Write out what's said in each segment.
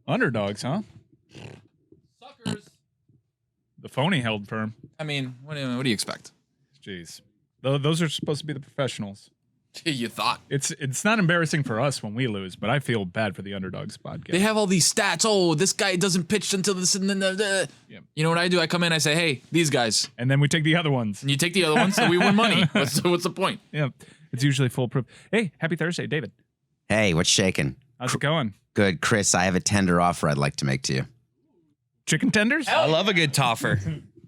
Underdogs, huh? Suckers. The phony held firm. I mean, what do you expect? Jeez. Those are supposed to be the professionals. You thought. It's not embarrassing for us when we lose, but I feel bad for the Underdogs podcast. They have all these stats. Oh, this guy doesn't pitch until this and then. Yep. You know what I do? I come in, I say, hey, these guys. And then we take the other ones. And you take the other ones, so we win money. What's the point? Yeah, it's usually foolproof. Hey, happy Thursday, David. Hey, what's shaking? How's it going? Good. Chris, I have a tender offer I'd like to make to you. Chicken tenders? I love a good toffer.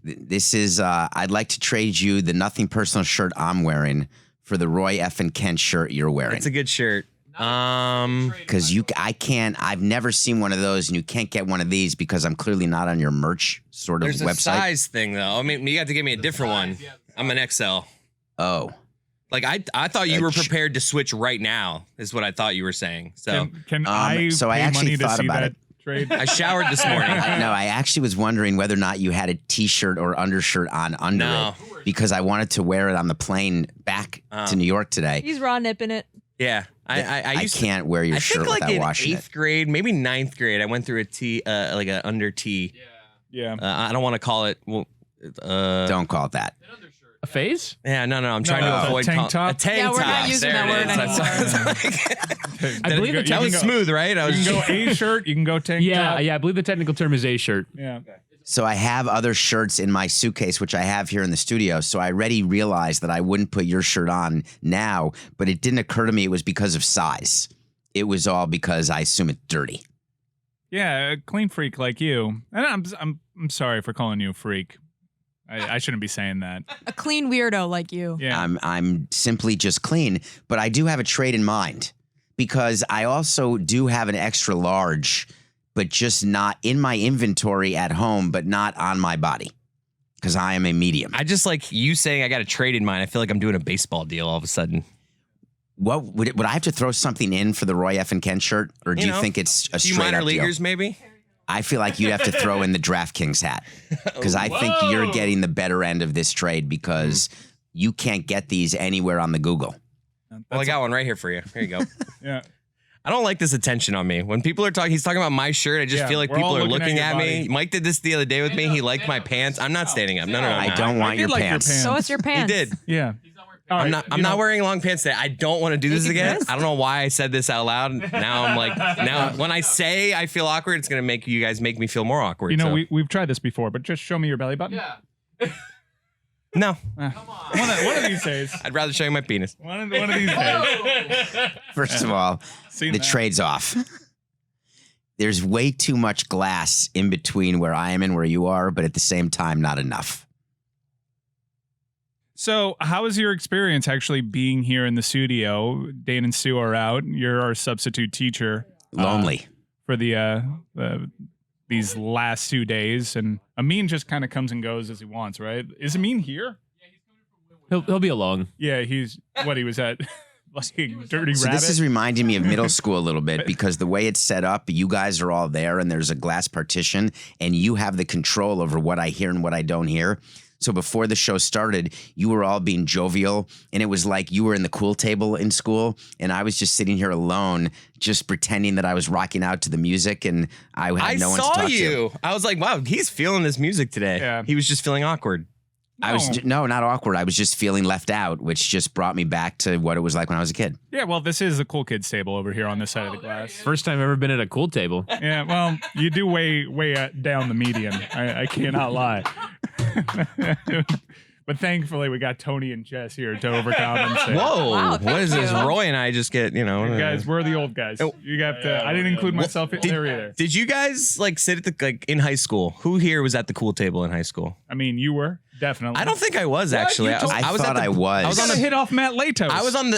This is, I'd like to trade you the Nothing Personal shirt I'm wearing for the Roy F. and Kent shirt you're wearing. It's a good shirt. Because I've never seen one of those, and you can't get one of these because I'm clearly not on your merch sort of There's website. a size thing, though. I mean, you got to give me a different one. I'm an XL. Oh. Like, I thought you were prepared to switch right now, is what I thought you were saying. So Can I so I pay actually money to thought see about that it. trade? I showered this morning. I actually was wondering whether or not you had a T-shirt or undershirt on under No. it because I wanted to wear it on the plane back to New York today. He's raw nipping it. Yeah. I can't wear your shirt like without in washing eighth grade, maybe ninth grade, I went through a T, like an under T. Yeah. I don't want to call it. Well, Don't call it that. A phase? Yeah, no. I'm trying to a avoid tank top? a tank Yeah, top. we're not using There that it word is. anymore. I believe That was smooth, right? I You was can go A shirt, you can go tank top. Yeah. I believe the technical term is A shirt. Yeah. So I have other shirts in my suitcase, which I have here in the studio. So I already realized that I wouldn't put your shirt on now, but it didn't occur to me it was because of size. It was all because I assume it's dirty. Yeah, a clean freak like you. And I'm sorry for calling you a freak. I shouldn't be saying that. A clean weirdo like you. Yeah. I'm simply just clean, but I do have a trade in mind because I also do have an extra large, but just not in my inventory at home, but not on my body because I am a medium. I just like you saying I got a trade in mind. I feel like I'm doing a baseball deal all of a sudden. What would I have to throw something in for the Roy F. and Ken shirt, or do you think it's a few straight minor up leaguers, deal? maybe? I feel like you'd have to throw in the DraftKings hat because I think you're getting the better end of this trade because you can't get these anywhere on the Google. Well, I got one right here for you. Here you go. Yeah. I don't like this attention on me. When people are talking, he's talking about my shirt. I just feel like we're people all are looking looking at at your me. body. Mike did this the other day with me. He liked my pants. I'm not standing up. No. I don't want did your like your pants. pants. So it's your He pants. did. Yeah. I'm not wearing long pants today. I don't want to do this Thank you, again. Chris. I don't know why I said this out loud. Now I'm like, now when I say I feel awkward, it's gonna make you guys make me feel more awkward. You know, so. we've tried this before, but just show me your belly button. Yeah. No, One of these days. I'd rather show you my penis. One of these days. First of all, Seen the that. trade's off. There's way too much glass in between where I am and where you are, but at the same time, not enough. So, how was your experience actually being here in the studio? Dane and Sue are out. You're our substitute teacher. Lonely. For these last 2 days, and Amin just kind of comes and goes as he wants, right? Is Amin here? He'll be along. Yeah, he was at like Dirty So Rabbit. this is reminding me of middle school a little bit because the way it's set up, you guys are all there and there's a glass partition and you have the control over what I hear and what I don't hear. So before the show started, you were all being jovial and it was like you were in the cool table in school and I was just sitting here alone, just pretending that I was rocking out to the music and I had no one to saw talk to. you. I was like, wow, he's feeling this music today. Yeah. He was just feeling awkward. I was not awkward. I was just feeling left out, which just brought me back to what it was like when I was a kid. Yeah, well, this is the cool kids table over here on this side of the glass. First time I've ever been at a cool table. Yeah, well, you do way down the median. I cannot lie. But thankfully, we got Tony and Jess here to overcompensate. Whoa, Wow, what thank is this? you. Roy and I just get, You guys, we're the old guys. You got to. I didn't include myself in there either. Did you guys like sit at the in high school? Who here was at the cool table in high school? I mean, you were definitely. I don't think I was actually. You told- I was thought at the, I was. I was on Gotta the. hit off Matt Latos.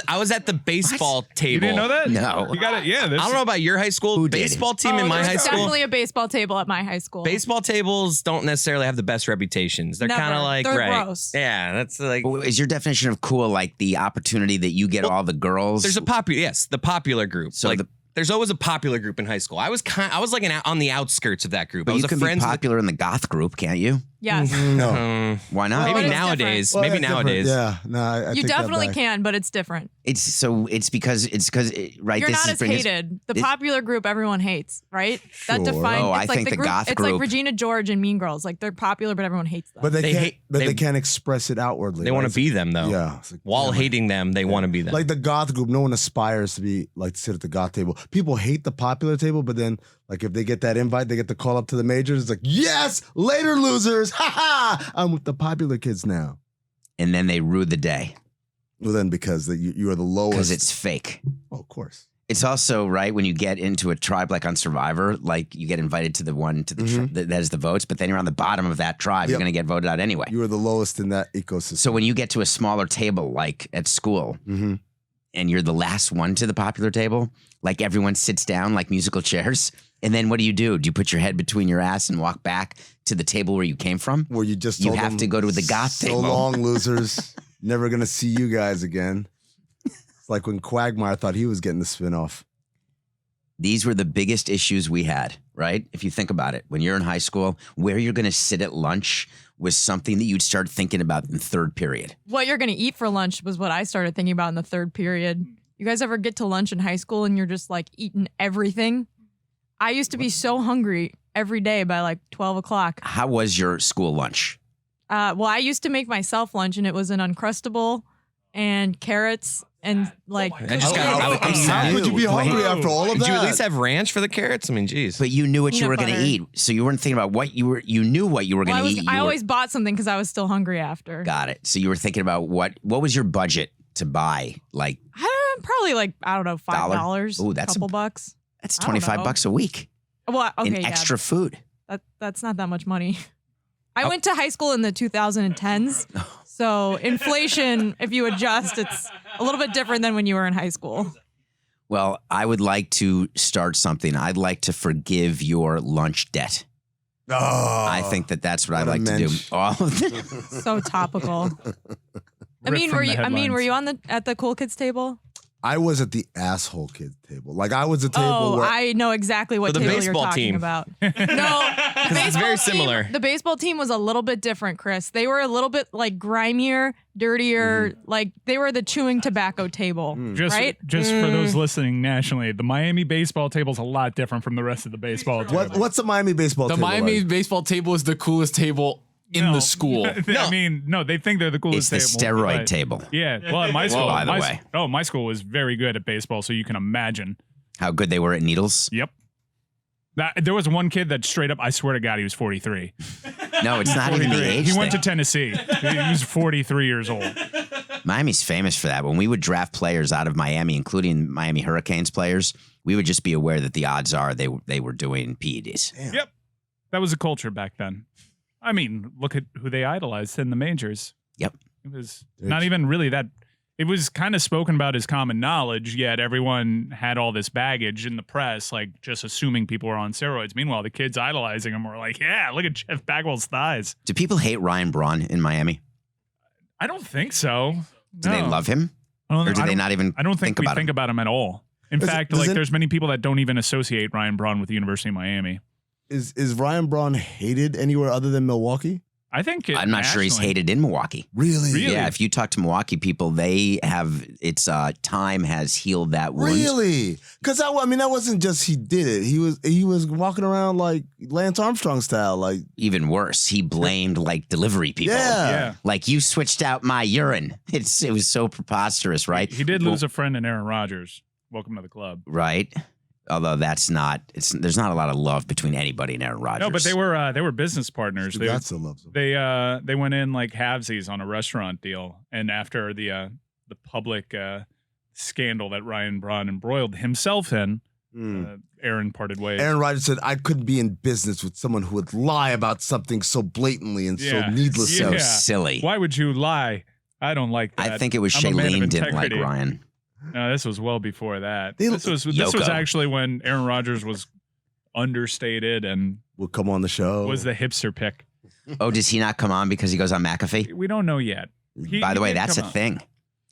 I was at the baseball table. You didn't know that? No. You got it. Yeah. This, I don't know about your high school. Who did? Baseball team in Oh, my there's high school. definitely a baseball table at my high school. Baseball tables don't necessarily have the best reputations. They're Never. kind of like They're right. gross. Yeah, that's like Is your definition of cool like the opportunity that you get all the girls? there's a the popular group. So like the- there's always a popular group in high school. I was like on the outskirts of that group. But I was you a can be friends with popular in the goth group, can't you? Yes. No. Why not? But Maybe it's nowadays. Well, Maybe that's different. nowadays. Yeah. No, I You take that definitely back. can, but it's different. It's because right. You're this not is as bringing us- hated. The this- popular group everyone hates, right? That Sure. defines. Oh, I it's like think the group. goth It's like group- Regina George and Mean Girls. Like they're popular, but everyone hates them. But they They can't. hate- But they- they can't express it outwardly. They right? want to It's be them though. Yeah. It's like, While damn, hating them, they want to be them. like the goth group, no one aspires to be like to sit at the goth table. People hate the popular table, but then like if they get that invite, they get the call up to the majors. It's like, yes, later losers. Ha ha! I'm with the popular kids now. and then they rue the day Well, then because you are the lowest. because it's fake. oh, of course. It's also right when you get into a tribe like on Survivor, like you get invited to the one to the that has the votes, but then you're on the bottom of that tribe. You're Yep. going to get voted out anyway. You are the lowest in that ecosystem. So when you get to a smaller table, like at school, Mhm. and you're the last one to the popular table, like everyone sits down like musical chairs, and then what do? Do you put your head between your ass and walk back to the table where you came from? where you just You told have them, to go to the goth so table. long, losers. Never gonna see you guys again. It's like when Quagmire thought he was getting the spinoff. These were the biggest issues we had, right? If you think about it, when you're in high school, where you're going to sit at lunch was something that you'd start thinking about in third period. What you're gonna eat for lunch was what I started thinking about in the third period. You guys ever get to lunch in high school and you're just like eating everything? I used to be so hungry every day by like 12 o'clock. How was your school lunch? Well, I used to make myself lunch, and it was an Uncrustable and carrots and like. I just got. How- I'm how sad. How could you be hungry after all of Did that? you at least have ranch for the carrots? I mean, geez. But you knew what you Peanut were going to butter. eat, so you weren't thinking about what you were. You knew what you were Well, going to eat. I You were- always bought something because I was still hungry after. got it. So you were thinking about what was your budget to buy? Like Probably like I don't know, $5. Ooh, that's a- couple bucks. that's I don't know. $25 a week Well, okay, in yeah, extra food. that's not that much money. I went to high school in the 2010s, so inflation, if you adjust, it's a little bit different than when you were in high school. Well, I would like to start something. I'd like to forgive your lunch debt. Oh, I think that's what I'd what a like to do. mensch. All of this. So topical. Ripped from the headlines. Were you at the cool kids table? I was at the asshole kid table. Like I was a table Oh, where I know exactly what So the table you're baseball talking team. about. No, the it's very baseball similar. The baseball team was a little bit different, Chris. They were a little bit like grimier, dirtier. Like they were the chewing tobacco table, Just, right? just for those listening nationally, the Miami baseball table is a lot different from the rest of the baseball table. what's the Miami baseball The table Miami like? baseball table is the coolest table in No. the school. I mean, no, they think they're the It's coolest the table. steroid but- table. Yeah, well, at my school, by the way. my school was very good at baseball, so you can imagine. How good they were at needles. Yep. There was one kid that straight up, I swear to God, he was 43. No, it's not even the 43. age He went to thing. Tennessee. He was 43 years old. Miami's famous for that. When we would draft players out of Miami, including Miami Hurricanes players, we would just be aware that the odds are they were doing PEDs. Yep. That was a culture back then. I mean, look at who they idolized in the majors. Yep. It was not even really that. It was kind of spoken about as common knowledge, yet everyone had all this baggage in the press, like just assuming people were on steroids. Meanwhile, the kids idolizing them were like, yeah, look at Jeff Bagwell's thighs. Do people hate Ryan Braun in Miami? I don't think so. Do they love him? Or do they not even I don't think we about think him? about him at all. In fact, does like it- there's many people that don't even associate Ryan Braun with the University of Miami. Is Ryan Braun hated anywhere other than Milwaukee? I think I'm not sure he's nationally- hated in Milwaukee. Really? Really? Yeah, if you talk to Milwaukee people, they have time has healed that wound. Really? Because that wasn't just he did it. He was walking around like Lance Armstrong style, like Even worse, he blamed like delivery people. Yeah. Like you switched out my urine. It was so preposterous, right? He did lose a friend in Aaron Rodgers. Welcome to the club. Right. Although there's not a lot of love between anybody and Aaron Rodgers. No, but they were business partners. God still loves him. They went in like halvesies on a restaurant deal, and after the public scandal that Ryan Braun embroiled himself in, Aaron parted ways. Aaron Rodgers said, "I couldn't be in business with someone who would lie about something so blatantly and so Yeah. needlessly." so Yeah. silly. Why would you lie? I don't like that. I think it was I'm a man of Shailene didn't like integrity. Ryan. No, this was well before that. They- This was Yoko. actually when Aaron Rodgers was understated and Will come on the show. was the hipster pick. Oh, does he not come on because he goes on McAfee? We don't know yet. By the way, did that's a come on. thing.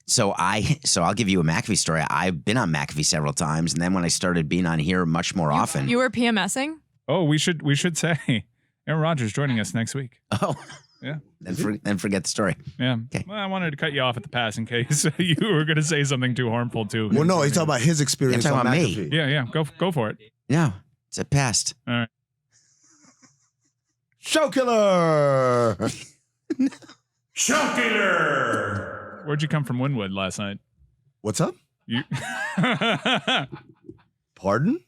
So I'll give you a McAfee story. I've been on McAfee several times, and then when I started being on here much more often, You were PMSing? Oh, we should say, Aaron Rodgers joining us next week. Oh, Yeah. then forget the story. Yeah. Okay. Well, I wanted to cut you off at the pass in case you were going to say something too harmful too. Well, no, he's talking about his experience I'm on talking about McAfee. Yeah, yeah. Go for it. No, it's a past. All right. Show killer. Show killer. Where'd you come from Wynwood last night? What's up? You. Pardon?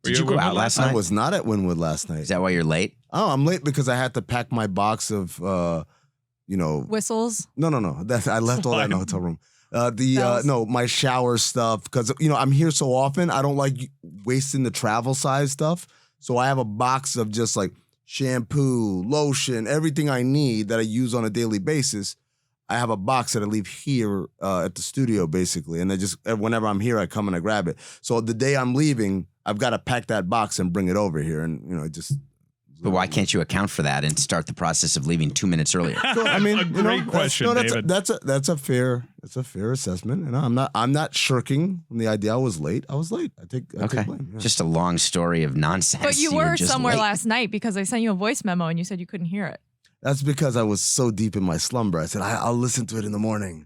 Did you go out last I night? was not at Wynwood last night. Is that why you're late? Oh, I'm late because I had to pack my box of, Whistles. No. I left all that in the hotel room. Bells. My shower stuff because I'm here so often. I don't like wasting the travel size stuff, so I have a box of just like shampoo, lotion, everything I need that I use on a daily basis. I have a box that I leave here at the studio basically, and I just whenever I'm here, I come and I grab it. So the day I'm leaving, I've got to pack that box and bring it over here, and just. But why can't you account for that and start the process of leaving 2 minutes earlier? So, I mean, A great question, David. That's a fair assessment. I'm not shirking from the idea I was late. I was late. I take blame. Yeah. Just a long story of nonsense. But you You're were just somewhere late. last night because I sent you a voice memo and you said you couldn't hear it. That's because I was so deep in my slumber. I said I'll listen to it in the morning.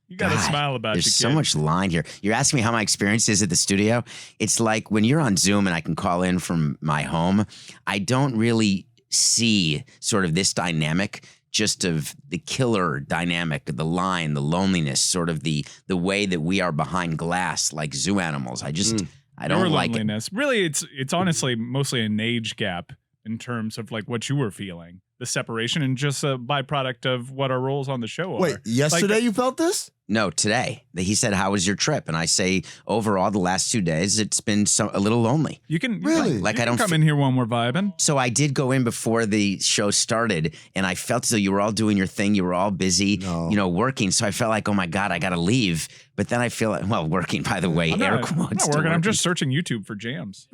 You got a God, smile about you, There's so kid. much line here. You're asking me how my experience is at the studio. It's like when you're on Zoom and I can call in from my home, I don't really see sort of this dynamic just of the killer dynamic, the line, the loneliness, sort of the way that we are behind glass like zoo animals. I just, I don't Your like it. loneliness. Really, it's honestly mostly an age gap in terms of like what you were feeling, the separation, and just a byproduct of what our roles on the show are. Wait, yesterday you felt this? No, today. He said, "How was your trip?" And I say, overall, the last 2 days, it's been a little lonely. You can Really? like I I don't don't come in here when we're vibing. So I did go in before the show started, and I felt as though you were all doing your thing. You were all busy, No. working. So I felt like, oh my God, I got to leave. But then I feel like, well, working, by the way, I'm air not, quotes. I'm not to working. I'm working. just searching YouTube for jams.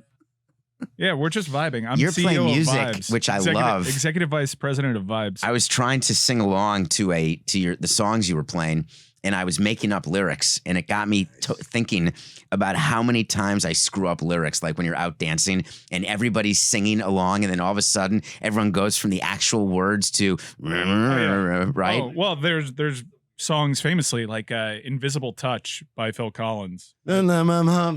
Yeah, we're just vibing. I'm You're CEO playing of music, Vibes. which I Executive- love. Executive Vice President of Vibes. I was trying to sing along to the songs you were playing, and I was making up lyrics, and it got me thinking about how many times I screw up lyrics, like when you're out dancing and everybody's singing along, and then all of a sudden everyone goes from the actual words to right. Oh, well, there's songs famously like "Invisible Touch" by Phil Collins. The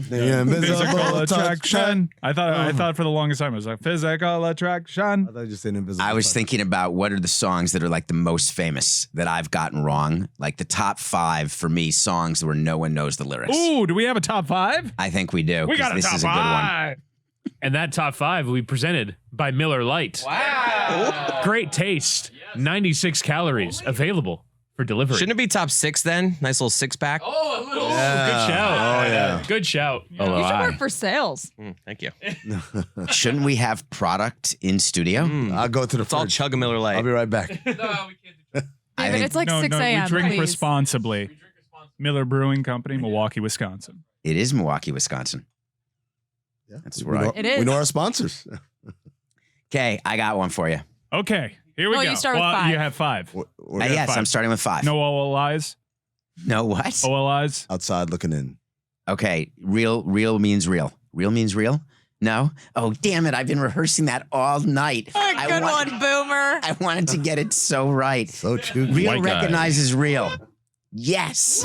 Physical invisible touch. attraction. I thought for the longest time it was like physical attraction. I thought you just said invisible. I was touch. thinking about what are the songs that are like the most famous that I've gotten wrong, like the top 5 for me songs where no one knows the lyrics. Ooh, do we have a top 5? I think we do. We 'cause got a this top is a good one. 5. And that top 5 will be presented by Miller Lite. Wow. Great taste. 96 calories available for delivery. Shouldn't it be top 6 then? Nice little 6-pack. Oh, a little. Yeah. Good shout. Oh, yeah. Good shout. You should work for sales. Thank you. Shouldn't we have product in studio? I'll go to the It's all fridge. Chug a Miller Lite. I'll be right back. I David, think it's like No, 6 no, a.m. we drink please. responsibly. Miller Brewing Company, Milwaukee, Wisconsin. it is Milwaukee, Wisconsin. Yeah. That's We right. know- It is. We know our sponsors. Okay, I got one for you. Okay, here we No, go. you start with well, 5. You have 5. We're Yes, 5. I'm starting with 5. No OLIs. No what? OLIs. outside looking in. Okay, real means real. Real means real? No? Oh, damn it. I've been rehearsing that all night. Good one, Boomer. I wanted to get it so right. So true. Real White guy. recognizes real. Yes.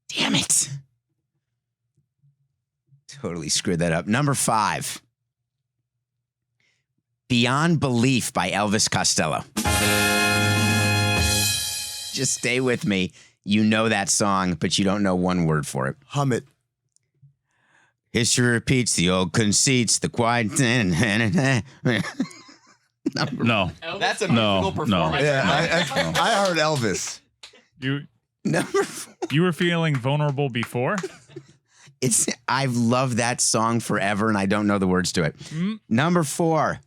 Damn it. Totally screwed that up. Number 5. Beyond Belief by Elvis Costello. Just stay with me. You know that song, but you don't know one word for it. Hum it. History repeats the old conceits, the quiet. No. That's a No, musical performance. Yeah, I heard Elvis. Number 4. You were feeling vulnerable before. I've loved that song forever, and I don't know the words to it. Mm. Number 4.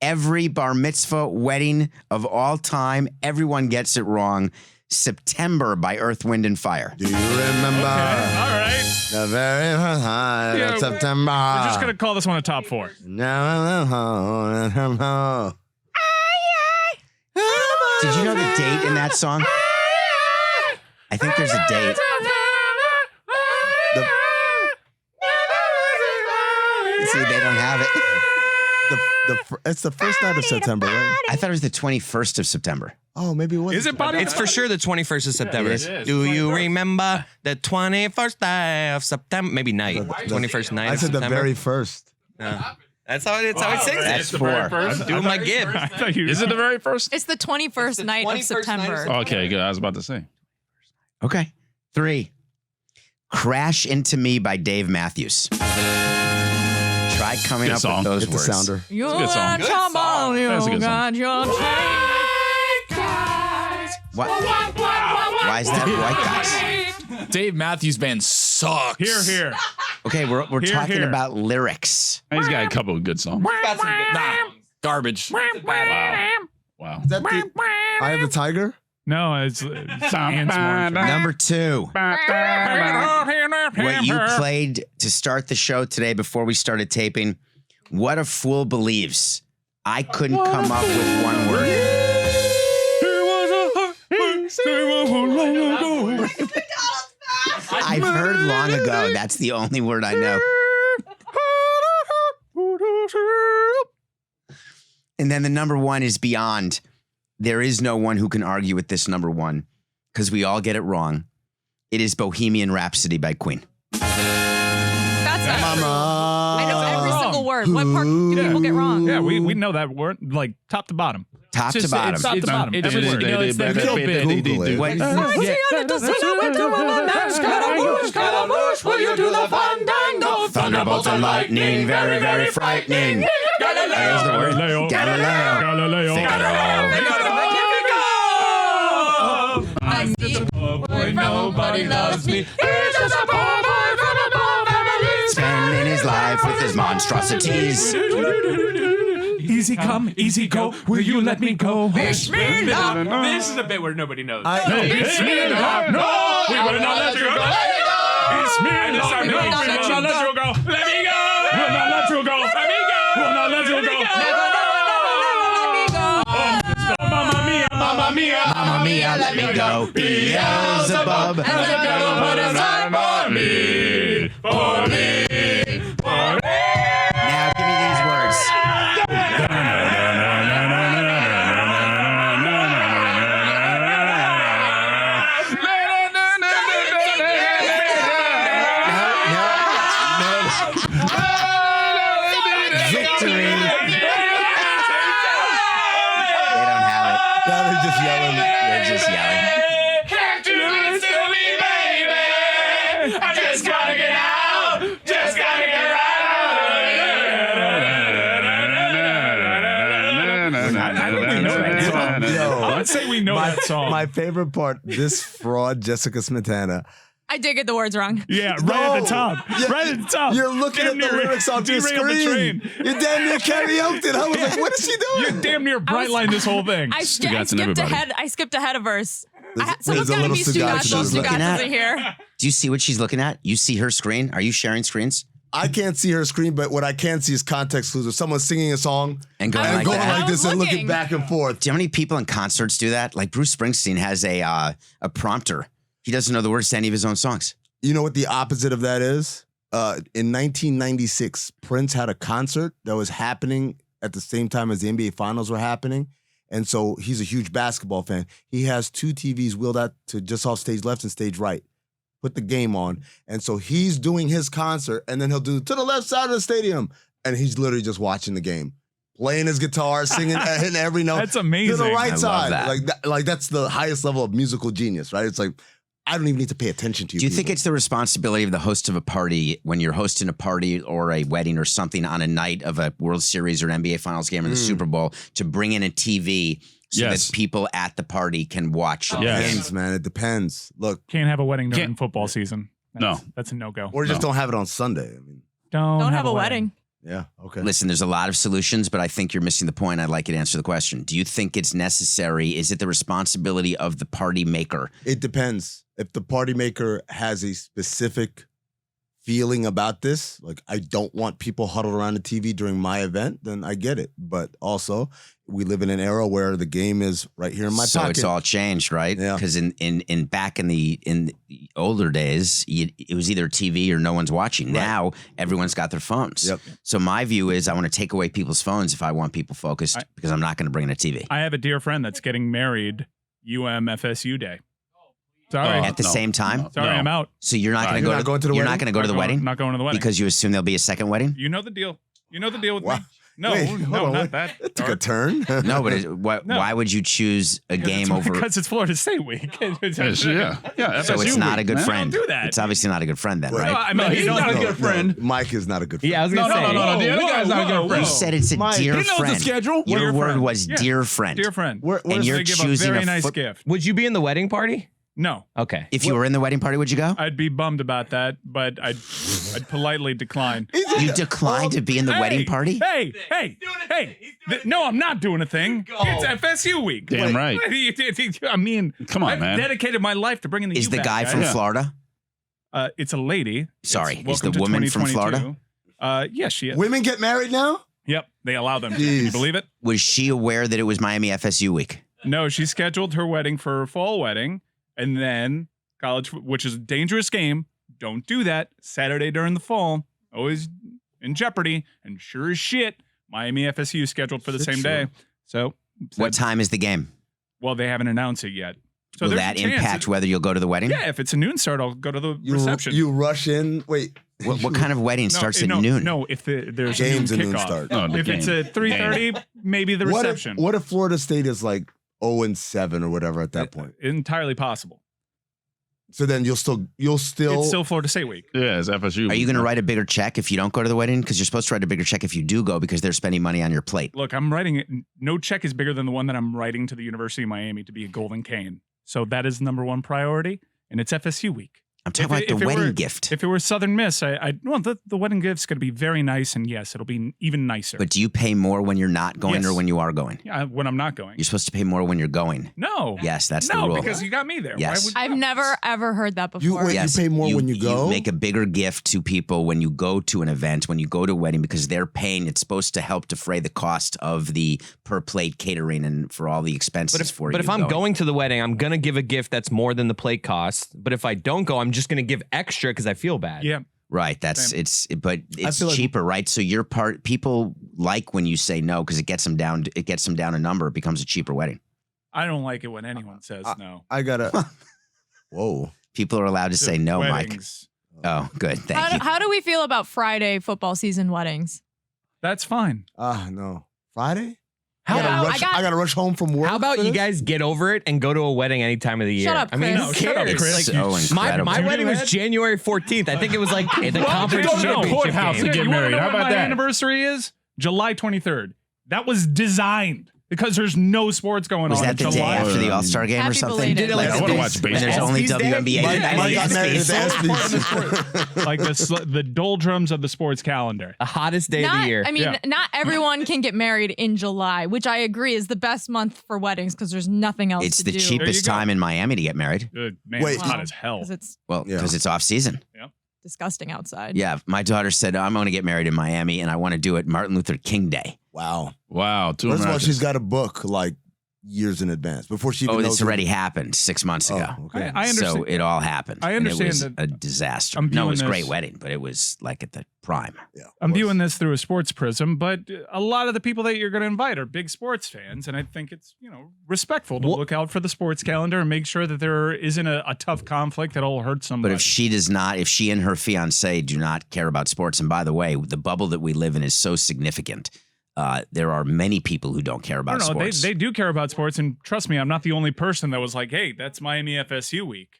Every bar mitzvah wedding of all time, everyone gets it wrong. September by Earth, Wind, and Fire. Do you remember All right. the very first time Yeah, of September? We're just gonna call this one a top 4. Did you know the date in that song? I think there's a date. It's the first night of September, right? I thought it was the 21st of September. Oh, maybe it was. Is it body? It's for sure the 21st of September. it is. Do you remember the 21st day of September? Maybe night. 21st night I of said the September. very first. That's how it sings That's it. four. Doing my gib. I thought you Is it the very first? It's the 21st night of 21st night of September. Okay, good. I was about to say. Okay. 3. Crash Into Me by Dave Matthews. Try coming Good up song. with those Get the words. sounder. You a good song. got Good your song. ball, you That's a good got your What? Why is that white guys? Dave Matthews Band sucks. Here. Okay, we're Here, talking here. about lyrics. He's got a couple of good songs. Nah, garbage. Wow. Is that the Eye of the Tiger? No, it's Ants March. Number 2. What you played to start the show today before we started taping. What a fool believes. I couldn't come up with one word. I've heard long ago. That's the only word I know. And then the number 1 is Beyond. There is no one who can argue with this number 1 because we all get it wrong. It is Bohemian Rhapsody by Queen. That's not true. Mama. I know every single word. What part do people get wrong? Yeah, we know that word like top to bottom. Top to bottom. Top to bottom. Every word. Google it. What- Thunderbolts and lightning, very, very frightening. There's the word. Galileo. Nobody loves me. Spending his life with his monstrosities. Easy come, easy go. Will you let me go? This is a bit where nobody knows. No, we will not let you go. It's me and Lord. No, we will not let you go. Let me go. We'll not let you go. Let me go. We'll not let you go. Mamma mia, mamma mia, Mamma mia, let me go. Beelzebub. put a sign for me, for me, for me. Now give me these words. Victory. They don't have it. Now they're just yelling. They're just yelling. Can't you listen to me, baby? I just gotta get out. Just gotta get out. Yo, Let's say we know that song. my favorite part, this fraud, Jessica Smetana. I did get the words wrong. Yeah, right at the top. Yeah, Right at the top. You're looking Damn at the near lyrics on your derailed the screen. train. You're damn near karaoke. I was like, what is she doing? You're damn near Brightline this whole thing. I Stugotz and skipped everybody. ahead. I skipped ahead a verse. There's Someone's a got to little be Stugotz Stugotz. in Well, she's looking Stugotz at. isn't here. Do you see what she's looking at? You see her screen? Are you sharing screens? I can't see her screen, but what I can see is context clues. If someone's singing a song And going I like was that? like this and looking looking. back and forth. Do you know how many people in concerts do that? Like Bruce Springsteen has a prompter. He doesn't know the words to any of his own songs. You know what the opposite of that is? In 1996, Prince had a concert that was happening at the same time as the NBA Finals were happening. And so he's a huge basketball fan. He has 2 TVs wheeled out to just off stage left and stage right. Put the game on. And so he's doing his concert, and then he'll do to the left side of the stadium. And he's literally just watching the game, playing his guitar, singing, hitting every note. That's amazing. To the right I love side. that. Like that's the highest level of musical genius, right? It's like, I don't even need to pay attention to you. Do you think people. it's the responsibility of the host of a party when you're hosting a party or a wedding or something on a night of a World Series or an NBA Finals game or the Super Bowl to bring in a TV so Yes. that people at the party can watch? Yes. Depends, man. It depends. Look, Can't have a wedding during football season. No. That's a no-go. or just don't have it on Sunday. I mean, Don't have a wedding. yeah, okay. Listen, there's a lot of solutions, but I think you're missing the point. I'd like you to answer the question. Do you think it's necessary? Is it the responsibility of the party maker? It depends. If the party maker has a specific feeling about this, like I don't want people huddled around the TV during my event, then I get it. But also, we live in an era where the game is right here in my so pocket. it's all changed, right? Yeah. Because in back in the older days, it was either TV or no one's watching. Right. Now everyone's got their phones. Yep. So my view is I want to take away people's phones if I want people focused because I'm not going to bring in a TV. I have a dear friend that's getting married UM-FSU day. Sorry. At the same time. Sorry, I'm out. So you're not going You're to not going to the You're wedding? not going to go to the wedding Not going to the wedding. because you assume there'll be a second wedding. You know the deal. You know the deal with Wow. me. No, Wait, hold no, on, not wait. that. That took a turn. No, but No. why would you choose a game over? Because it's Florida State week. Yeah. So it's FSU not a week, good man. friend. Don't do that. It's obviously not a good friend then, Wait. right? No, I mean, he's you don't not a know. good friend. Mike is not a good friend. Yeah, I was gonna say. No. The other guy's not a good friend. You said it's a Mike, dear he knows the friend. schedule. Your Dear word friend. was Yeah. dear friend. Dear friend. And you're They give choosing a very a nice foot- gift. Would you be in the wedding party? No, Okay. If you were in the wedding party, would you go? I'd be bummed about that, but I'd politely decline. You declined to be in the wedding party? Hey! No, I'm not doing a thing. It's FSU week. Damn right. I mean, Come on, I've man. dedicated my life to bringing the Is the UBAC guy from guys. Florida? It's a lady. Sorry, It's is the welcome to woman from 2022. Yes, she is. Women get married now? Yep, they allow them. Can you Jeez. believe it? Was she aware that it was Miami-FSU week? No, she scheduled her wedding for her fall wedding, and then college, which is a dangerous game. Don't do that. Saturday during the fall, always in jeopardy. And sure as shit, Miami-FSU scheduled for the Shit, same sure. day. So, What time is the game? well, they haven't announced it yet. So Will there's that a chance impact whether you'll go to the wedding? Yeah, if it's a noon start, I'll go to the reception. You rush in. Wait. What kind of wedding starts at no, noon? No, if there's Game's a a noon noon kickoff. start. No, the If it's game. at 3:30, maybe the reception. What if Florida State is like 0-7 or whatever at that point? Entirely possible. So then you'll still It's still Florida State week. Yeah, it's FSU. Are you going to write a bigger check if you don't go to the wedding? Because you're supposed to write a bigger check if you do go because they're spending money on your plate. Look, I'm writing it. No check is bigger than the one that I'm writing to the University of Miami to be a Golden Cane. So that is number one priority, and it's FSU week. I'm talking about the wedding gift. If it were Southern Miss, the wedding gift's going to be very nice, and yes, it'll be even nicer. But do you pay more when you're not going Yes. or when you are going? Yeah, when I'm not going. You're supposed to pay more when you're going. No. Yes, that's the No, rule. because you got me there. Yes. Why would I've no. never ever heard that before. Wait, Yes, you pay more when you go? You make a bigger gift to people when you go to an event, when you go to a wedding, because they're paying. It's supposed to help defray the cost of the per plate catering and for all the expenses for you. But if I'm going to the wedding, I'm gonna give a gift that's more than the plate cost. But if I don't go, I'm just gonna give extra because I feel bad. Yeah. Right, that's Same. but it's feel like- cheaper, right? So your part people like when you say no because it gets them down. It gets them down a number. It becomes a cheaper wedding. I don't like it when anyone says no. I gotta. Whoa. People are allowed to say no, Weddings. Mike. Oh, good, thank you. How do we feel about Friday football season weddings? That's fine. No. Friday? How I gotta, about, rush, I gotta rush home from work. how about for you this? guys get over it and go to a wedding any time of the year? Shut up, I mean, Chris. who Shut up, cares? Chris. So My incredible. wedding was January 14th. I think it was like the conference go to the championship courthouse game. to get You wanna married. know How what about my that? anniversary is? July 23rd. That was designed because there's no sports going Was on. that in the day July. after the All-Star game or Happy something? belated. Did it like I the wanna big- watch When there's baseball. only ESPYs day? WNBA Mike and got married at the ESPYs. ESPYs. Like the doldrums of the sports calendar. The hottest day of Not, the year. I mean, Yeah. not everyone can get married in July, which I agree is the best month for weddings because there's nothing else It's to the do. cheapest go. time in Miami to get married. Good man, Wait. it's hot as hell. Because it's Well, Yeah. because it's off season. disgusting outside. Yeah, my daughter said I'm going to get married in Miami, and I want to do it Martin Luther King Day. Wow. Wow. Two First of all, Americans. she's got a book like years in advance before she even Oh, knows it's already happened 6 months ago. Oh, okay. I understand. So it all happened. I and understand it was that- a disaster. I'm No, it viewing was a great this- wedding, but it was like at the prime. Yeah, of I'm course. viewing this through a sports prism, but a lot of the people that you're going to invite are big sports fans, and I think it's respectful to Well- look out for the sports calendar and make sure that there isn't a tough conflict that'll hurt But somebody. if she does not, if she and her fiance do not care about sports, and by the way, the bubble that we live in is so significant. There are many people who don't care about no, sports. they do care about sports, and trust me, I'm not the only person that was like, "Hey, that's Miami-FSU week."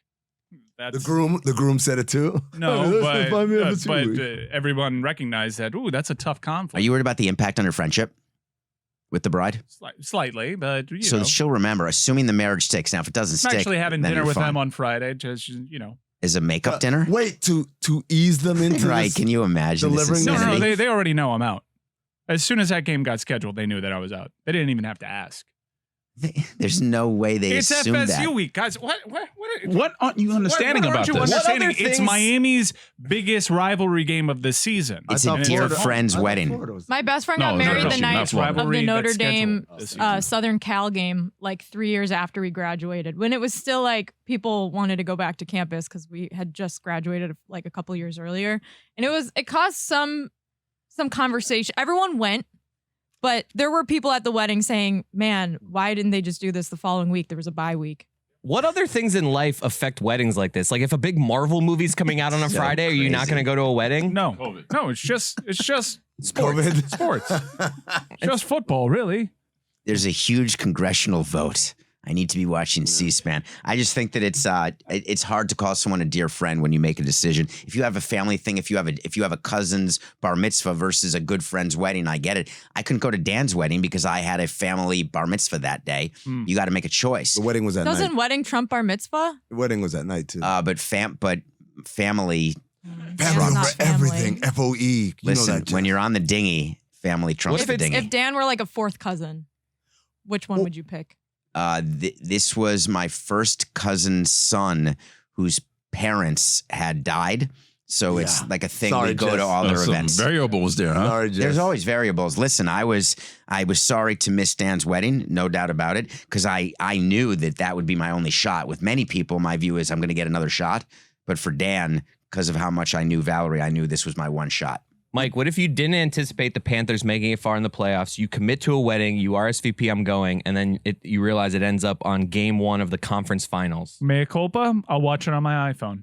That's The groom said it too. no, This but is Miami-FSU week. everyone recognized that. Ooh, that's a tough Are conflict. you worried about the impact on her friendship with the bride? Slightly, but you So know, she'll remember, assuming the marriage sticks. Now, if it doesn't I'm stick, actually having then dinner you're with fine. them on Friday. Just Is a makeup dinner? Wait to ease them into Right? this. Can you imagine? This delivering is no, gonna no, be- they already know I'm out. As soon as that game got scheduled, they knew that I was out. They didn't even have to ask. There's no way they It's assumed FSU that. week, guys. What aren't you understanding what about aren't you this? understanding? What other It's things- Miami's biggest rivalry game of the season. It's I a thought dear Florida- friend's I thought wedding. Florida was- My best friend No, got no, married no, the not night Florida. of the Rivalry Notre that's Dame scheduled this season. Southern Cal game, like 3 years after we graduated, when it was still like people wanted to go back to campus because we had just graduated like a couple years earlier, and it caused some conversation. Everyone went, but there were people at the wedding saying, "Man, why didn't they just do this the following week? There was a bye week." What other things in life affect weddings like this? Like if a big Marvel movie's coming out on a So Friday, are you not crazy. going to go to a wedding? No, it's just COVID. sports. It's just football, really. There's a huge congressional vote. I need to be watching C-SPAN. I just think that it's hard to call someone a dear friend when you make a decision. If you have a family thing, if you have a cousin's bar mitzvah versus a good friend's wedding, I get it. I couldn't go to Dan's wedding because I had a family bar mitzvah that day. You got to make a choice. The wedding was at Doesn't night. wedding trump bar mitzvah? The wedding was at night too. But family. Dan's Family not over everything. FOE. You know Listen, that, when you're on the dinghy, family trumps if the it's- dinghy. If Dan were like a fourth cousin, which one would you pick? This was my first cousin's son whose parents had died. So it's Yeah. like a thing. Sorry, we go Jess. to all their Some events. variables there, huh? Sorry, Jess. There's always variables. Listen, I was sorry to miss Dan's wedding, no doubt about it, because I knew that would be my only shot. With many people, my view is I'm going to get another shot. But for Dan, because of how much I knew Valerie, I knew this was my one shot. Mike, what if you didn't anticipate the Panthers making it far in the playoffs? You commit to a wedding, you RSVP, I'm going, and then you realize it ends up on game 1 of the conference finals. Mea culpa. I'll watch it on my iPhone.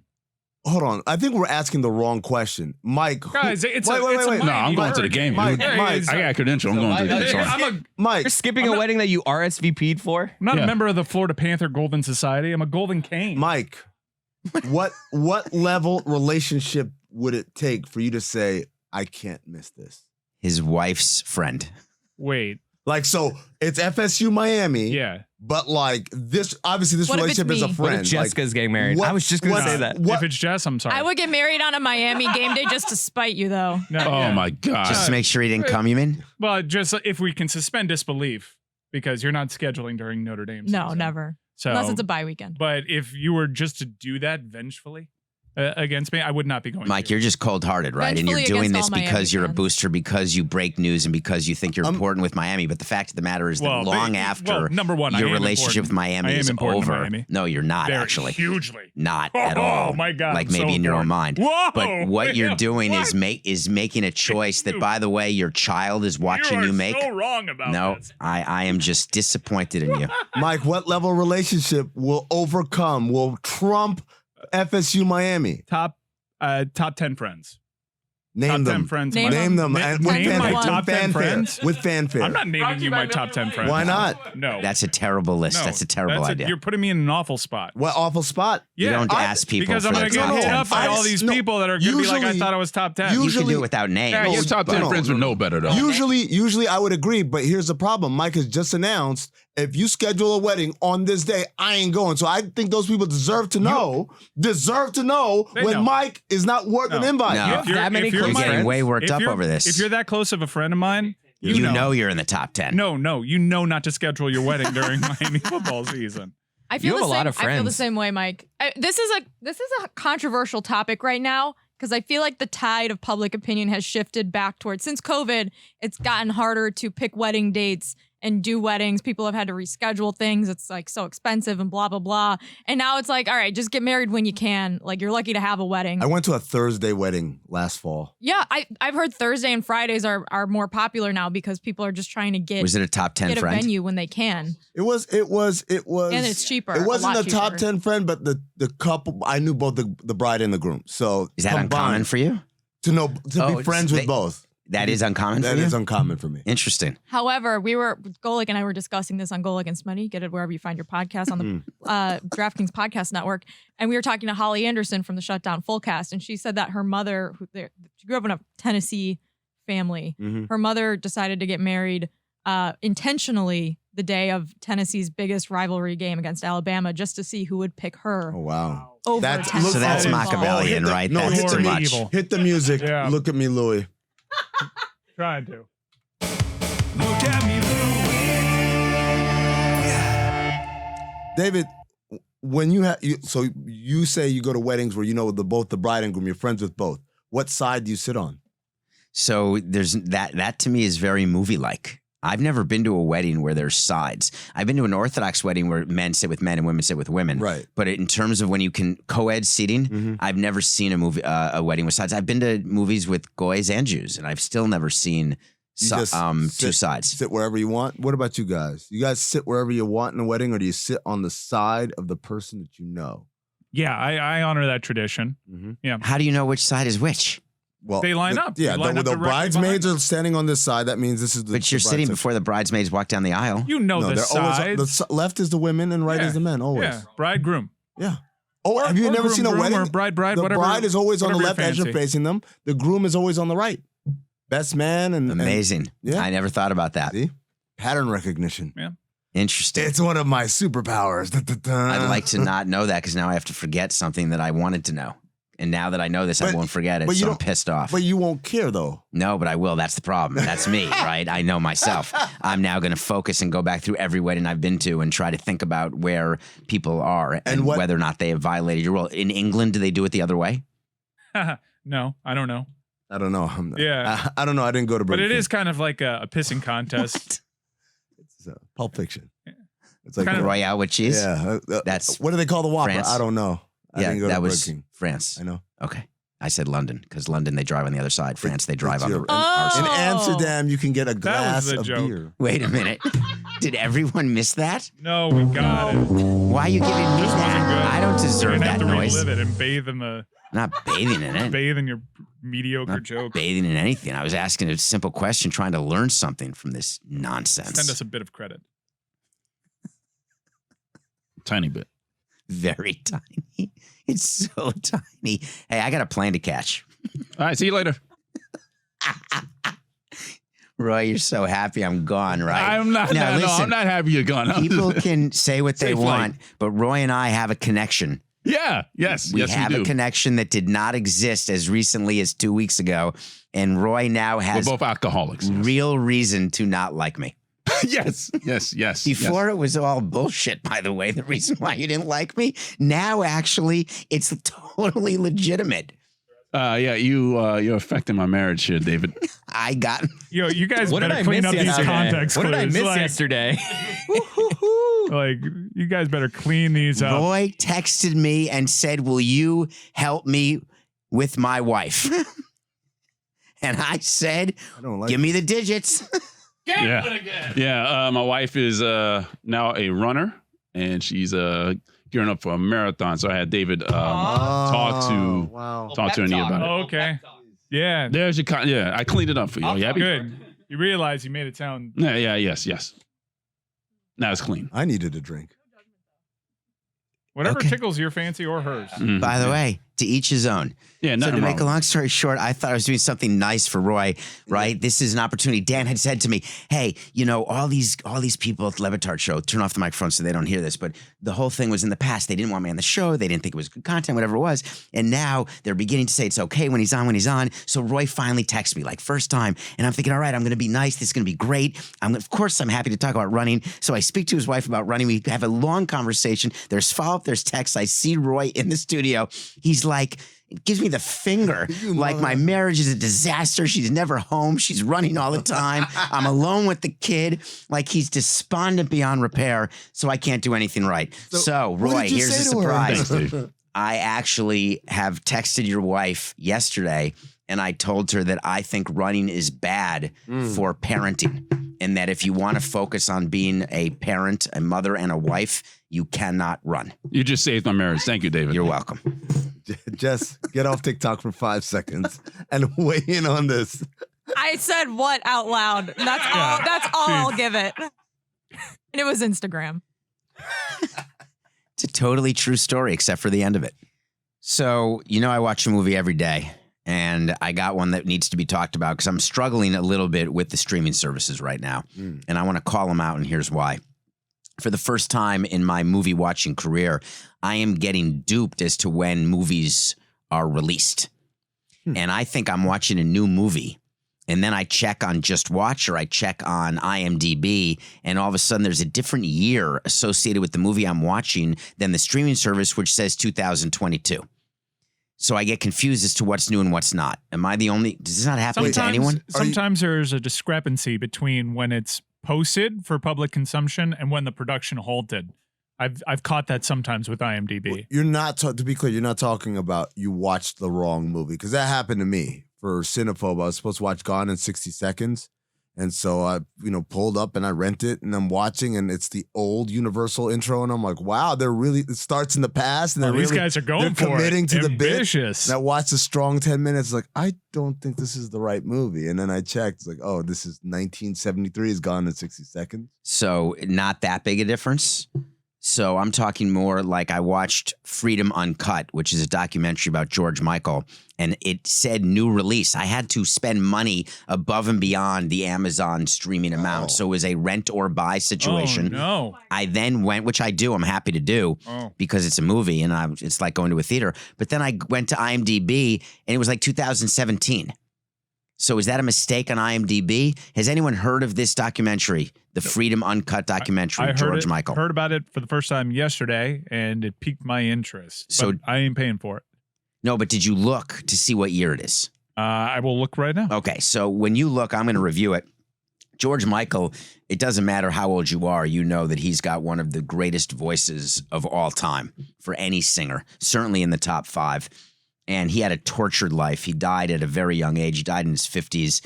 Hold on. I think we're asking the wrong question. Mike. Guys, it's a wait. Miami No, I'm going to the game. Mike, dude. Mike. I got a credential. I'm going to the game. Sorry. I'm Mike. You're skipping a wedding that you RSVP'd for? not Yeah. a member of the Florida Panther Golden Society. I'm a Golden Cane. Mike. What level relationship would it take for you to say, I can't miss this? His wife's friend. Wait. Like, so it's FSU Miami. Yeah. But like this, obviously this What if it's relationship is a me? friend. What if Jessica's getting married? what- I was just going to what- say that. what- If it's Jess, I'm sorry. I would get married on a Miami game day just to spite you, though. No, Oh yeah. my God. Just to make sure he didn't come, you mean? Well, just if we can suspend disbelief because you're not scheduling during Notre Dame. No, season. never. So, Unless it's a bye weekend. But if you were just to do that vengefully against me, I would not be going. Mike, to. you're just cold-hearted, right? And you're Vengefully doing against this all because Miami you're a fans. booster, because you break news, and because you think you're important with Miami. But the fact of the matter is that Well, long but- after well, number one, I your am relationship with important. Miami I am is important to over. Miami. No, you're not Very actually. hugely. Not Oh, at all. my God, Like I'm maybe so in your own mind. important. Whoa, But what you're wait, doing what? is making a choice that, by the way, your child is watching you you are make. so wrong about No, this. I am just disappointed in you. Mike, what level relationship will trump FSU Miami? Top 10 friends. Name Top 10 them. friends. Name Name them. Name And with my fanfare. top 10 Fanfare. friends? With fanfare. I'm not naming you my top 10 friends. Why not? No. That's a terrible list. No, That's a terrible idea. You're putting me in an awful spot. What awful spot? You don't ask people because for I'm their going to get top hit 10 up by all friends. these No, people that are going to be like, I usually- thought I was top 10. You can usually- do it without names. Yeah, your top 10 no, friends would know better, though. Usually I would agree, but here's the problem. Mike has just announced if you schedule a wedding on this day, I ain't going. So I think those people deserve to know They when know. Mike is not worth an No. invite. No. If you're- That many if you're You're close getting friends? way worked if up you're- over this. If you're that close of a friend of mine, you know you're in the top 10. No, you know not to schedule your wedding during Miami football season. I feel You the have a same, lot of I feel the friends. same way, Mike. This is a controversial topic right now because I feel like the tide of public opinion has shifted back towards, since COVID, it's gotten harder to pick wedding dates and do weddings. People have had to reschedule things. It's like so expensive and blah, blah, blah. And now it's like, all right, just get married when you can. Like, you're lucky to have a wedding. I went to a Thursday wedding last fall. Yeah, I've heard Thursday and Fridays are more popular now because people are just trying to get Was it a top 10 a friend? venue when they can. It was. And it's cheaper, It a wasn't lot a top cheaper. 10 friend, but the couple, I knew both the bride and the groom. So Is that combined, uncommon for you? to Oh, be friends with both? That is uncommon That for you? is uncommon for me. Interesting. However, Golik and I were discussing this on Goal Against Money. Get it wherever you find your podcast on the DraftKings Podcast Network. And we were talking to Holly Anderson from the Shutdown Fullcast, and she said that her mother, she grew up in a Tennessee family. Mhm. Her mother decided to get married intentionally the day of Tennessee's biggest rivalry game against Alabama, just to see who would pick her Oh wow. over That's- Tennessee. So that's Oh, Machiavellian, right? no, That's hit too the- much. evil. Hit the music. Yeah. Look at me, Louie. Trying to. Look at me, Louie. David, when so you say you go to weddings where you know both the bride and groom, you're friends with both. What side do you sit on? So there's that to me is very movie-like. I've never been to a wedding where there's sides. I've been to an Orthodox wedding where men sit with men and women sit with women. Right. But in terms of when you can co-ed seating, I've never seen a wedding with sides. I've been to movies with goys and Jews, and I've still never seen two sides. Sit wherever you want. What about you guys? You guys sit wherever you want in a wedding, or do you sit on the side of the person that you know? Yeah, I honor that tradition. Yeah. How do you know which side is which? Well, They line up. Yeah, They line up the directly bridesmaids behind are standing on this side. That means this is the. But you're sitting before the bridesmaids walk down the aisle. You know the they're sides. always the left is the women and right Yeah. is the men. Always. Yeah, bride, groom. Yeah. Oh, have you or never groom, seen a groom, wedding? or bride, The whatever. bride is always on the whatever left as you're fancy. facing them. The groom is always on the right. Best man and Amazing. yeah. I never thought about that. See? Pattern recognition. Yeah. Interesting. It's one of my superpowers. I'd like to not know that because now I have to forget something that I wanted to know. And now that I know this, I But- won't forget it. but you So I'm don't- pissed off. But you won't care though. No, but I will. That's the problem. That's me, right? I know myself. I'm now going to focus and go back through every wedding I've been to and try to think about where people are and what- whether or not they have violated your rule. In England, do they do it the other way? No, I don't know. I don't know. Yeah. I don't know. I didn't go to But Burger it King. is kind of like a pissing contest. It's Pulp Fiction. Yeah. It's like Kind of- Royale with cheese? yeah. That's what do they call the Whopper? France. I don't know. I yeah, didn't go that to was Burger King. France. I know. Okay. I said London because London, they drive on the other side. France, they drive on the In our side. Amsterdam, you can get a glass the of joke. beer. Wait a minute. Did everyone miss that? No, we got it. Why are you giving me This wasn't good. that? I don't You're deserve gonna that have to noise. relive it and bathe in the Not bathing in it. bathe in your mediocre Not joke. bathing in anything. I was asking a simple question, trying to learn something from this nonsense. Send us a bit of credit. Tiny bit. Very tiny. It's so tiny. Hey, I got a plane to catch. All right, see you later. Roy, you're so happy I'm gone, right? I'm not. Now, No, listen, I'm not happy you're gone. People can say what they Safe flight. want, but Roy and I have a connection. Yeah. Yes. We yes, have we do. a connection that did not exist as recently as 2 weeks ago, and Roy now We're has both alcoholics. Yes. real reason to not like me. yes. Yes. Yes. Before it was all bullshit, by the way, the reason why you didn't like me. Now, actually, it's totally legitimate. Yeah. You're affecting my marriage here, David. I got Yo, you guys What did better I clean miss up these yesterday? context What did I clues. miss like, yesterday? like, you guys better clean these up. Roy texted me and said, "Will you help me with my wife?" And I said, I don't like "Give me the digits." Yeah. Yeah. My wife is now a runner, and she's gearing up for a marathon. So I had David talk to Wow. Anita about it. Oh, okay. Yeah. There's your yeah. I cleaned it up for you. You happy? Good. You realize you made it sound. Yeah. Yeah. Yes. Yes. Now it's clean. I needed a drink. Whatever Okay. tickles your fancy or hers. Mhm. By the way, to each his own. Yeah. So Nothing to wrong. make a long story short, I thought I was doing something nice for Roy, right? This is an opportunity. Dan had said to me, "Hey, you know, all these people at the LeBatard show, turn off the microphone so they don't hear this." But the whole thing was in the past. They didn't want me on the show. They didn't think it was good content, whatever it was. And now they're beginning to say it's okay when he's on. So Roy finally texts me, like first time. And I'm thinking, all right, I'm going to be nice. This is going to be great. Of course, I'm happy to talk about running. So I speak to his wife about running. We have a long conversation. There's follow-up, there's text. I see Roy in the studio. He's like, gives me the finger. Like my marriage is a disaster. She's never home. She's running all the time. I'm alone with the kid. Like he's despondent beyond repair. So I can't do anything right. So what Roy, did you here's say a to her? surprise. Thanks, Dave. I actually have texted your wife yesterday and I told her that I think running is bad for parenting and that if you want to focus on being a parent, a mother, and a wife, you cannot run. You just saved my marriage. Thank you, David. You're welcome. Jess, get off TikTok for 5 seconds and weigh in on this. I said what out loud. That's all. That's all I'll give it. And it was Instagram. It's a totally true story, except for the end of it. So, you know, I watch a movie every day, and I got one that needs to be talked about because I'm struggling a little bit with the streaming services right now. And I want to call them out, and here's why. For the first time in my movie watching career, I am getting duped as to when movies are released. And I think I'm watching a new movie, And then I check on Just Watch or I check on IMDb, and all of a sudden there's a different year associated with the movie I'm watching than the streaming service, which says 2022. So I get confused as to what's new and what's not. Am I the only? Does this not happen to anyone? Sometimes there's a discrepancy between when it's posted for public consumption and when the production halted. I've caught that sometimes with IMDb. You're not, to be clear, you're not talking about you watched the wrong movie, because that happened to me. For Cinephobe, I was supposed to watch Gone in 60 Seconds. And so I, pulled up and I rent it and I'm watching, and it's the old Universal intro. And I'm like, wow, it starts in the past. And these guys are going for committing it. to Ambitious. the bit. And I watched a strong 10 minutes. Like, I don't think this is the right movie. And then I checked. It's like, oh, this is 1973 is Gone in 60 Seconds. So not that big a difference. So I'm talking more like I watched Freedom Uncut, which is a documentary about George Michael, and it said new release. I had to spend money above and beyond the Amazon streaming amount. So it was a rent or buy situation. Oh, no. I then went, which I do, I'm happy to do because it's a movie and it's like going to a theater. But then I went to IMDb and it was like 2017. So is that a mistake on IMDb? Has anyone heard of this documentary, the Freedom Uncut documentary, George Michael? I heard about it for the first time yesterday, and it piqued my interest. So I ain't paying for it. No, but did you look to see what year it is? I will look right now. Okay, so when you look, I'm going to review it. George Michael, it doesn't matter how old you are, you know that he's got one of the greatest voices of all time for any singer, certainly in the top 5. And he had a tortured life. He died at a very young age. He died in his 50s.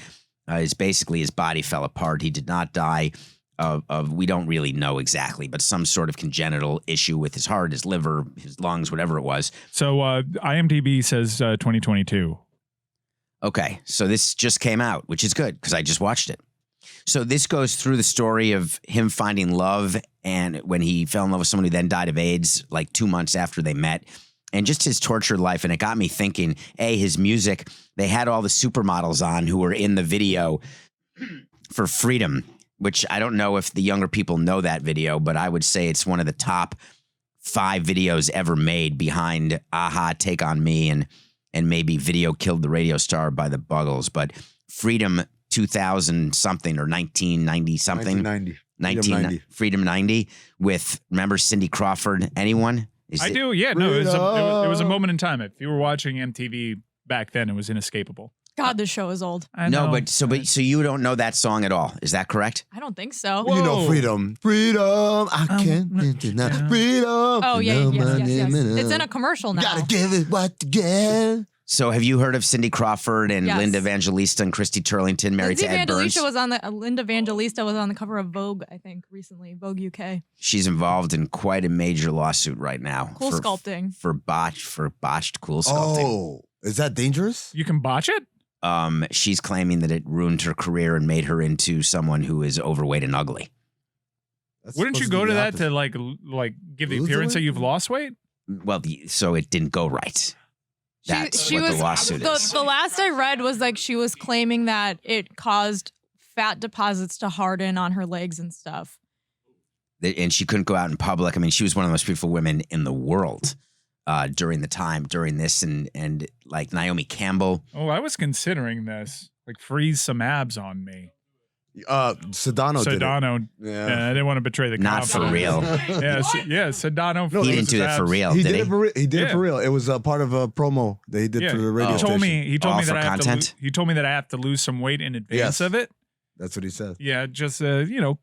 Basically, his body fell apart. He did not die of we don't really know exactly, but some sort of congenital issue with his heart, his liver, his lungs, whatever it was. So IMDb says 2022. Okay, so this just came out, which is good because I just watched it. So this goes through the story of him finding love, and when he fell in love with someone who then died of AIDS like 2 months after they met. And just his tortured life. And it got me thinking, his music, they had all the supermodels on who were in the video for Freedom, which I don't know if the younger people know that video, but I would say it's one of the top 5 videos ever made behind Aha, Take On Me, and maybe Video Killed the Radio Star by the Buggles. But Freedom 2000 something or 1990 something. 1990. Freedom 90 with, remember Cindy Crawford? Anyone? I do, yeah. No, it was a moment in time. If you were watching MTV back then, it was inescapable. God, this show is old. I know. No, so you don't know that song at all. Is that correct? I don't think so. You know, freedom, I can't deny freedom. Oh, yeah, yes. It's in a commercial now. Gotta give it what you get. So have you heard of Cindy Crawford and Yes. Linda Evangelista and Christy Turlington married to Ed Burns? Linda Evangelista was on the cover of Vogue, I think, recently. Vogue UK. She's involved in quite a major lawsuit right now. Cool sculpting. For botched cool sculpting. Oh, is that dangerous? You can botch it? She's claiming that it ruined her career and made her into someone who is overweight and ugly. That's Wouldn't you supposed to go be to the that to opposite. like give the Lose the appearance that weight? you've lost weight? Well, so it didn't go right. That's what the lawsuit is. The last I read was like she was claiming that it caused fat deposits to harden on her legs and stuff. And she couldn't go out in public. I mean, she was one of the most beautiful women in the world during this. And like Naomi Campbell. Oh, I was considering this. Like freeze some abs on me. Sedano did it. Yeah, I didn't want to betray the Not for confidence. real. Yeah, Sedano. He didn't do it for real, He did did he? it for real. He did it Yeah. for real. It was a part of a promo that he did for the radio He station. told me. He told All me for that I have to. content? He told me that I have to lose some weight in advance Yes. of it. That's what he said. Yeah, just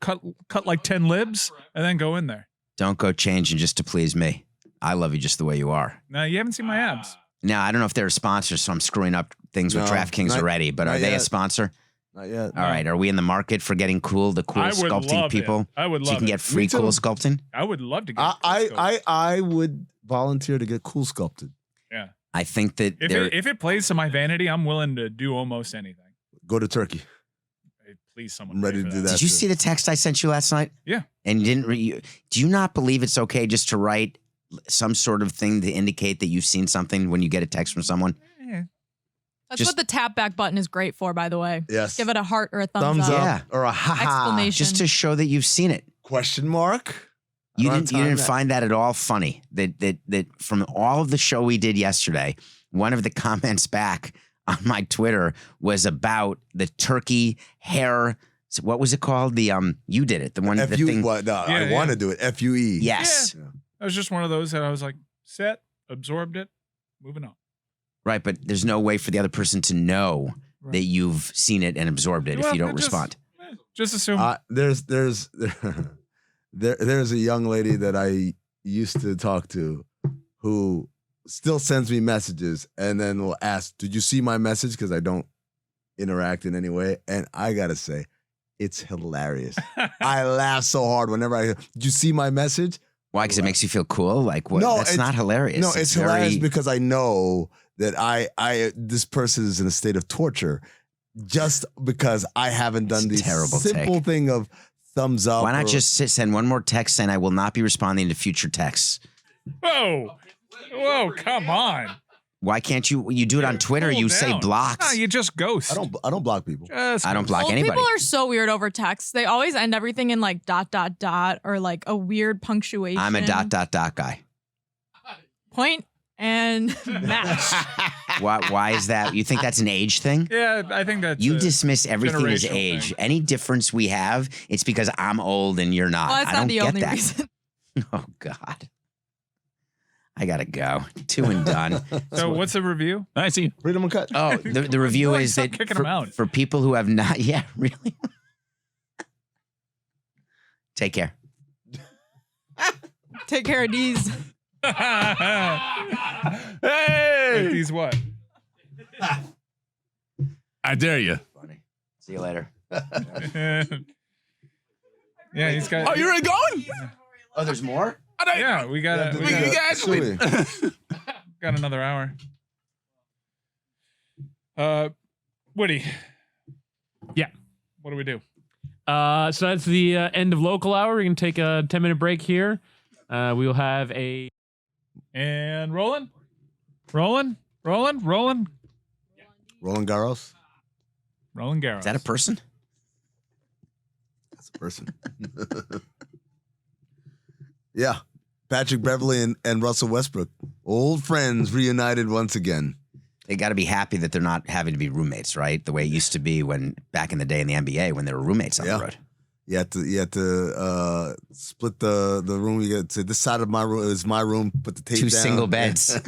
cut like 10 libs and then go in there. Don't go changing just to please me. I love you just the way you are. Now you haven't seen my abs. Now, I don't know if they're a sponsor, so I'm screwing up things with No, DraftKings not- already, but not are they a yet. sponsor? Not yet. All right. Are we in the market for getting the cool I would sculpting love people? it. I would So you love can it. get free Me too. cool sculpting? I would love to get. I would volunteer to get cool sculpted. Yeah. I think that If it plays to my vanity, I'm willing to do almost anything. Go to Turkey. Hey, please, someone. I'm ready pay to for do that. Did you see the text I sent you last night? Yeah. And you didn't do you not believe it's okay just to write some sort of thing to indicate that you've seen something when you get a text from someone? Yeah. That's Just- what the tap back button is great for, by the way. Yes. Give it a heart or a thumbs, Thumbs up Yeah. or a ha-ha. Exclamation. Just to show that you've seen it. Question mark? You I don't didn't have you time didn't to- find that at all funny? That from all of the show we did yesterday, one of the comments back on my Twitter was about the turkey hair. What was it called? The you did it. The one. The FUE. thing. What? No, I want to do it. FUE. Yes. Yeah. That was just one of those that I was like, set, absorbed it, moving on. Right, but there's no way for the other person to know that you've seen it and absorbed it if you don't respond. Just assume. There's a young lady that I used to talk to who still sends me messages and then will ask, "Did you see my message?" Because I don't interact in any way, and I gotta say, it's hilarious. I laugh so hard whenever I hear, "Did you see my message?" Why? Because it makes you feel cool? Like, what? No, That's not hilarious. No, it's hilarious because I know that this person is in a state of torture just because I haven't done the simple thing of thumbs up. Why not just send one more text saying I will not be responding to future texts? Whoa, come on. Why can't you do it on Twitter? You say blocks. No, you just ghost. I don't block people. I don't block anybody. People are so weird over text. They always end everything in like ... or like a weird punctuation. I'm a ... guy. Point and match. Why is that? You think that's an age thing? Yeah, I think that's you dismiss everything as generational age. thing. Any difference we have, it's because I'm old and you're not. Well, that's I not don't the get only that. reason. Oh God. I gotta go. 2 and done. So what's the review? I see. Freedom Uncut. Oh, the review is Stop that kicking them out. for people who have not, yeah, really. Take care. Take care of these. Hey! These what? I dare you. Funny. See you later. Yeah, he's got. Oh, you're already going? Oh, there's more? Yeah, we got Suey. got another hour. Woody. Yeah. What do we do? So that's the end of local hour. We're going to take a 10-minute break here. We will have a... And rolling? Rolling Roland Garros. Roland Garros. Is that a person? That's a person. Yeah. Patrick Beverley and Russell Westbrook, old friends reunited once again. They got to be happy that they're not having to be roommates, right? The way it used to be when back in the day in the NBA when they were roommates on the road. You had to split the room. You get to this side of my room is my room. Put the tape down. 2 single beds.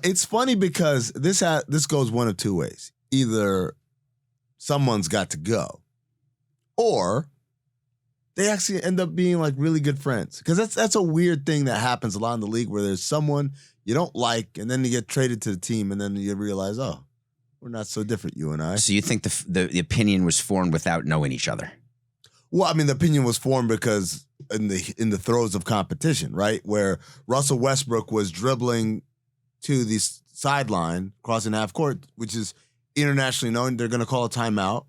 It's funny because this goes one of 2 ways. Either someone's got to go, or they actually end up being like really good friends. Because that's a weird thing that happens a lot in the league where there's someone you don't like, and then you get traded to the team, and then you realize, oh, we're not so different, you and I. So you think the opinion was formed without knowing each other? Well, I mean, the opinion was formed because in the throes of competition, right? Where Russell Westbrook was dribbling to the sideline, crossing half court, which is internationally known. They're going to call a timeout.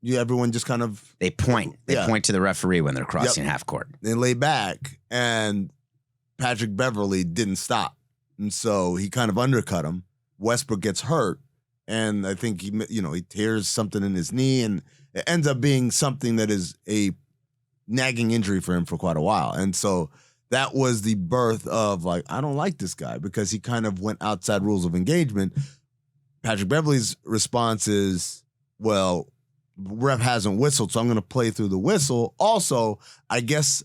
Everyone just kind of... They point. They point to the referee when they're crossing half court. They lay back, and Patrick Beverley didn't stop. And so he kind of undercut him. Westbrook gets hurt, and I think he tears something in his knee, and it ends up being something that is a nagging injury for him for quite a while. And so that was the birth of, like, I don't like this guy because he kind of went outside rules of engagement. Patrick Beverley's response is, well, ref hasn't whistled, so I'm going to play through the whistle. Also, I guess,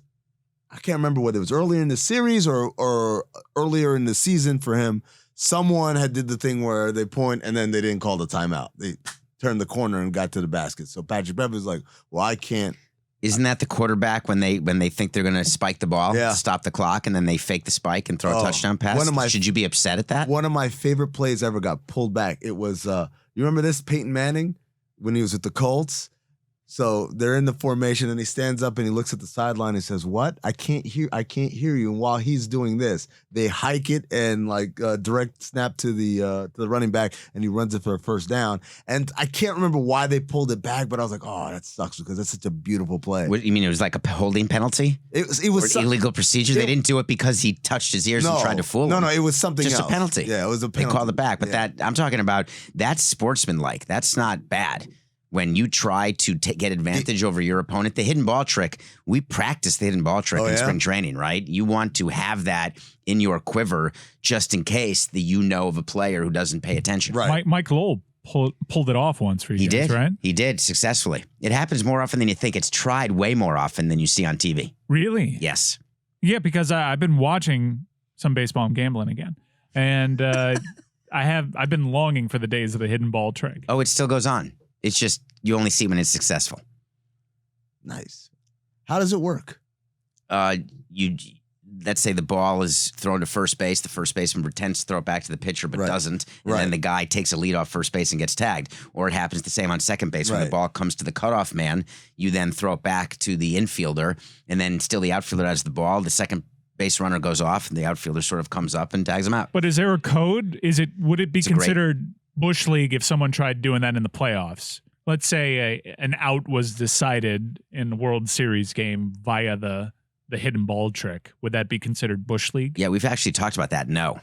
I can't remember whether it was earlier in the series or earlier in the season for him, someone had did the thing where they point and then they didn't call the timeout. They turned the corner and got to the basket. So Patrick Beverley's like, well, I can't. Isn't that the quarterback when they think they're going to spike the ball, stop the clock, and then they fake the spike and throw a touchdown pass? Should you be upset at that? One of my favorite plays ever got pulled back. It was, you remember this, Peyton Manning, when he was with the Colts? So they're in the formation, and he stands up and he looks at the sideline and says, "What? I can't hear you." And while he's doing this, they hike it and like direct snap to the running back, and he runs it for a first down. And I can't remember why they pulled it back, but I was like, "Oh, that sucks," because that's such a beautiful play. What you mean? It was like a holding penalty? It was or illegal procedure. They didn't do it because he touched his ears and tried to fool him. No, it was something just else. a penalty. Yeah, it was a penalty. They called it back, but that I'm talking about. That's sportsmanlike. That's not bad. When you try to get advantage over your opponent, the hidden ball trick, we practice the hidden ball trick in spring training, right? You want to have that in your quiver just in case of a player who doesn't pay attention. Right. Mike Lowell pulled it off once for you guys, right? He did successfully. It happens more often than you think. It's tried way more often than you see on TV. Really? Yes. Yeah, because I've been watching some baseball. I'm gambling again. And I've been longing for the days of the hidden ball trick. Oh, it still goes on. It's just you only see when it's successful. Nice. How does it work? Let's say the ball is thrown to first base. The first baseman pretends to throw it back to the pitcher, but doesn't. And then the guy takes a lead off first base and gets tagged. Or it happens the same on second base. When the ball comes to the cutoff man, you then throw it back to the infielder, and then still the outfielder has the ball. The second base runner goes off, and the outfielder sort of comes up and tags him out. But is there a code? Would it be considered Bush League if someone tried doing that in the playoffs? Let's say an out was decided in the World Series game via the hidden ball trick. Would that be considered Bush League? Yeah, we've actually talked about that. No.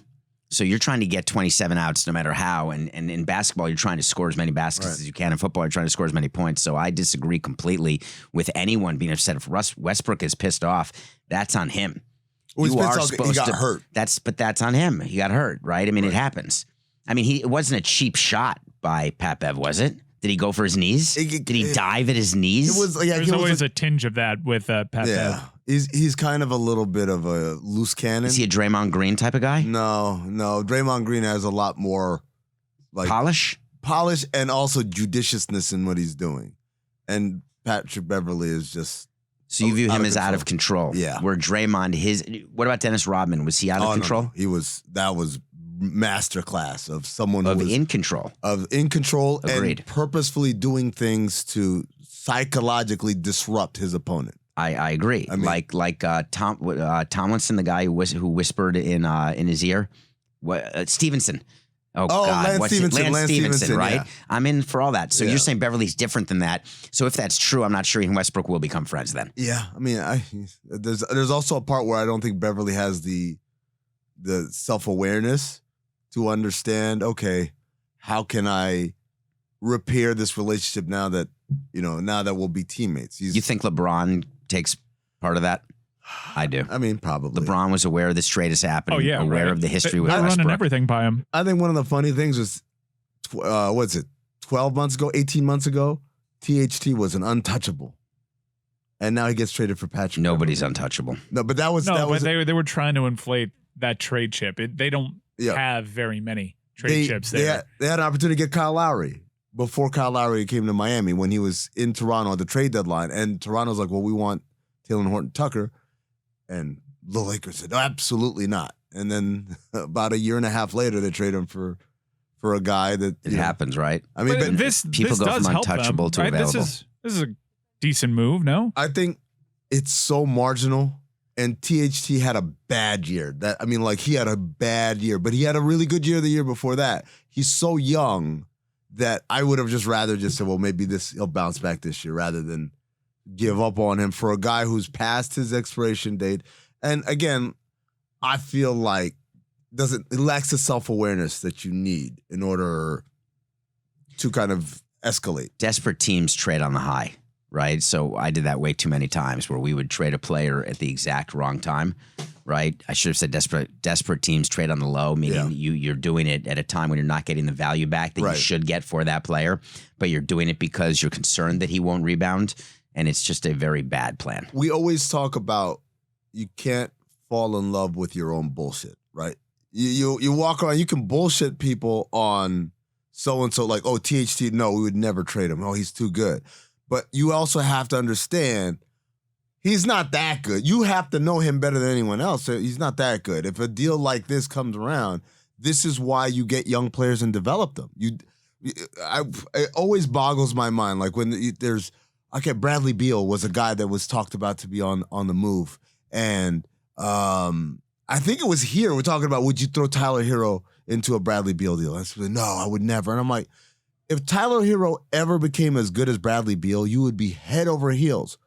So you're trying to get 27 outs no matter how. And in basketball, you're trying to score as many baskets as you can. In football, you're trying to score as many points. So I disagree completely with anyone being upset. If Westbrook is pissed off, that's on him. Well, he got hurt. But that's on him. He got hurt, right? I mean, it happens. I mean, it wasn't a cheap shot by Pat Bev, was it? Did he go for his knees? Did he dive at his knees? There's always a tinge of that with Pat Bev. He's kind of a little bit of a loose cannon. Is he a Draymond Green type of guy? No. Draymond Green has a lot more polish and also judiciousness in what he's doing. And Patrick Beverley is just so you view him as out of control. Yeah. Where Draymond, what about Dennis Rodman? Was he out of control? No. That was masterclass of someone who was in control. Agreed. And purposefully doing things to psychologically disrupt his opponent. I agree. I mean, like Tomlinson, the guy who whispered in his ear, Stevenson. Oh God, Lance Stevenson, right? Yeah. I'm in for all that. So you're saying Beverly's different than that. So if that's true, I'm not sure he and Westbrook will become friends then. Yeah, I mean, there's also a part where I don't think Beverly has the self-awareness to understand, okay, how can I repair this relationship now that we'll be teammates? You think LeBron takes part of that? I do. I mean, probably. LeBron was aware this trade is happening. Oh, yeah. Aware of the history with They're Westbrook. running everything by him. I think one of the funny things was, 12 months ago, 18 months ago, THT was an untouchable. And now he gets traded for Patrick. Nobody's untouchable. No, but that was they were trying to inflate that trade chip. They don't have very many trade chips there. They had an opportunity to get Kyle Lowry before Kyle Lowry came to Miami when he was in Toronto at the trade deadline. And Toronto's like, well, we want Taylor Horton-Tucker. And the Lakers said, absolutely not. And then about a year and a half later, they trade him for a guy that it happens, right? I mean, but this people go does from help untouchable them, to right? available. This is a decent move, no? I think it's so marginal. And THT had a bad year. He had a bad year, but he had a really good year the year before that. He's so young that I would have just rather said, well, maybe he'll bounce back this year rather than give up on him for a guy who's past his expiration date. And again, I feel like it lacks the self-awareness that you need in order to kind of escalate. Desperate teams trade on the high, right? So I did that way too many times where we would trade a player at the exact wrong time, right? I should have said desperate teams trade on the low, meaning you're doing it at a time when you're not getting the value back that you should get for that player, but you're doing it because you're concerned that he won't rebound. And it's just a very bad plan. We always talk about you can't fall in love with your own bullshit, right? You walk around, you can bullshit people on so-and-so, like, oh, THT, no, we would never trade him. Oh, he's too good. But you also have to understand he's not that good. You have to know him better than anyone else. So he's not that good. If a deal like this comes around, this is why you get young players and develop them. It always boggles my mind. Like when Bradley Beal was a guy that was talked about to be on the move. And I think it was here. We're talking about, would you throw Tyler Hero into a Bradley Beal deal? I said, no, I would never. And I'm like, if Tyler Hero ever became as good as Bradley Beal, you would be head over heels.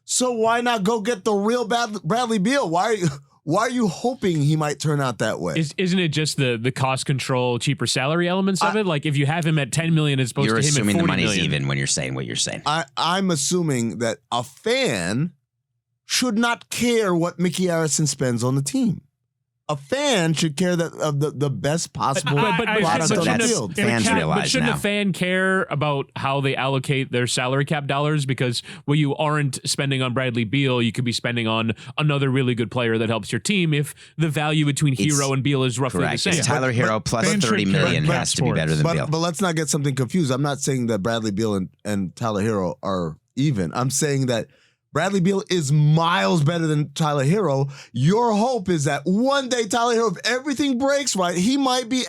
So why not go get the real Bradley Beal? Why Why are you hoping he might turn out that way? Isn't it just the cost control, cheaper salary elements of it? Like if you have him at 10 million as opposed You're to him at 40 assuming the money's million. even when you're saying what you're saying. I'm assuming that a fan should not care what Mickey Arison spends on the team. A fan should care that of the best possible product on the field. Fans But realize shouldn't now. a fan care about how they allocate their salary cap dollars? Because what you aren't spending on Bradley Beal, you could be spending on another really good player that helps your team if the value between Hero and Beal is roughly Correct. the same. It's Tyler Hero plus fans should 30 million care has to be better than Beal. But let's not get something confused. I'm not saying that Bradley Beal and Tyler Hero are even. I'm saying that Bradley Beal is miles better than Tyler Hero. Your hope is that one day Tyler Hero, if everything breaks right, he might be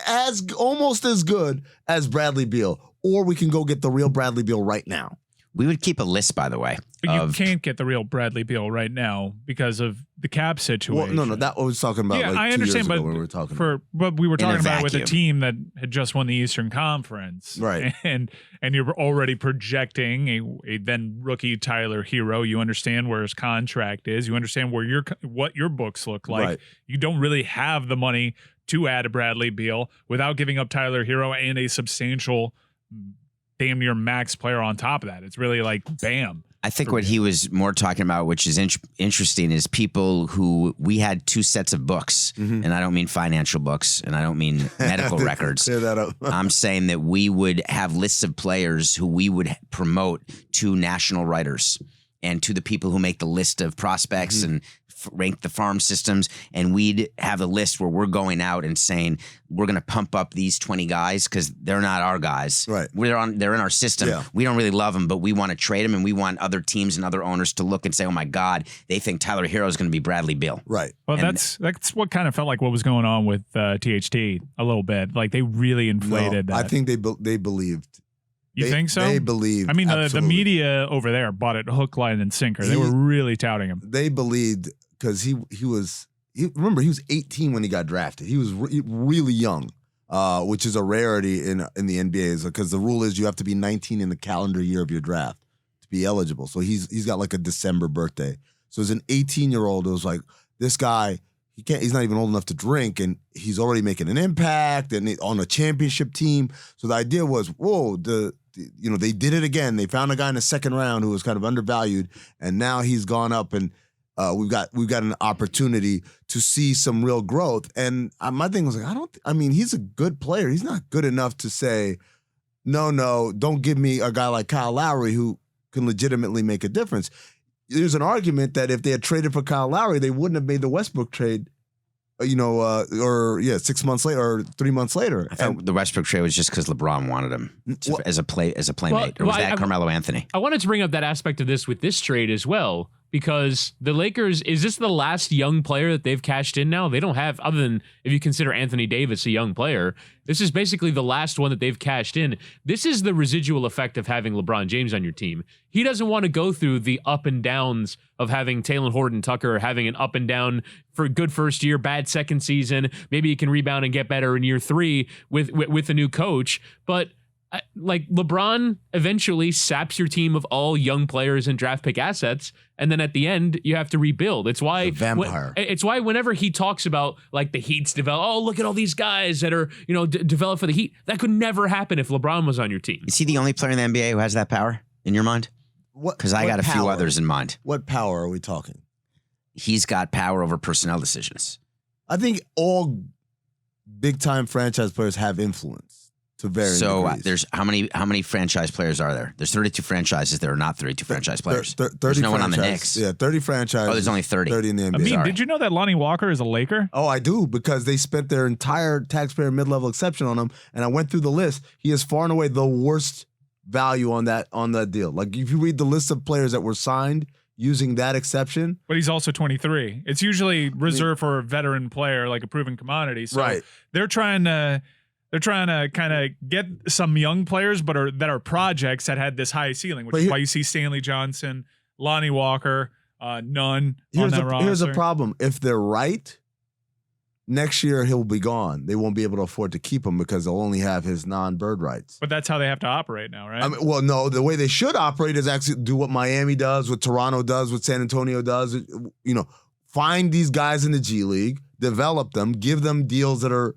almost as good as Bradley Beal. Or we can go get the real Bradley Beal right now. We would keep a list, by the way. But you can't get the real Bradley Beal right now because of the cap situation. Well, no, that was talking about Yeah, like I 2 understand, years ago but when we were talking about. but we were In a talking about it with a vacuum. team that had just won the Eastern Conference, Right. And you're already projecting a then rookie Tyler Hero. You understand where his contract is. You understand where what your books look like. Right. You don't really have the money to add a Bradley Beal without giving up Tyler Hero and a substantial, damn near max player on top of that. It's really like bam. I think what he was more talking about, which is interesting, is people who we had 2 sets of books, and I don't mean financial books, and I don't mean medical records. Clear that up. I'm saying that we would have lists of players who we would promote to national writers and to the people who make the list of prospects and rank the farm systems, and we'd have a list where we're going out and saying we're going to pump up these 20 guys because they're not our guys. Right. They're in our system. Yeah. We don't really love them, but we want to trade them, and we want other teams and other owners to look and say, oh my God, they think Tyler Hero is going to be Bradley Beal. Right. Well, And- that's what kind of felt like what was going on with THT a little bit. Like they really inflated No, that. I think they believed. You think so? They believed. I mean, the absolutely. media over there bought it hook, line, and sinker. They were really touting him. They believed because he was 18 when he got drafted. He was really young, which is a rarity in the NBA. Because the rule is you have to be 19 in the calendar year of your draft to be eligible. So he's got like a December birthday. So as an 18-year-old, it was like this guy. He's not even old enough to drink, and he's already making an impact and on a championship team. So the idea was, whoa, they did it again. They found a guy in the second round who was kind of undervalued, and now he's gone up, and we've got an opportunity to see some real growth. And my thing was like, he's a good player. He's not good enough to say, no, don't give me a guy like Kyle Lowry who can legitimately make a difference. There's an argument that if they had traded for Kyle Lowry, they wouldn't have made the Westbrook trade, 6 months later or 3 months later. I thought the Westbrook trade was just because LeBron wanted him as a playmate, or was that Carmelo Anthony? I wanted to bring up that aspect of this with this trade as well, because the Lakers, is this the last young player that they've cashed in now? They don't have, other than if you consider Anthony Davis a young player, this is basically the last one that they've cashed in. This is the residual effect of having LeBron James on your team. He doesn't want to go through the up and downs of having Taylor Horton-Tucker, having an up and down for good first year, bad second season. Maybe he can rebound and get better in year 3 with a new coach. But like LeBron eventually saps your team of all young players and draft pick assets, and then at the end you have to rebuild. It's why He's a vampire. It's why whenever he talks about like the Heat's develop, oh look at all these guys that are developed for the Heat. That could never happen if LeBron was on your team. Is he the only player in the NBA who has that power in your mind? Because I got a few others in mind. What power are we talking? He's got power over personnel decisions. I think all big-time franchise players have influence to varying degrees. There's how many franchise players are there? There's 32 franchises. There are not 32 franchise players. 30 there's no one on the franchise- Knicks. Yeah, 30 franchises. Oh, there's only 30. 30 in the NBA. I mean, Sorry. did you know that Lonnie Walker is a Laker? Oh, I do, because they spent their entire taxpayer mid-level exception on him, and I went through the list. He is far and away the worst value on that deal. Like if you read the list of players that were signed using that exception, But he's also 23. It's usually reserved for a veteran player, like a proven commodity. So Right. they're trying to kind of get some young players, that are projects that had this high ceiling, which But is here- why you see Stanley Johnson, Lonnie Walker, none on here's that roster. here's a problem. If they're right, next year he'll be gone. They won't be able to afford to keep him because they'll only have his non-bird rights. But that's how they have to operate now, right? I mean, well, no, the way they should operate is actually do what Miami does, what Toronto does, what San Antonio does, find these guys in the G League, develop them, give them deals that are,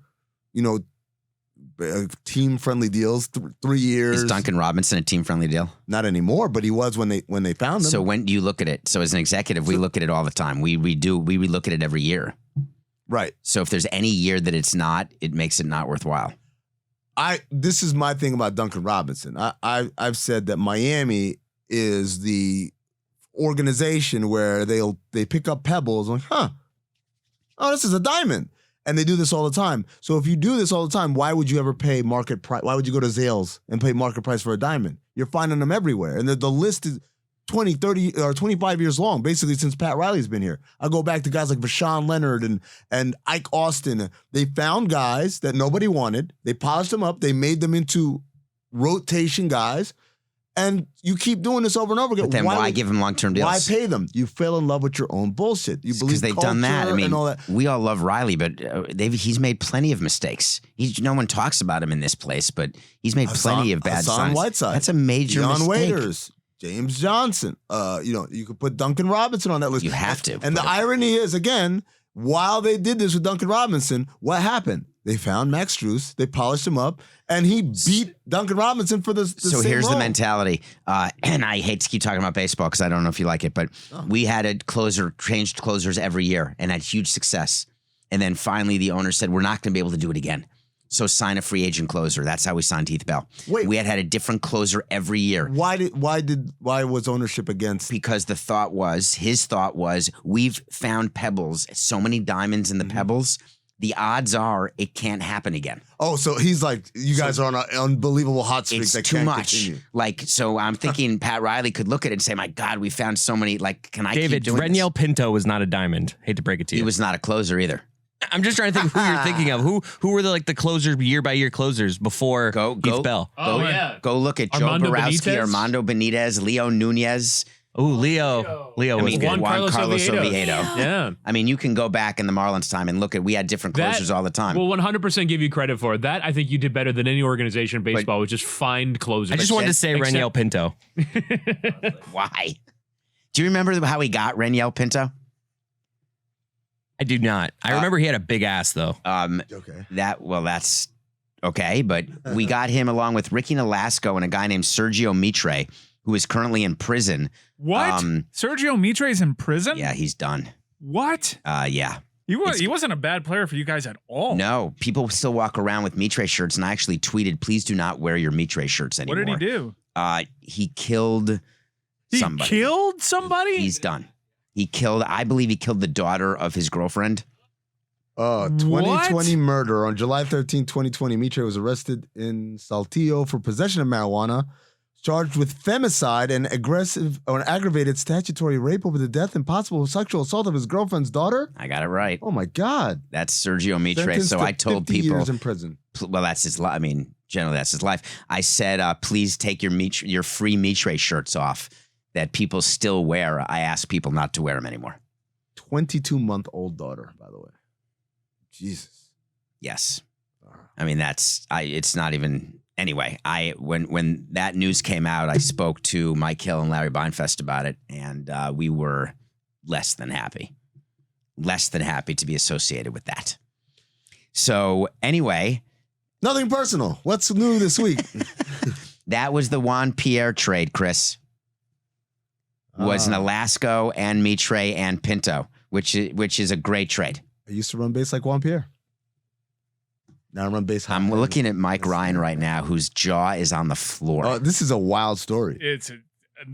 team-friendly deals, 3 years. Is Duncan Robinson a team-friendly deal? Not anymore, but he was when they found him. So when do you look at it? So as an executive, we look at it all the time. We look at it every year. Right. So if there's any year that it's not, it makes it not worthwhile. This is my thing about Duncan Robinson. I've said that Miami is the organization where they pick up pebbles like, oh, this is a diamond. And they do this all the time. So if you do this all the time, why would you ever pay market price? Why would you go to Zales and pay market price for a diamond? You're finding them everywhere. And the list is 20, 30, or 25 years long, basically since Pat Riley's been here. I go back to guys like Vashawn Leonard and Ike Austin. They found guys that nobody wanted. They polished them up. They made them into rotation guys. And you keep doing this over and over again. But then why give them long-term deals? Why pay them? You fell in love with your own bullshit. You believe because they've done that. I mean, and all that. we all love Riley, but he's made plenty of mistakes. No one talks about him in this place, but he's made plenty of bad Hassan signs. Whiteside. That's a major Deion mistake. Waiters, James Johnson. You could put Duncan Robinson on that list. You have to. And the irony is, again, while they did this with Duncan Robinson, what happened? They found Max Strus, they polished him up, and he beat Duncan Robinson for the So same here's role. the mentality, and I hate to keep talking about baseball because I don't know if you like it, but we had a closer, changed closers every year and had huge success. And then finally the owner said, we're not going to be able to do it again. So sign a free agent closer. That's how we signed Heath Bell. Wait. We had a different closer every year. Why was ownership against? Because his thought was, we've found pebbles, so many diamonds in the pebbles. The odds are it can't happen again. Oh, so he's like, you guys are on an unbelievable hot streak. It's that too can't much. continue. Like, so I'm thinking Pat Riley could look at it and say, my God, we found so many. Like, can I David, keep doing Reniel Pinto was not a diamond. Hate to break it to He you. was not a closer either. I'm just trying to think who you're thinking of. Who were the closers, year by year closers before Heath Bell? Go look at Joe Armando Borowski, Benitez? Armando Benitez, Leo Nunez. Oh, Leo I was mean, good. Juan Carlos Oviedo. Yeah. I mean, you can go back in the Marlins time and look at, we had different closers all the time. We'll 100% give you credit for that. I think you did better than any organization in baseball, which just find closers. I just wanted to say Except- Reniel Pinto. Why? Do you remember how he got Reniel Pinto? I do not. I remember he had a big ass though. Okay. That's okay, but we got him along with Ricky Nolasco and a guy named Sergio Mitre, who is currently in prison. What? Sergio Mitre's in prison? Yeah, he's done. What? Yeah. He wasn't a bad player for you guys at all. No, people still walk around with Mitre shirts, and I actually tweeted, please do not wear your Mitre shirts anymore. What did he do? He killed somebody. He killed somebody? He's done. I believe he killed the daughter of his girlfriend. 2020 murder. On July 13, 2020, Mitre was arrested in Saltillo for possession of marijuana, charged with femicide and aggravated statutory rape over the death and possible sexual assault of his girlfriend's daughter. I got it right. Oh my God. That's Sergio Mitre. Sentenced So to I told 50 people, years in prison. well, that's his life. I mean, generally that's his life. I said, please take your free Mitre shirts off that people still wear. I ask people not to wear them anymore. 22-month-old daughter, by the way. Jesus. Yes. I mean, it's not even, anyway, when that news came out, I spoke to Mike Hill and Larry Beinfest about it, and we were less than happy to be associated with that. So anyway. Nothing personal. What's new this week? That was the Juan Pierre trade, Chris. Was Nolasco and Mitre and Pinto, which is a great trade. I used to run base like Juan Pierre. Now I run base high. I'm looking at Mike Ryan right now, whose jaw is on the floor. Oh, this is a wild story.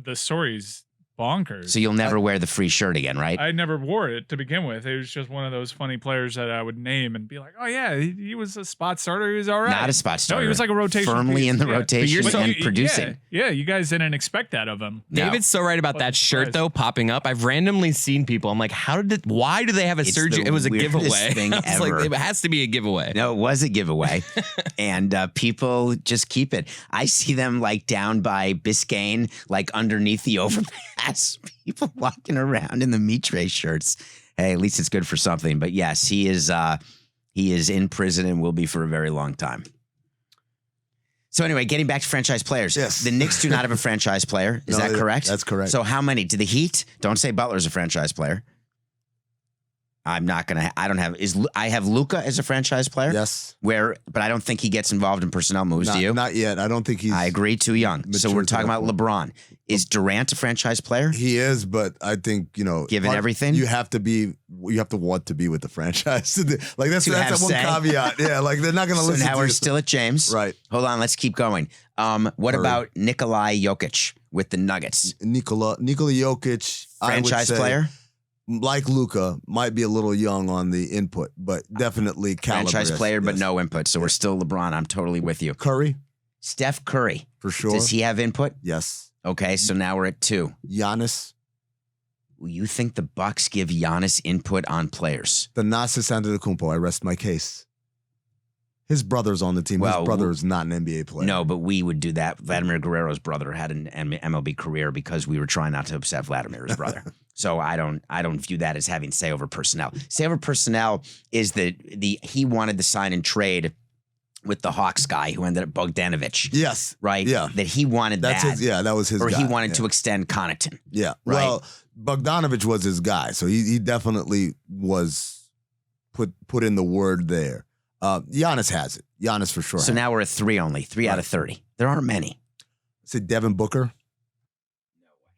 The story's bonkers. So you'll never wear the free shirt again, right? I never wore it to begin with. It was just one of those funny players that I would name and be like, oh yeah, he was a spot starter. He was all right. Not a spot starter. No, he was like a rotation Firmly piece. in the Yeah. rotation But and producing. Yeah, you guys didn't expect that of him. No. David's so right about that shirt though popping up. I've randomly seen people. I'm like, why do they have a It's Sergio? the It was a weirdest giveaway. thing I was ever. like, it has to be a giveaway. No, it was a giveaway. And people just keep it. I see them like down by Biscayne, like underneath the overpass. People walking around in the Mitre shirts. Hey, at least it's good for something. But yes, he is in prison and will be for a very long time. So anyway, getting back to franchise players. Yes. The Knicks do not have a franchise player. Is No, that correct? That's correct. So how many? Do the Heat? Don't say Butler's a franchise player. I'm not gonna. I don't have. I have Luka as a franchise player. Yes. But I don't think he gets involved in personnel moves. Do you? Not yet. I don't think he's. I agree. Too young. So we're talking about LeBron. Is Durant a franchise player? He is, but I think given everything, you have to want to be with the franchise. Like that's one caveat. Yeah, like they're not going to listen. So now to we're you. still at James. Right. Hold on. Let's keep going. What about Nikolai Jokic with the Nuggets? Nikola Jokic, Franchise player? Like Luka, might be a little young on the input, but definitely caliber. Franchise player, but yes. no input. So we're still LeBron. I'm totally with you. Curry? Steph Curry. For sure. Does he have input? Yes. Okay, so now we're at 2. Giannis? You think the Bucks give Giannis input on players? The Thanasis Antetokounmpo, I rest my case. His brother's on the team. Well, his brother is not an NBA player. No, but we would do that. Vladimir Guerrero's brother had an MLB career because we were trying not to upset Vladimir's brother. So I don't view that as having say over personnel. Say over personnel is he wanted to sign and trade with the Hawks guy who ended up Bogdanovich. Yes. Right? Yeah. That he wanted That's that. his, yeah, that was his or guy. he wanted to extend Connaughton. Yeah. Right? Well, Bogdanovich was his guy, so he definitely was put in the word there. Giannis has it. Giannis for sure. So now we're at 3 only. 3 out of 30. There aren't many. Say Devin Booker.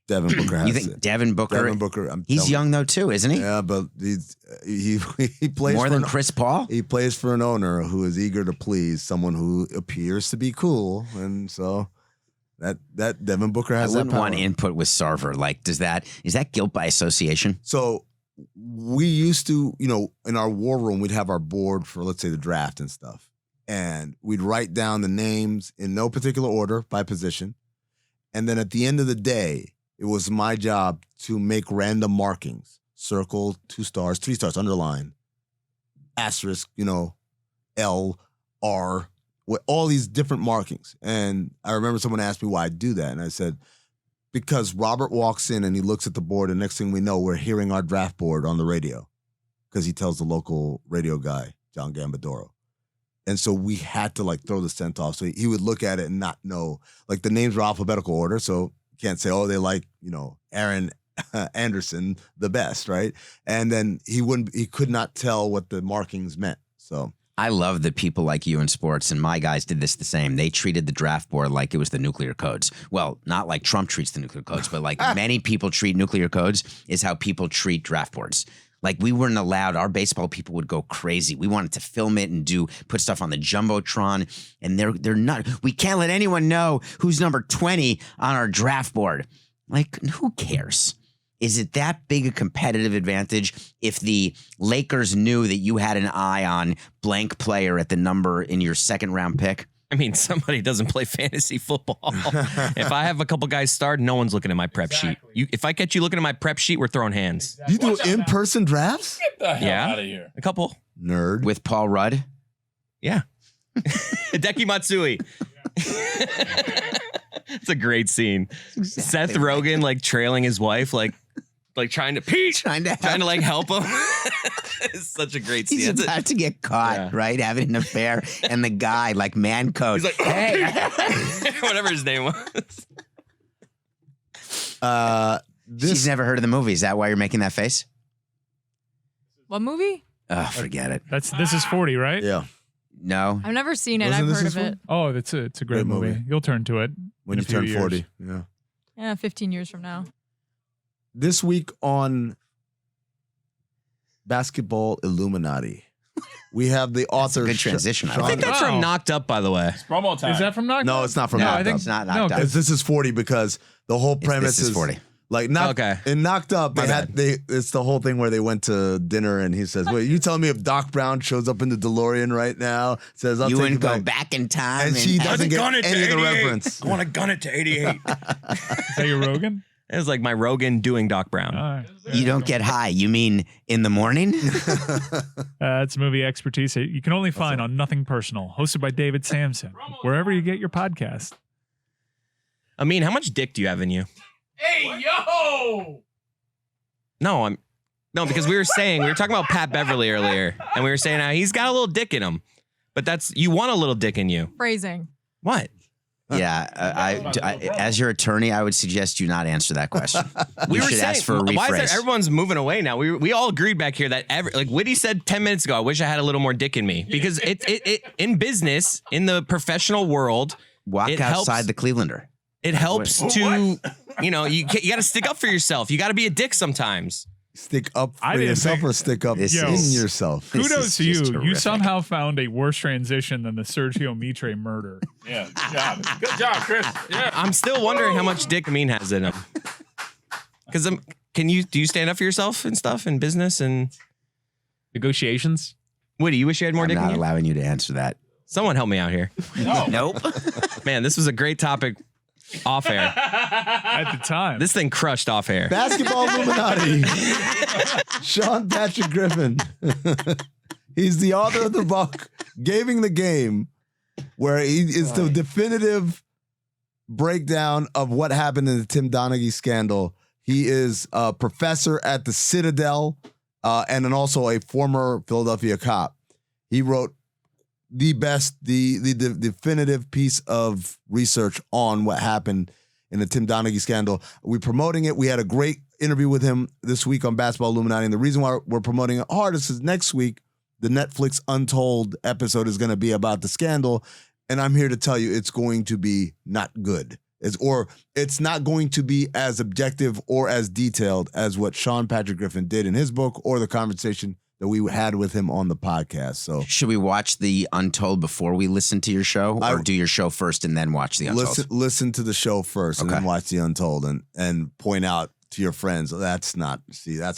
Devin Booker has You think it. Devin Booker? Devin Booker. He's young though too, isn't he? Yeah, but he plays more for than Chris Paul. He plays for an owner who is eager to please someone who appears to be cool, and so that Devin Booker has I that wouldn't power. want input with Sarver. Like, is that guilt by association? So we used to, in our war room, we'd have our board for, let's say, the draft and stuff. And we'd write down the names in no particular order by position. And then at the end of the day, it was my job to make random markings. Circle, 2 stars, 3 stars, underline, asterisk, L, R, with all these different markings. And I remember someone asked me why I do that. And I said, because Robert walks in and he looks at the board, and next thing we know, we're hearing our draft board on the radio because he tells the local radio guy, John Gambadoro. And so we had to throw the scent off. So he would look at it and not know. Like the names were alphabetical order, so you can't say, oh, they like, Aaron Anderson the best, right? And then he could not tell what the markings meant. So I love that people like you in sports, and my guys did this the same. They treated the draft board like it was the nuclear codes. Well, not like Trump treats the nuclear codes, but like many people treat nuclear codes is how people treat draft boards. Like we weren't allowed, our baseball people would go crazy. We wanted to film it and put stuff on the Jumbotron, and they're not, we can't let anyone know who's number 20 on our draft board. Like, who cares? Is it that big a competitive advantage if the Lakers knew that you had an eye on blank player at the number in your 2nd round pick? I mean, somebody doesn't play fantasy football. If I have a couple guys start, no one's looking at my prep sheet. If I catch you looking at my prep sheet, we're throwing hands. you do in-person drafts? Get the hell Yeah. out of here. A couple. Nerd. With Paul Rudd? Yeah. Hideki Matsui. It's a great scene. Seth Rogen trailing his wife, like trying to help him. It's such a great scene. He's about to get caught, right? Having an affair, and the guy man code. He's like, hey, whatever his name was. She's never heard of the movie. Is that why you're making that face? What movie? Oh, forget it. This is 40, right? Yeah. No. I've never seen it. Wasn't I've this heard this of one? it. Oh, it's a great Great movie. movie. You'll turn to it When in you a few turn years. 40. Yeah. Yeah, 15 years from now. This week on Basketball Illuminati, we have the author. good transition. I think that's Wow. from Knocked Up, by the way. Promo time. Is that from Knocked No, Up? it's not from No, Knocked I think Up. It's not Knocked Up. This is 40 because the whole premise This is 40. Okay. In Knocked Up, My it's the whole thing where they went to dinner and he says, "Wait, you telling me if Doc Brown shows up in the DeLorean right now, says I'll You take wouldn't you go back," back in time. and she doesn't get any of the reference. I want to gun it to 88. Is that your Rogan? It was like my Rogan doing Doc Brown. All right. You don't get high. You mean in the morning? It's movie expertise you can only find on Nothing Personal, hosted by David Samson, wherever you get your podcast. I mean, how much dick do you have in you? Hey, yo! No, because we were talking about Pat Beverley earlier, and we were saying how he's got a little dick in him, but you want a little dick in you. Phrasing. What? Yeah, as your attorney, I would suggest you not answer that question. We You were should saying, ask for a why is rephrase. that everyone's moving away now? We all agreed back here that like Whitty said 10 minutes ago, I wish I had a little more dick in me because it in business, in the professional world, Walk it outside helps, the Clevelander. It helps to, you got to stick up for yourself. You got to be a dick sometimes. Stick up I for didn't yourself think- or stick up This in is- yourself. This Kudos is to you. just You horrific. somehow found a worse transition than the Sergio Mitre murder. Yeah, good job. Good job, Chris. Yeah. I'm still wondering how much dick Amin has in him. Because do you stand up for yourself and stuff in business and Negotiations. Whitty, you wish you had more I'm dick in not you? allowing you to answer that. Someone help me out here. Nope. Man, this was a great topic off air. At the time. This thing crushed off air. Basketball Illuminati. Sean Patrick Griffin. He's the author of the book, Gaming the Game, where he is the definitive breakdown of what happened in the Tim Donaghy scandal. He is a professor at the Citadel and then also a former Philadelphia cop. He wrote the definitive piece of research on what happened in the Tim Donaghy scandal. We're promoting it. We had a great interview with him this week on Basketball Illuminati. And the reason why we're promoting it hard is because next week, the Netflix Untold episode is going to be about the scandal. And I'm here to tell you it's going to be not good. It's not going to be as objective or as detailed as what Sean Patrick Griffin did in his book or the conversation that we had with him on the podcast. So Should we watch the Untold before we listen to your show, or do your show first and then watch the Untold? listen to the show first and Okay. then watch the Untold and point out to your friends, that's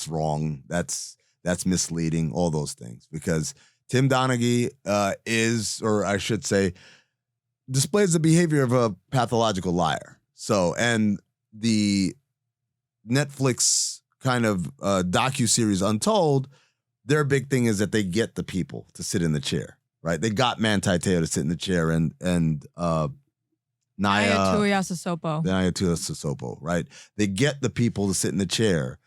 wrong. That's misleading, all those things. Because Tim Donaghy displays the behavior of a pathological liar. So, and the Netflix kind of docuseries Untold, their big thing is that they get the people to sit in the chair, right? They got Manti Te'o to sit in the chair and Naya Tuiasosopo, right? They get the people to sit in the chair.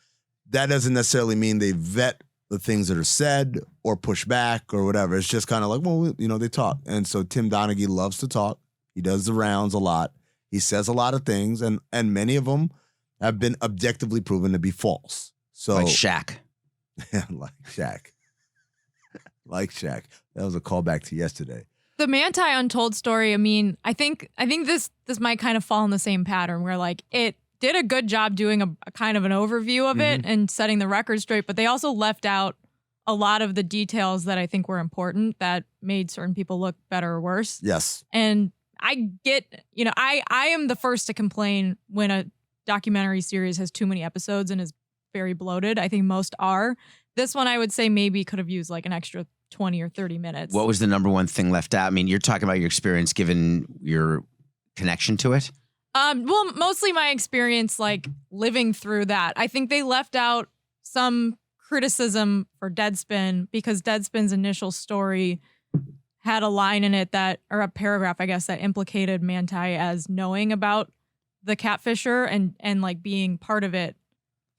That doesn't necessarily mean they vet the things that are said or push back or whatever. It's just kind of like, well, they talk. And so Tim Donaghy loves to talk. He does the rounds a lot. He says a lot of things, and many of them have been objectively proven to be false. So Like Shaq. like Shaq. That was a callback to yesterday. The Manti Untold story, I mean, I think this might kind of fall in the same pattern where like it did a good job doing a kind of an overview of it and setting the record straight, but they also left out a lot of the details that I think were important that made certain people look better or worse. Yes. And I get, I am the first to complain when a documentary series has too many episodes and is very bloated. I think most are. This one I would say maybe could have used like an extra 20 or 30 minutes. What was the number one thing left out? I mean, you're talking about your experience given your connection to it. Well, mostly my experience like living through that. I think they left out some criticism for Deadspin because Deadspin's initial story had a line in it or a paragraph, I guess, that implicated Manti as knowing about the catfisher and like being part of it.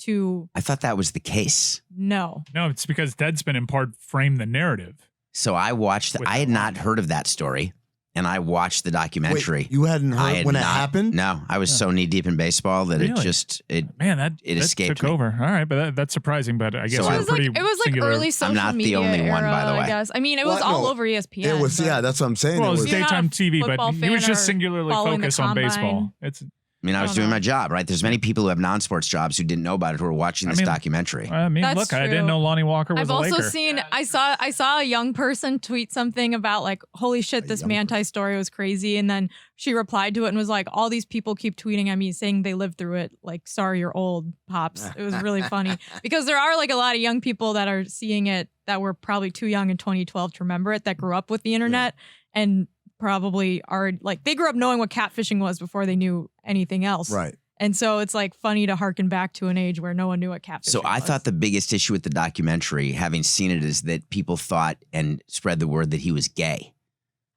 I thought that was the case. No, it's because Deadspin in part framed the narrative. So I watched. I had not heard of that story, and I watched the documentary. Wait, you hadn't heard when it happened? No, I was so knee deep in baseball that Really? that escaped took me. over. All right, but that's surprising. But I guess So we're it was pretty like singular. early social I'm not media the only one, era, by the way. I guess. I mean, it was all over ESPN. It was, but- yeah, that's what I'm saying. Well, it was If you're not a daytime TV, but football he was fan just or singularly following the focused on combine. baseball. I mean, I was don't doing know. my job, right? There's many people who have non-sports jobs who didn't know about it who are watching this documentary. I mean, That's look, I didn't true. know Lonnie Walker was I've a also Laker. seen. I saw a young person tweet something about like, "Holy shit, this Manti story was crazy," and then she replied to it and was like, "All these people keep tweeting at me saying they lived through it. Like, sorry, you're old, pops." It was really funny because there are like a lot of young people that are seeing it that were probably too young in 2012 to remember it, that grew up with the internet and probably are like they grew up knowing what catfishing was before they knew anything else. Right. And so it's like funny to harken back to an age where no one knew what catfishing So I was. thought the biggest issue with the documentary, having seen it, is that people thought and spread the word that he was gay.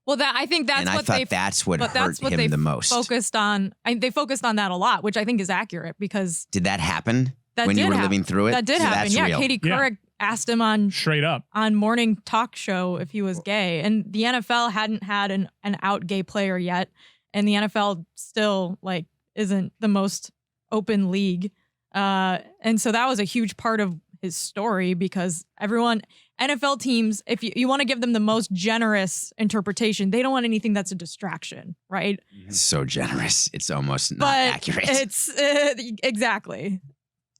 Well, I think that's And I what thought they. that's what but hurt that's what him they the most. Focused on. They focused on that a lot, which I think is accurate because Did that happen that when did you were happen. living through it? That did So happen. that's Yeah, real. Katie Yeah. Couric asked him on Straight up. morning talk show if he was gay, and the NFL hadn't had an out gay player yet. and the NFL still like isn't the most open league. And so that was a huge part of his story because NFL teams, if you want to give them the most generous interpretation, they don't want anything that's a distraction, right? It's so generous. It's almost not accurate. It's exactly.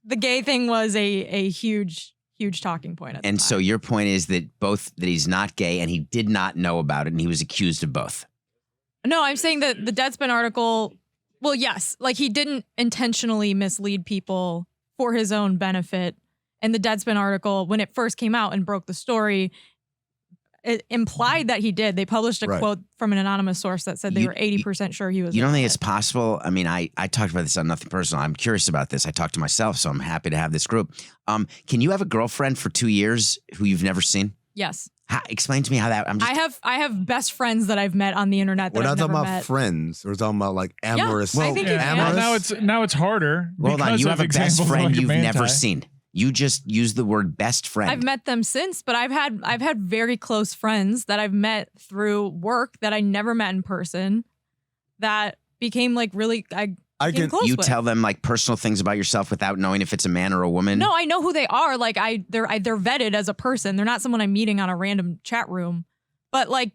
The gay thing was a huge talking point at the And time. so your point is that he's not gay and he did not know about it and he was accused of both. No, I'm saying that the Deadspin article, well, yes, like he didn't intentionally mislead people for his own benefit. And the Deadspin article, when it first came out and broke the story, it implied that he did. They published a quote from an anonymous source that said they were 80% sure he was. You don't think it's possible? I mean, I talked about this on Nothing Personal. I'm curious about this. I talked to myself, so I'm happy to have this group. Can you have a girlfriend for 2 years who you've never seen? Yes. Explain to me how that. I have best friends that I've met on the internet that We're I've not never talking about met. friends. We're talking about like amorous. I think you can. amorous. Now it's harder. Hold on, because you of have a best examples friend like you've never Manti. seen. You just used the word best friend. I've met them since, but I've had very close friends that I've met through work that I never met in person that became like really I can. close You with. tell them like personal things about yourself without knowing if it's a man or a woman. No, I know who they are. Like they're vetted as a person. They're not someone I'm meeting on a random chat room. But like,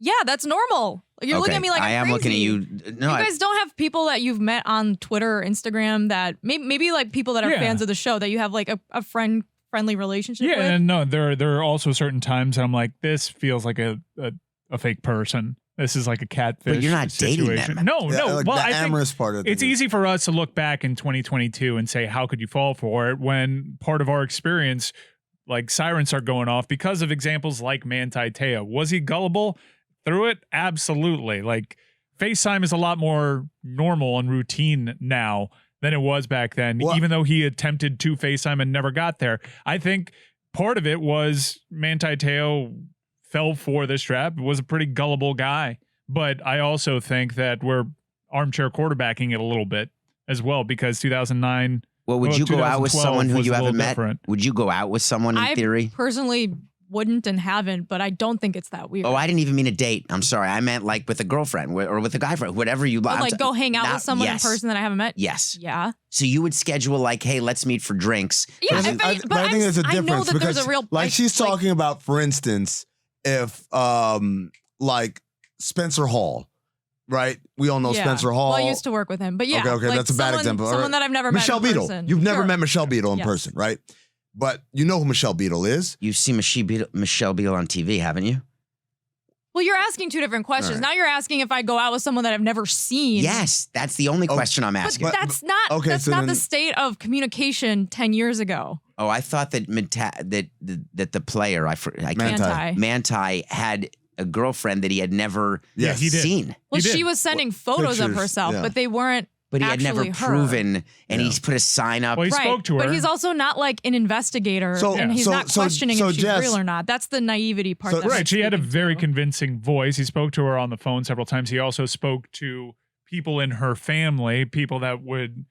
yeah, that's normal. Like, you're looking at me like I I'm am crazy. looking at you. No, You guys don't have people that you've met on Twitter or Instagram that maybe like people that are Yeah. fans of the show that you have like a friendly relationship Yeah, with. and no, there are also certain times that I'm like, this feels like a fake person. This is like a catfish. But you're not dating situation. them. No, Yeah, no. like Well, the I think amorous part of it's easy for us to look back in 2022 and say, how could you fall for it when part of our experience, like sirens start going off because of examples like Manti Te'o. Was he gullible through it? Absolutely. Like FaceTime is a lot more normal and routine now than it was back then, Well- even though he attempted to FaceTime and never got there. I think part of it was Manti Te'o fell for this trap, was a pretty gullible guy. But I also think that we're armchair quarterbacking it a little bit as well because 2009. Well, would you go out with 2012 someone who was you a little haven't met? different. Would you go out with someone in I theory? personally wouldn't and haven't, but I don't think it's that weird. Oh, I didn't even mean a date. I'm sorry. I meant like with a girlfriend or with a guy friend, whatever you But, like. like go hang out with someone yes. in person that I haven't met. Yes. Yeah. So you would schedule like, hey, let's meet for drinks. Yeah, But but I think there's a I know difference that because, there's a real like, she's talking about, for instance, if like Spencer Hall, right? We all know Yeah. Spencer Hall. Well, I used to work with him, but yeah. Okay, like that's a bad someone- example. All Someone right. that I've never Michelle met in Beadle. person. You've never Sure. met Michelle Beadle in Yes. person, right? But you know who Michelle Beadle is. You've seen Michelle Beadle on TV, haven't you? Well, you're asking two different questions. All right. Now you're asking if I go out with someone that I've never seen. Yes, that's the only question I'm But asking. that's not okay, that's so not then- the state of communication 10 years ago. Oh, I thought that that the player, I can't, Manti. Manti had a girlfriend that he had never Yes. he did. seen. Well, He did. she was sending photos of pictures, herself, yeah. but they weren't But he had never actually her. proven, and Yeah. he's put a sign up. Well, he right. spoke to her. But he's also not like an investigator, So- and he's so- not so- questioning so if she's Jess- real or not. That's the naivety part. So- that Right. I'm She had a speaking very to. convincing voice. He spoke to her on the phone several times. He also spoke to people in her family, people that would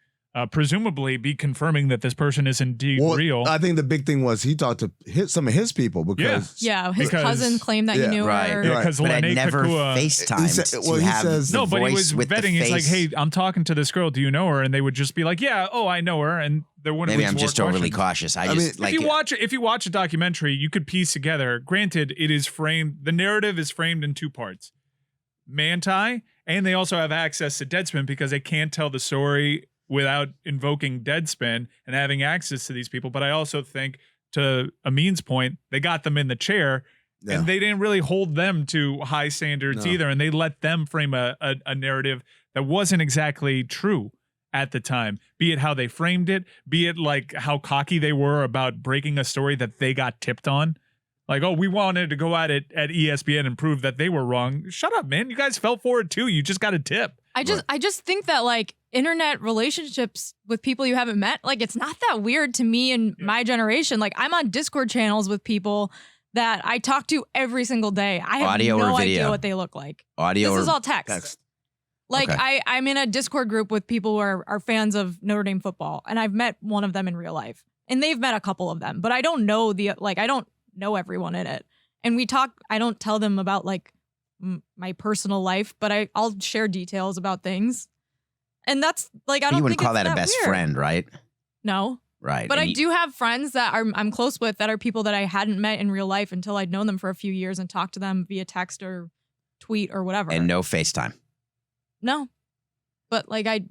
presumably be confirming that this person is indeed Well, real. I think the big thing was he talked to some of his people because Yeah, his Because- cousin claimed that Yeah, he knew right. her. Yeah, because but I Lene never Kakua- FaceTimed He said- well, to he have says- the No, but he voice was with the vetting. He's like, face. hey, I'm talking to this girl. Do you know her? And they would just be like, yeah, oh, I know her. And there wouldn't Maybe be I'm more just overly questions. cautious. I I just mean, like If you watch a documentary, you could piece together. Granted, it is framed. The narrative is framed in two parts: Manti, and they also have access to Deadspin because they can't tell the story without invoking Deadspin and having access to these people. But I also think, to Amin's point, they got them in the chair. Yeah. And they didn't really hold them to high standards No. either. And they let them frame a narrative that wasn't exactly true at the time, be it how they framed it, be it like how cocky they were about breaking a story that they got tipped on. Like, oh, we wanted to go at it at ESPN and prove that they were wrong. Shut up, man. You guys fell for it too. You just got a tip. I just think that like internet relationships with people you haven't met, like it's not that weird to me and my generation. Like I'm on Discord channels with people that I talk to every single day. I have Audio no or idea video? what they look like. audio. This or is all text. text. Like Okay. I'm in a Discord group with people who are fans of Notre Dame football, and I've met one of them in real life, and they've met a couple of them, but I don't know I don't know everyone in it. And we talk. I don't tell them about like my personal life, but I'll share details about things. And that's like, I don't You wouldn't think call it's that a best weird. friend, right? No. Right. But And I do have friends that I'm close with that are people that I hadn't met in real life until I'd known them for a few years and talked to them via text or tweet or whatever. And no FaceTime. No. But like I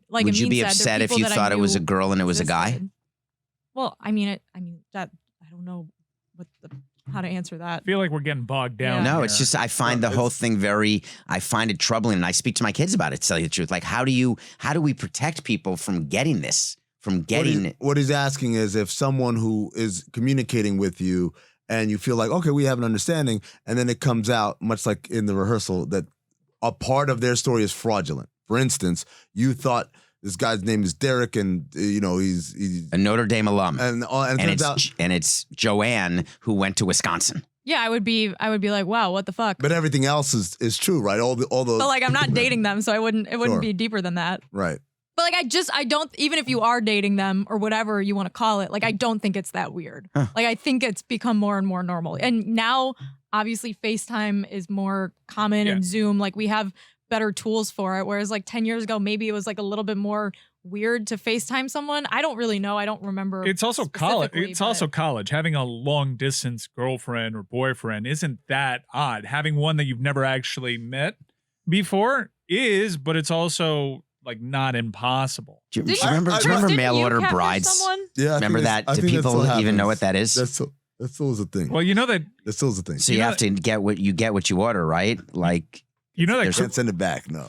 like Would you Amin be said, upset they're if people you that I thought it was a knew girl and it was a guy? existed. Well, I mean that I don't know how to answer that. I feel like we're getting bogged down. Yeah. No, here. it's just I find the whole thing I find it troubling, and I speak to my kids about it, to tell you the truth. Like, how do we protect people from getting this? From getting What he's asking is if someone who is communicating with you and you feel like, okay, we have an understanding, and then it comes out, much like in the rehearsal, that a part of their story is fraudulent. For instance, you thought this guy's name is Derek, and he's a Notre Dame alum, and it turns out, it's Joanne who went to Wisconsin. Yeah, I would be like, wow, what the fuck? but everything else is true, right? All the But like I'm not dating them, so it wouldn't Sure. be deeper than that. right. But like I don't, even if you are dating them or whatever you want to call it, like I don't think it's that weird. Huh. Like I think it's become more and more normal. And now obviously FaceTime is more common and Zoom, like we have better tools for it. Whereas like 10 years ago, maybe it was like a little bit more weird to FaceTime someone. I don't really know. I don't remember. It's also college. specifically, It's but- also college. Having a long distance girlfriend or boyfriend isn't that odd. Having one that you've never actually met before is, but it's also like not impossible. Do you Did remember? I- Do you remember Didn't mail you order catfish brides? someone? Yeah, I Remember think that? I Do think that people still even know happens. what that is? That still is a thing. Well, you know that That still is a thing. So you know have to get what you order, right? Like there's Can't send it back. No.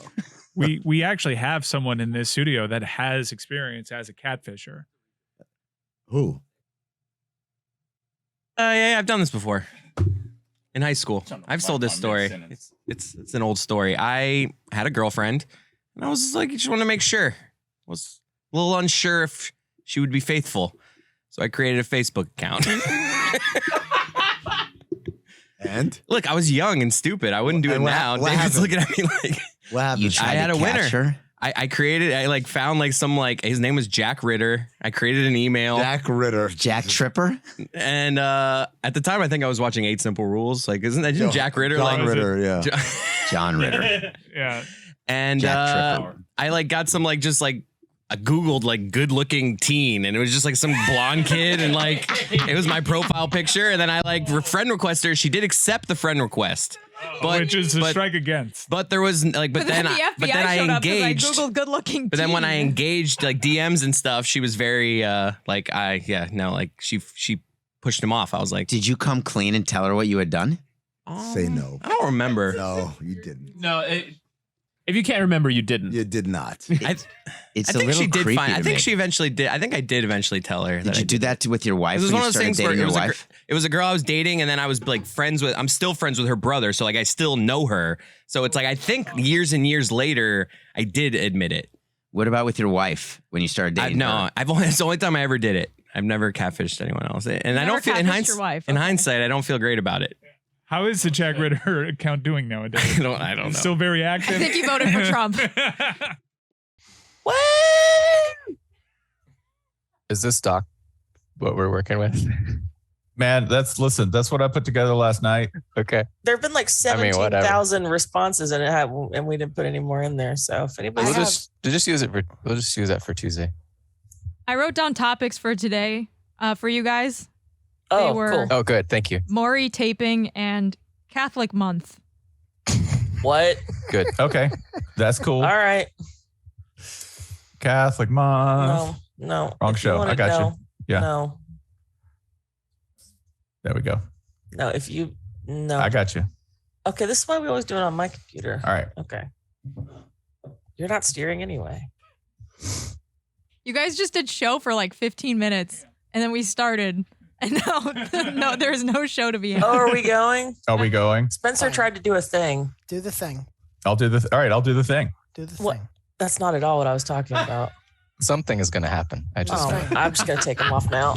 we actually have someone in this studio that has experience as a catfisher. Who? Yeah, I've done this before. In high school. I've told this story. It's an old story. I had a girlfriend, and I was like, just want to make sure. Was a little unsure if she would be faithful. So I created a Facebook account. And Look, I was young and stupid. I wouldn't do it And what now. what David's happened? looking at me like what happened? you tried I had to a winner. catch her. I found like some like his name was Jack Ritter. I created an email. Jack Ritter. Jack Tripper. And at the time I think I was watching 8 Simple Rules. Like isn't Jack Ritter John like Ritter, yeah. John Ritter. Yeah. And Jack Tripper. I like got some like just like I Googled like good looking teen and it was just like some blonde kid and like it was my profile picture and then I like friend requested her. She did accept the friend request. But, Which is a but, strike against. but there was like but then the I FBI showed up 'cause engaged I Googled good looking. but then when I engaged like DMs and stuff, she was very like she pushed him off. I was like, Did you come clean and tell her what you had done? Say no. I don't remember. No, you didn't. No, if you can't remember, you didn't. You did not. It's I a think little she did creepy fine. I to think me. she eventually did. I think I did eventually tell her. Did you do that with your wife? It was when one you of those started things where dating it your was, wife? it was a girl I was dating, and then I was like I'm still friends with her brother. So like I still know her. So it's like I think years and years later, I did admit it. What about with your wife when you started dating? her? It's the only time I ever did it. I've never catfished anyone else, and I Never don't feel in catfished your wife, in okay. hindsight, I don't feel great about it. How is the Jack Ritter account doing nowadays? I don't know. Still very active. I think he voted for Trump. Is this doc what we're working with? Man, that's what I put together last night. Okay. There have been like mean, whatever. 17,000 responses and we didn't put any more in there. So if anybody We'll just use that for Tuesday. I wrote down topics for today for you guys. oh, were- cool. Oh, good. Thank you. Maury taping and Catholic month. What? Good. Okay. That's cool. All right. Catholic month. No. Wrong If you show. wanna I got you. know, Yeah. No. There we go. No. If you no. I got you. Okay. This is why we always do it on my computer. All right. Okay. You're not steering anyway. You guys just did show for like 15 minutes and then we started. And no, there's no show to be had. Oh, are we going? Are we going? Spencer tried to do a thing. Do the thing. All right. I'll do the thing. Do the What? thing. That's not at all what I was talking about. Something is going to happen. I'm just going to take them off now.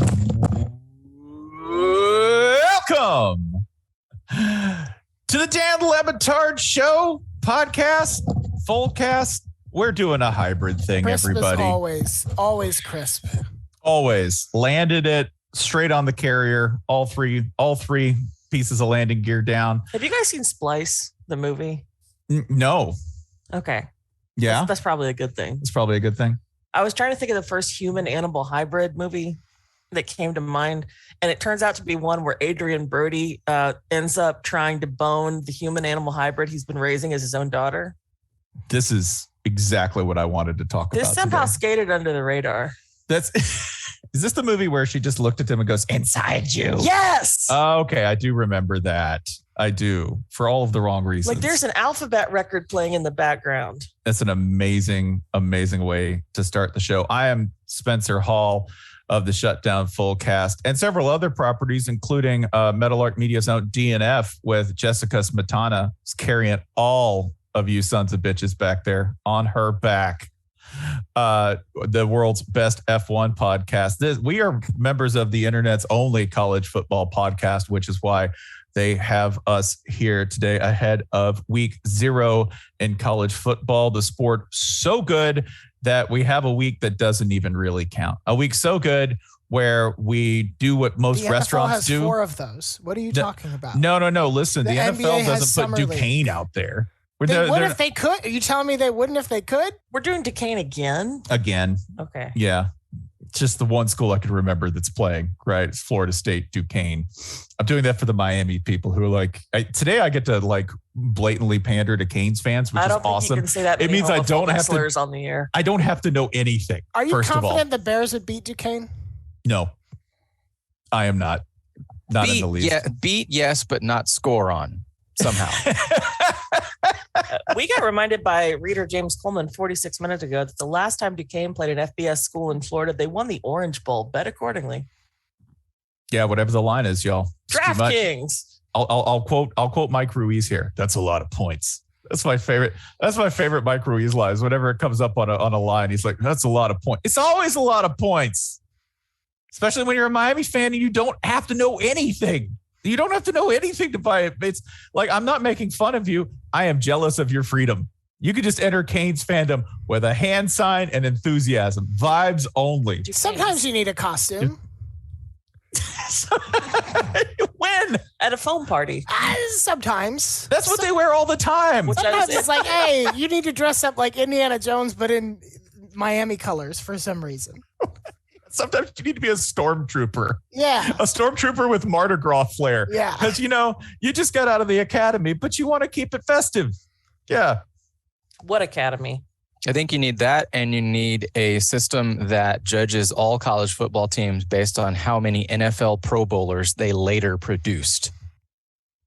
Welcome to the Dan LeBatard Show podcast, fullcast. We're doing a hybrid thing, Crisp everybody. is always crisp. Always landed it straight on the carrier. All three pieces of landing gear down. Have you guys seen Splice? the movie? No. Okay. Yeah. That's probably a good thing. It's probably a good thing. I was trying to think of the first human animal hybrid movie that came to mind. And it turns out to be one where Adrian Brody ends up trying to bone the human animal hybrid he's been raising as his own daughter. This is exactly what I wanted to talk about. This somehow today. skated under the radar. Is this the movie where she just looked at him and goes, "Inside you"? Yes. Okay, I do remember that. I do, for all of the wrong reasons. Like there's an alphabet record playing in the background. That's an amazing, amazing way to start the show. I am Spencer Hall of the Shutdown Full Cast and several other properties, including Metalark Media's own DNF with Jessica Smetana, is carrying all of you sons of bitches back there on her back. The world's best F1 podcast. We are members of the internet's only college football podcast, which is why they have us here today ahead of week 0 in college football. The sport so good that we have a week that doesn't even really count. A week so good where we do what most the restaurants NFL has do. 4 of those. What are you talking about? No. Listen, the NBA NFL has doesn't Summer put Duquesne League. out there. They would if they could. Are you telling me they wouldn't if they could? We're doing Duquesne again. Again. Okay. Yeah. It's just the one school I can remember that's playing, right? It's Florida State, Duquesne. I'm doing that for the Miami people who are like, today I get to like blatantly pander to Canes fans, which I is don't think awesome. you can say that It means I don't have to slurs on the air. I don't have to know anything. Are you first of all. confident the Bears would beat Duquesne? No, I am not. Not in the least. Yeah, beat, yes, but not score on somehow. We got reminded by reader James Coleman 46 minutes ago that the last time Duquesne played an FBS school in Florida, they won the Orange Bowl. Bet accordingly. Yeah, whatever the line is, y'all. It's too much. DraftKings. I'll quote Mike Ruiz here. That's a lot of points. That's my favorite. That's my favorite Mike Ruiz lines. Whenever it comes up on a line, he's like, "That's a lot of points." It's always a lot of points, especially when you're a Miami fan and you don't have to know anything. You don't have to know anything to buy it. It's like, I'm not making fun of you. I am jealous of your freedom. You could just enter Canes fandom with a hand sign and enthusiasm. Vibes only. Sometimes you need a costume. When? At a foam party. Sometimes. That's what they wear all the time. Sometimes it's like, hey, you need to dress up like Indiana Jones, but in Miami colors for some reason. Sometimes you need to be a stormtrooper. Yeah. A stormtrooper with Mardi Gras flair. Yeah. Because, you just got out of the academy, but you want to keep it festive. Yeah. What academy? I think you need that, and you need a system that judges all college football teams based on how many NFL Pro Bowlers they later produced.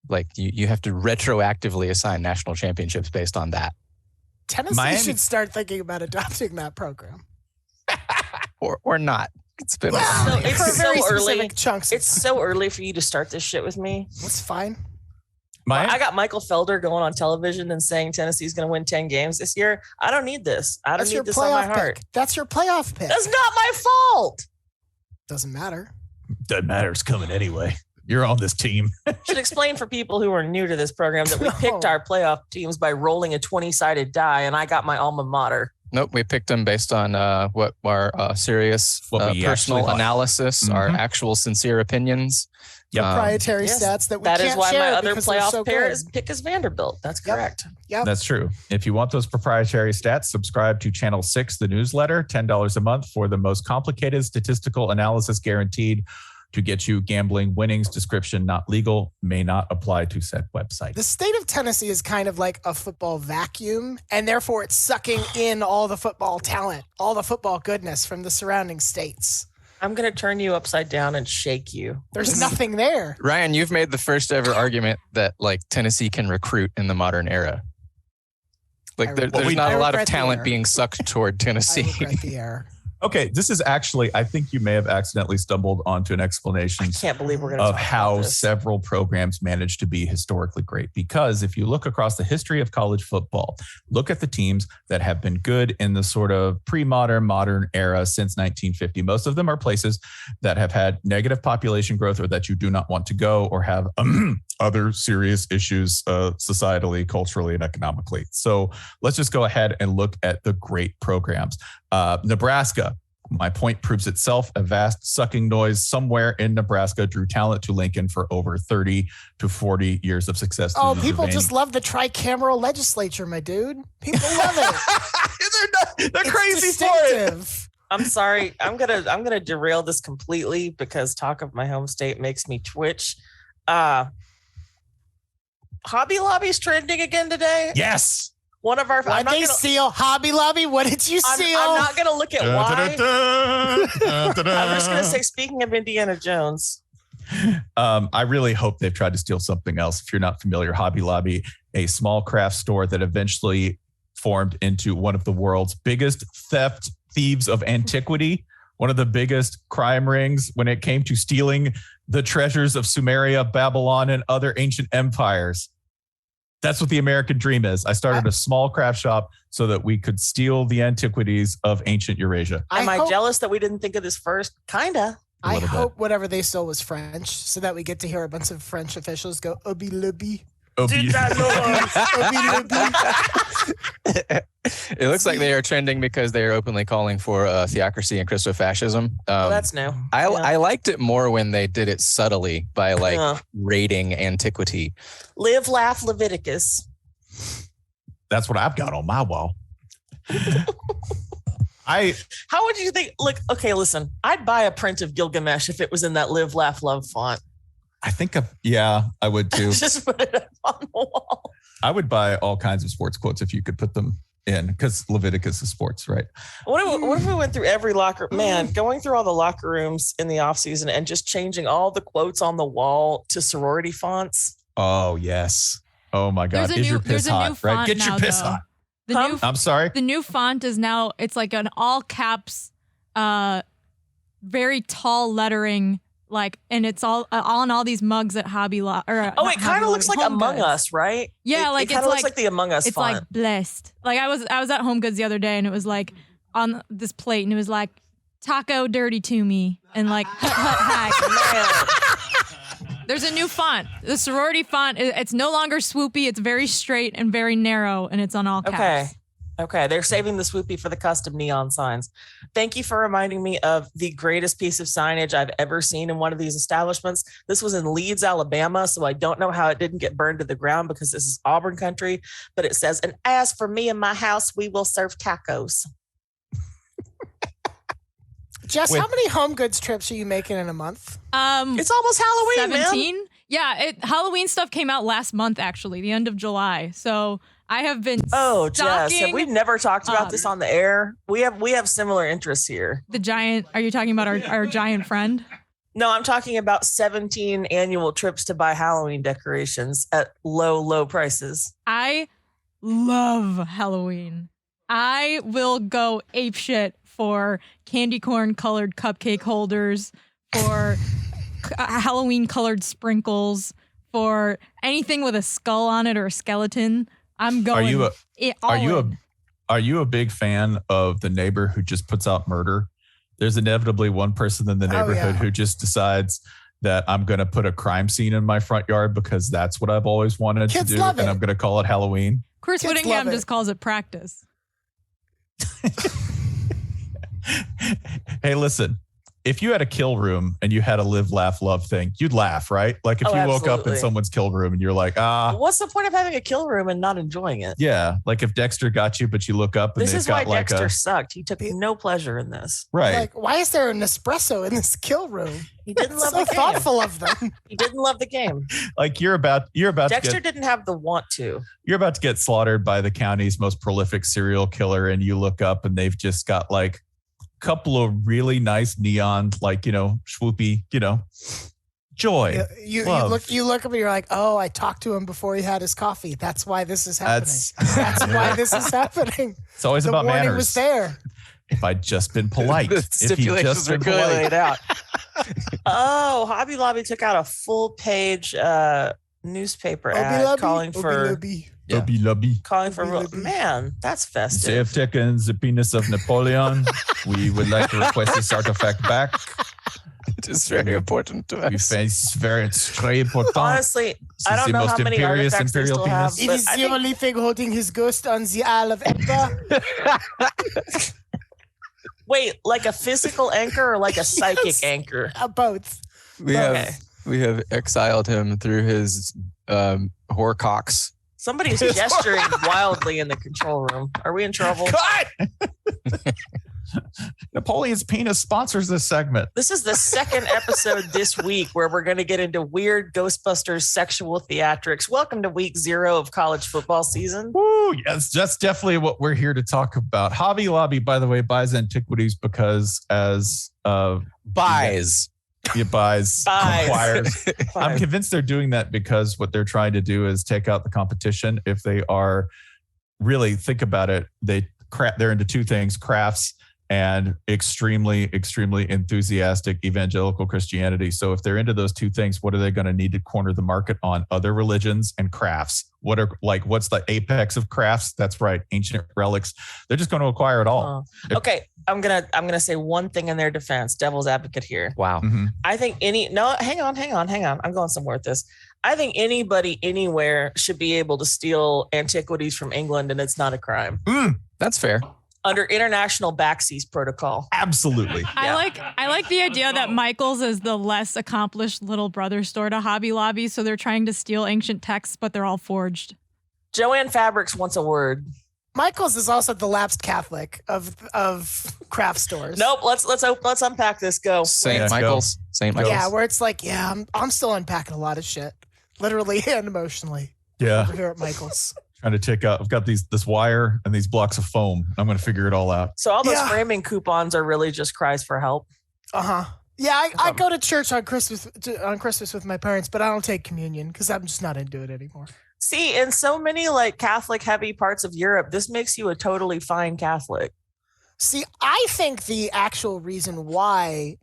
Like you have to retroactively assign national championships based on that. Tennessee should start thinking about adopting that program. Or not. It's been It's very so early. specific chunks. It's so early for you to start this shit with me. That's fine. I got Michael Felder going on television and saying Tennessee's going to win 10 games this year. I don't need this. I don't That's your need this on my playoff heart. pick. That's your playoff pick. That's not my fault. Doesn't matter. Doesn't matter. It's coming anyway. You're on this team. Should explain for people who are new to this program that we picked our playoff teams by rolling a 20-sided die, and I got my alma mater. Nope, we picked them based on what our serious personal analysis, our actual sincere opinions. Proprietary stats that we That can't is why share my other because they're playoff so pair good. pick is Vanderbilt. That's correct. Yep. That's true. If you want those proprietary stats, subscribe to Channel 6, the newsletter, $10 a month for the most complicated statistical analysis guaranteed to get you gambling winnings. Description not legal, may not apply to said website. The state of Tennessee is kind of like a football vacuum, and therefore it's sucking in all the football talent, all the football goodness from the surrounding states. I'm going to turn you upside down and shake you. There's nothing there. Ryan, you've made the first ever argument that like Tennessee can recruit in the modern era. Like there's not a lot of talent being sucked toward Tennessee. I regret the error. Okay, this is actually, I think you may have accidentally stumbled onto an explanation Can't believe we're going to of talk how about this. several programs managed to be historically great. Because if you look across the history of college football, look at the teams that have been good in the sort of pre-modern, modern era since 1950. Most of them are places that have had negative population growth or that you do not want to go or have other serious issues societally, culturally, and economically. So let's just go ahead and look at the great programs. Nebraska, My point proves itself. A vast sucking noise somewhere in Nebraska drew talent to Lincoln for over 30 to 40 years of success. Oh, people just love the tricameral legislature, my dude. People love it. They're crazy for it. I'm sorry. I'm gonna derail this completely because talk of my home state makes me twitch. Hobby Lobby's trending again today. Yes. One of our. What did they steal? Hobby Lobby? What did you steal? I'm not going to look at why. I'm just going to say, speaking of Indiana Jones. I really hope they've tried to steal something else. If you're not familiar, Hobby Lobby, a small craft store that eventually formed into one of the world's biggest thieves of antiquity, one of the biggest crime rings when it came to stealing the treasures of Sumeria, Babylon, and other ancient empires. That's what the American dream is. I started a small craft shop so that we could steal the antiquities of ancient Eurasia. Am I jealous that we didn't think of this first? Kinda. I hope whatever they stole was French so that we get to hear a bunch of French officials go, Obi Lubi. It looks like they are trending because they are openly calling for theocracy and Christofascism. That's new. I liked it more when they did it subtly by raiding antiquity. Live, laugh, Leviticus. That's what I've got on my wall. How would you think? Look, okay, listen. I'd buy a print of Gilgamesh if it was in that live, laugh, love font. I think, I would too. Just put it up on the wall. I would buy all kinds of sports quotes if you could put them in, because Leviticus is sports, right? What if we went through every locker? Man, going through all the locker rooms in the off season and just changing all the quotes on the wall to sorority fonts. Oh yes. Oh my God. Is your piss hot? Right? Get your piss hot. I'm sorry. The new font is now, it's like an all caps, very tall lettering. And it's all on all these mugs at Hobby Lobby. It kind of looks like Among Us, right? Yeah, it kind of looks like the Among Us it's font. Like blessed. Like I was at Home Goods the other day, and it was like on this plate, and it was like taco dirty to me, and like hack. There's a new font. The sorority font. It's no longer swoopy. It's very straight and very narrow, and it's on all caps. Okay, they're saving the swoopy for the custom neon signs. Thank you for reminding me of the greatest piece of signage I've ever seen in one of these establishments. This was in Leeds, Alabama, so I don't know how it didn't get burned to the ground because this is Auburn country, but it says, "And as for me and my house, we will serve tacos." Jess, how many Home Goods trips are you making in a month? It's almost Halloween, 17? man. Yeah, Halloween stuff came out last month, actually, the end of July. So I have been Jess, we've never talked about this on the air. We have similar interests here. The giant, are you talking about our giant friend? No, I'm talking about 17 annual trips to buy Halloween decorations at low prices. I love Halloween. I will go apeshit for candy corn colored cupcake holders, for Halloween colored sprinkles, for anything with a skull on it or a skeleton. I'm going. Are you a big fan of the neighbor who just puts out murder? There's inevitably one person in the neighborhood who just decides that I'm going to put a crime scene in my front yard because that's what I've always wanted to do, and I'm going to call it Halloween. Chris Whittingham just calls it practice. Hey, listen. If you had a kill room and you had a live, laugh, love thing, you'd laugh, right? Like if you woke up in someone's kill room and you're like, what's the point of having a kill room and not enjoying it? Yeah. Like if Dexter got you, but you look up and this is why Dexter sucked. He took no pleasure in this. Right. Like, why is there an espresso in this kill room? He didn't love the game. Thoughtful of them. He didn't love the game. Like you're about Dexter didn't have the want to. You're about to get slaughtered by the county's most prolific serial killer, and you look up and they've just got like couple of really nice neon, swoopy, joy. You look up and you're like, oh, I talked to him before he had his coffee. That's why this is happening. That's why this is happening. It's always about manners. The warning was there. If I'd just been polite. The stipulations were clearly laid out. Oh, Hobby Lobby took out a full page newspaper ad calling for man, that's festive. They have taken the penis of Napoleon. We would like to request this artifact back. It is very important to us. It's very important. Honestly, I don't know how many artifacts they still have. It is the only thing holding his ghost on the Isle of Elba. Wait, like a physical anchor or like a psychic Yes. anchor? Both. We have exiled him through his Horcrux. Somebody's gesturing wildly in the control room. Are we in trouble? Cut! Napoleon's penis sponsors this segment. This is the second episode this week where we're going to get into weird Ghostbusters sexual theatrics. Welcome to week 0 of college football season. Woo, yes, that's definitely what we're here to talk about. Hobby Lobby, by the way, buys antiquities because as Buys. it buys, acquires. I'm convinced they're doing that because what they're trying to do is take out the competition. If they are really think about it, they're into two things: crafts and extremely, extremely enthusiastic evangelical Christianity. So if they're into those two things, what are they going to need to corner the market on? Other religions and crafts. What's the apex of crafts? That's right, ancient relics. They're just going to acquire it all. Okay, I'm gonna say one thing in their defense, devil's advocate here. Wow. Mm-hmm. I think hang on. I'm going somewhere with this. I think anybody anywhere should be able to steal antiquities from England, and it's not a crime. That's fair. Under international backseas protocol. Absolutely. I like the idea that Michael's is the less accomplished little brother store to Hobby Lobby, so they're trying to steal ancient texts, but they're all forged. Joanne Fabrics wants a word. Michael's is also the lapsed Catholic of craft stores. Nope. Let's unpack this. Go. St. Michael's. St. Michael's. Yeah, where it's like, I'm still unpacking a lot of shit, literally and emotionally. Yeah. Over here at Michael's. Trying to take out. I've got this wire and these blocks of foam. I'm going to figure it all out. So all those framing coupons are really just cries for help. Yeah, I go to church on Christmas with my parents, but I don't take communion because I'm just not into it anymore. See, in so many like Catholic heavy parts of Europe, this makes you a totally fine Catholic. See, I think the actual reason why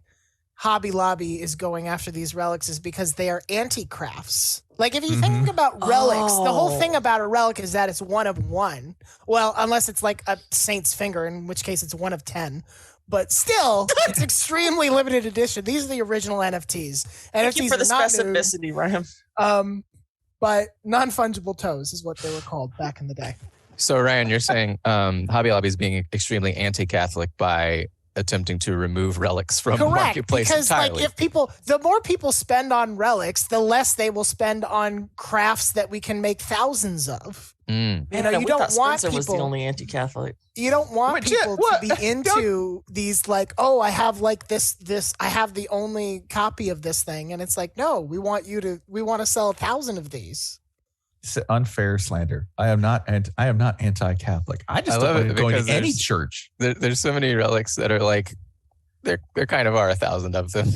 Hobby Lobby is going after these relics is because they are anti-crafts. Like if you think about relics, the whole thing about a relic is that it's one of one. Well, unless it's like a saint's finger, in which case it's one of 10. But still, it's extremely limited edition. These are the original NFTs. Thank you for the not specificity, Ryan. But non-fungible toes is what they were called back in the day. So Ryan, you're saying Hobby Lobby is being extremely anti-Catholic by attempting to remove relics from the marketplace because entirely. like the more people spend on relics, the less they will spend on crafts that we can make thousands of. Mm. You know, you don't want Spencer was the people. only anti-Catholic. You don't want people to be into these like, oh, I have like this. I have the only copy of this thing, and it's like, no, we want to sell 1,000 of these. It's unfair slander. I am not anti-Catholic. I just don't want to go into any church. There's so many relics that are like, there kind of are 1,000 of them.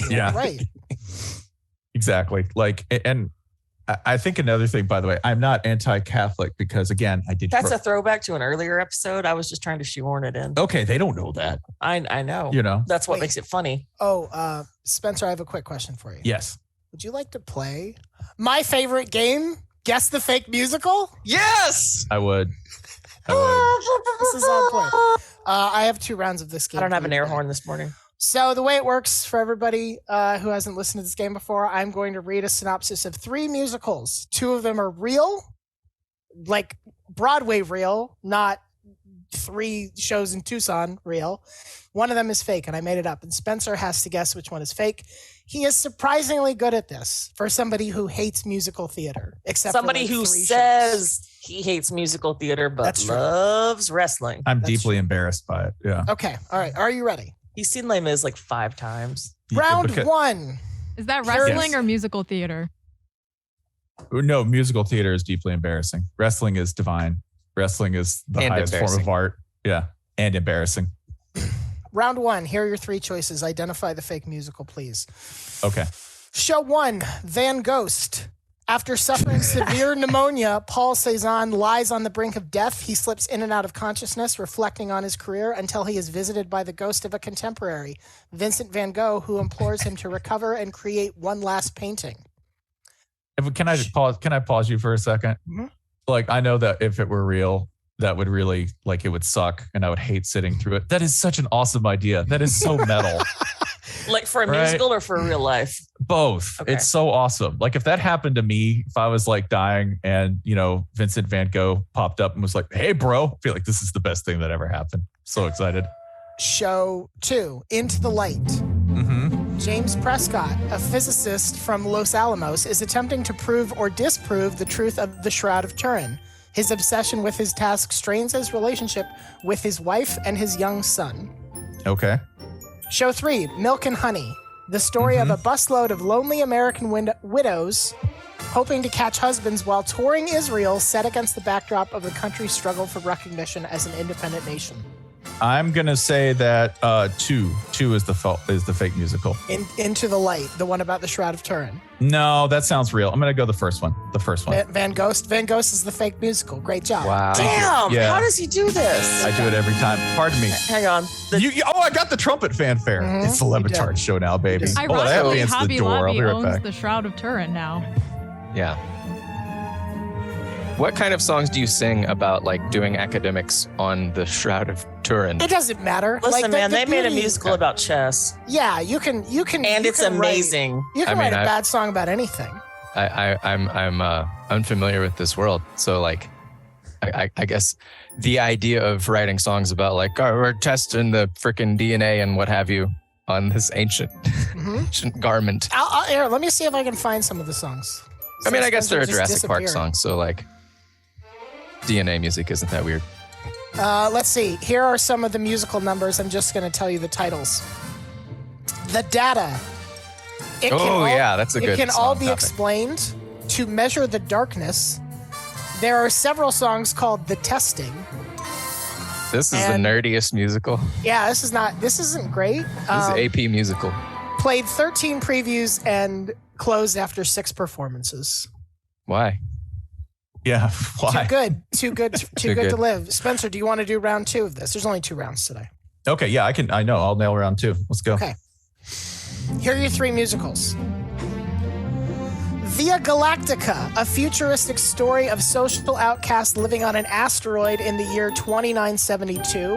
Yeah, right. Exactly. Like, and I think another thing, by the way, I'm not anti-Catholic because again, I did. That's a throwback to an earlier episode. I was just trying to shoehorn it in. Okay, they don't know that. I know. You know, that's what makes it funny. Oh, Spencer, I have a quick question for you. Yes. Would you like to play my favorite game? Guess the fake musical? Yes. I would. This is on point. I have 2 rounds of this game. I don't have an air horn this morning. So the way it works for everybody who hasn't listened to this game before, I'm going to read a synopsis of 3 musicals. 2 of them are real, like Broadway real, not 3 shows in Tucson real. One of them is fake, and I made it up. And Spencer has to guess which one is fake. He is surprisingly good at this for somebody who hates musical theater. Except somebody for like who 3 says shows. he hates musical theater but That's true. loves wrestling. I'm deeply embarrassed by it. Yeah. Okay. All right. Are you ready? He's seen Les Mis like 5 times. Round 1. Is that wrestling or musical theater? No, musical theater is deeply embarrassing. Wrestling is divine. Wrestling is the highest form of art. Yeah. And embarrassing. Round 1. Here are your 3 choices. Identify the fake musical, please. Okay. Show 1, Van Ghost. After suffering severe pneumonia, Paul Cézanne lies on the brink of death. He slips in and out of consciousness, reflecting on his career until he is visited by the ghost of a contemporary, Vincent van Gogh, who implores him to recover and create one last painting. Can I just pause? Can I pause you for a second? Mm-hmm. Like, I know that if it were real, that would really, like, it would suck and I would hate sitting through it. That is such an awesome idea. That is so metal. Like for a musical or for real life? Both. Okay. It's so awesome. Like if that happened to me, if I was like dying and, you know, Vincent van Gogh popped up and was like, hey, bro, I feel like this is the best thing that ever happened. So excited. Show 2, Into the Light. James Prescott, a physicist from Los Alamos, is attempting to prove or disprove the truth of the Shroud of Turin. His obsession with his task strains his relationship with his wife and his young son. Okay. Show 3, Milk and Honey. The story of a busload of lonely American widows hoping to catch husbands while touring Israel, set against the backdrop of the country's struggle for recognition as an independent nation. I'm gonna say that two is the fake musical. Into the Light, the one about the Shroud of Turin. No, that sounds real. I'm gonna go the first one. Van Gogh is the fake musical. Great job. Wow. Damn! Yeah. How does he do this? I do it every time. Pardon me. Hang on. I got the trumpet fanfare. It's the LeBatard show now, baby. Hold on, I have to Ironically, answer the Hobby door. I'll Lobby be right owns back. the Shroud of Turin now. Yeah. What kind of songs do you sing about like doing academics on the Shroud of Turin? It doesn't matter. Listen, man, they made a beauty- musical about chess. Yeah, you can, And it's amazing. You can I write mean, a bad song about anything. I'm unfamiliar with this world, so like, I guess the idea of writing songs about like, oh, we're testing the freaking DNA and what have you on this ancient garment. Here, let me see if I can find some of the songs. I mean, I guess they're a Just Jurassic Park disappeared. song, so like, DNA music isn't that weird. Let's see. Here are some of the musical numbers. I'm just going to tell you the titles. The Data. That's a good It can all song be topic. explained. To Measure the Darkness. There are several songs called The Testing. This is And- the nerdiest musical. Yeah, this isn't great. This is AP musical. Played 13 previews and closed after 6 performances. Why? Yeah, why? Too good to live. Spencer, do you want to do round 2 of this? There's only 2 rounds today. Okay, yeah, I know. I'll nail round 2. Let's go. Okay. Here are your 3 musicals. Via Galactica, a futuristic story of social outcasts living on an asteroid in the year 2972.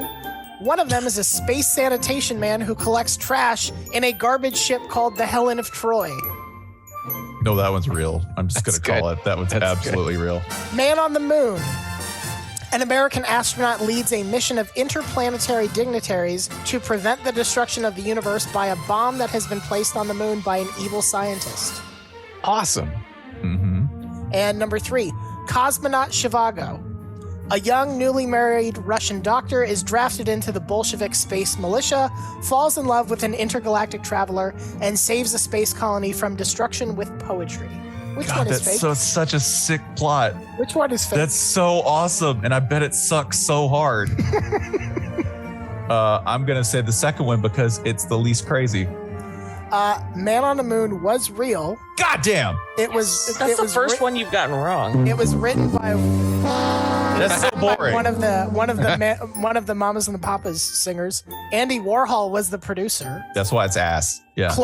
One of them is a space sanitation man who collects trash in a garbage ship called the Helen of Troy. No, that one's real. I'm just going to call it. That one's absolutely real. Man on the Moon. An American astronaut leads a mission of interplanetary dignitaries to prevent the destruction of the universe by a bomb that has been placed on the moon by an evil scientist. Awesome. And number 3, Cosmonaut Zhivago. A young, newly married Russian doctor is drafted into the Bolshevik space militia, falls in love with an intergalactic traveler, and saves a space colony from destruction with poetry. Which one is fake? That's such a sick plot. Which one is fake? That's so awesome, and I bet it sucks so hard. I'm gonna say the second one because it's the least crazy. Man on the Moon was real. Goddamn! It was. That's it the was first one you've gotten wrong. It was written by That's so boring. one of the Mamas and the Papas singers. Andy Warhol was the producer. That's why it's ass. Yeah.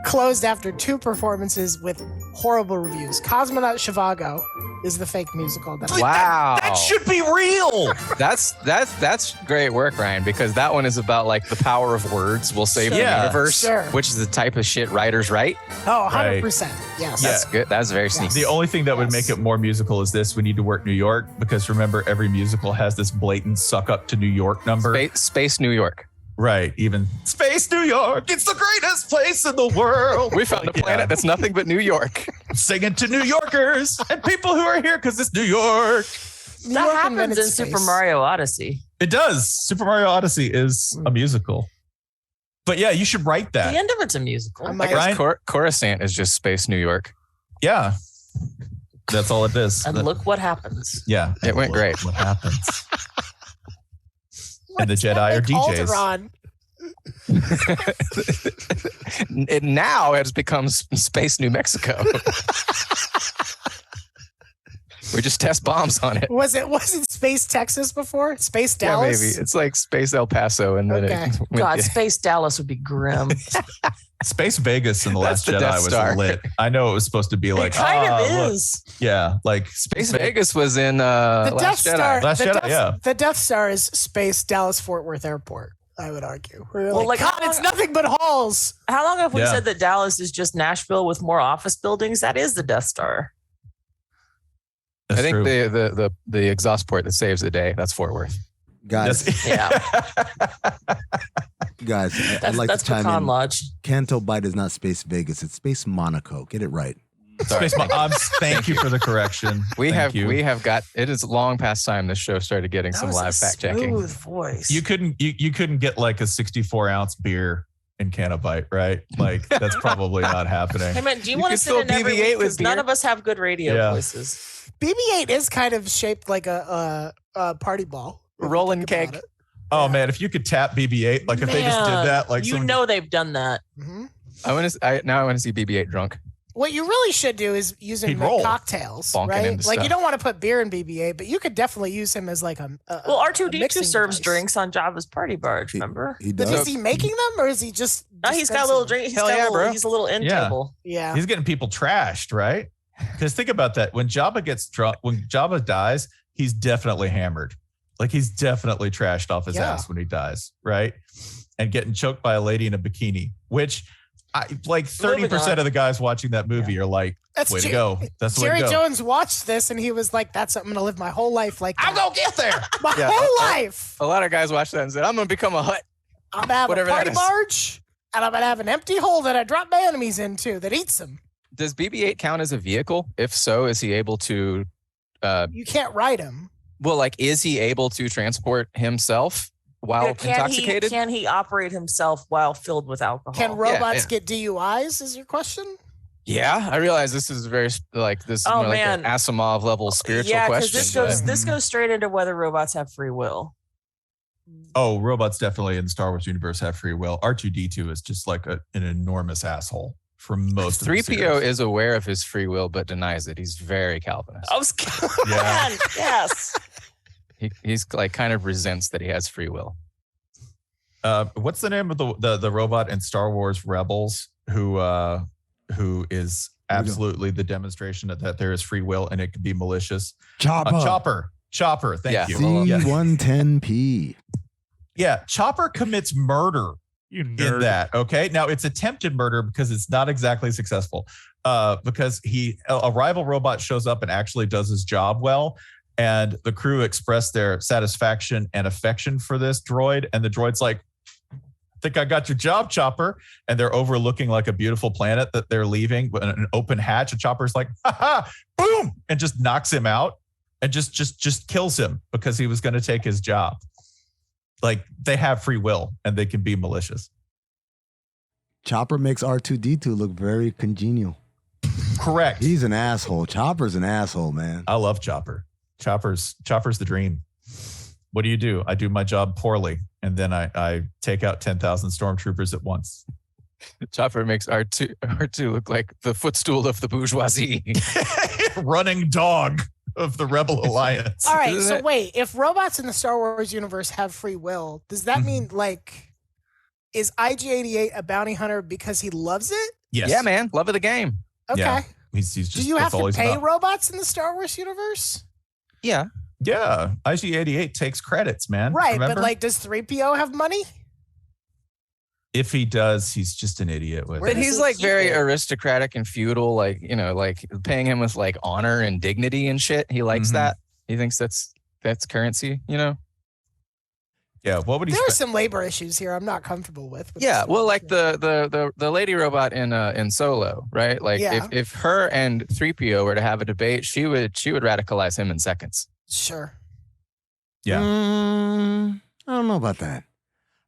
Closed after 2 performances with horrible reviews. Cosmonaut Zhivago is the fake musical. Wow. That should be real. That's great work, Ryan, because that one is about like the power of words will save the universe, Sure. which is the type of shit writers write. Oh, 100%. Right. Yes. That's good. That's very sneaky. The only thing that would make it more musical is this: we need to work New York, because remember, every musical has this blatant suck up to New York number. Space New York. Right. Even Space New York. It's the greatest place in the world. We found a planet that's nothing but New York. Singing to New Yorkers and people who are here because it's New York. New That York happens invented in space. Super Mario Odyssey. It does. Super Mario Odyssey is a musical. But yeah, you should write The that. end of it's a musical. I guess Coruscant is just Space New York. Yeah. That's all it is. And look what happens. Yeah. It went great. What happens? And the Jedi are DJs. Alderaan. It now has become Space New Mexico. We just test bombs on it. Was it Space Texas before? Space Dallas? Yeah, maybe. It's like Space El Paso. And then Okay. it went- God, Space Dallas would be grim. Space Vegas in The Last That's the Jedi Death was Star. lit. I know it was supposed to be like, it kind of look. is. Yeah, like Space Vegas was in The Last Death Jedi. Star. Last the Jedi, Death, yeah. The Death Star is Space Dallas Fort Worth Airport, I would argue. We're Well, like, God, how it's long- nothing but halls. How long have we Yeah. said that Dallas is just Nashville with more office buildings? That is the Death Star. That's I think true. the exhaust port that saves the day, that's Fort Worth. Guys, Yeah. Guys, I'd like That's to chime Pecan in. Lodge. Canto Bite is not Space Vegas. It's Space Monaco. Get it right. Thank you for the correction. We Thank you. have got it is long past time this show started getting some live fact checking. Smooth voice. You couldn't get like a 64-ounce beer in Canabite, right? Like that's probably not happening. Hey man, do you You want to could sit still in every BB-8 week? with 'Cause none beer. of us have good radio Yeah. voices. BB-8 is kind of shaped like a party ball. if you Rolling think about cake. it. Oh man, if you could tap BB-8, like if they just did Man, that, like you know they've done that. Mhm. I want to see BB-8 drunk. What you really should do is use him He'd in roll. cocktails, Bonking right? into Like you stuff. don't want to put beer in BB-8, but you could definitely use him as like a Well, a R2D2 mixing serves device. drinks on Java's party barge. Remember? He But does. is he making them or is he just? No, he's got a little dispensing drink. He's Hell got yeah, a little, bro. he's a little end Yeah. table. them? Yeah. he's getting people trashed, right? Because think about that. When Jabba gets drunk, when Jabba dies, he's definitely hammered. Like he's definitely trashed off his Yeah. ass when he dies, right? And getting choked by a lady in a bikini, which like 30% of the guys watching that movie are like, That's way to go. That's the way Jerry to go. Jones watched this and he was like, "That's I'm gonna live my whole life like that. I'll go get there. my Yeah, whole life. A lot of guys watched that and said, "I'm gonna become a hut." I'm gonna have whatever a that party is. barge, and I'm gonna have an empty hole that I drop my enemies into that eats them. Does BB-8 count as a vehicle? If so, is he able to? You can't ride him. Well, like, is he able to transport himself while Yeah, intoxicated? Can he operate himself while filled with alcohol? Can robots yeah. get DUIs? Is your question? Yeah, I realize this is very like this is Oh, more like an man. Asimov level spiritual yeah, question. this goes straight into whether robots have free will. Oh, robots definitely in the Star Wars universe have free will. R2D2 is just like an enormous asshole for most of the 3PO series. is aware of his free will but denies it. He's very Calvinist. I was Yeah. man, yes. He's like kind of resents that he has free will. What's the name of the robot in Star Wars Rebels who is absolutely the demonstration that there is free will and it can be malicious? Chopper. Chopper. Thank Yeah. you. Yeah. C110P. Yeah, Chopper commits murder You in nerd. that. Okay, now it's attempted murder because it's not exactly successful. Because a rival robot shows up and actually does his job well, and the crew express their satisfaction and affection for this droid, and the droid's like, "I think I got your job, Chopper," and they're overlooking like a beautiful planet that they're leaving with an open hatch, and Chopper's like, "Ha ha, boom," and just knocks him out and just kills him because he was going to take his job. Like they have free will and they can be malicious. Chopper makes R2D2 look very congenial. Correct. He's an asshole. Chopper's an asshole, man. I love Chopper. Chopper's the dream. What do? I do my job poorly, and then I take out 10,000 stormtroopers at once. Chopper makes R2 look like the footstool of the bourgeoisie. Running dog of the Rebel Alliance. All right, Isn't so it- wait, if robots in the Star Wars universe have free will, does that mean like is IG-88 a bounty hunter because he loves it? Yes. Yeah, man. Love of the game. Okay. Yeah. He's just, Do you that's have all to he's pay about. robots in the Star Wars universe? Yeah. Yeah. IG-88 takes credits, man. Right, Remember? but like does 3PO have money? if he does, he's just an idiot with Where it. But does he's he like keep very it? aristocratic and feudal, like, you know, like paying him with like honor and dignity and shit. He likes Mhm. that. He thinks that's currency, you know? Yeah. What would he There are spend? some labor issues here I'm not comfortable with. Yeah, this well, like situation. the lady robot in Solo, right? Like Yeah. if her and 3PO were to have a debate, she would radicalize him in seconds. Sure. Yeah. I don't know about that.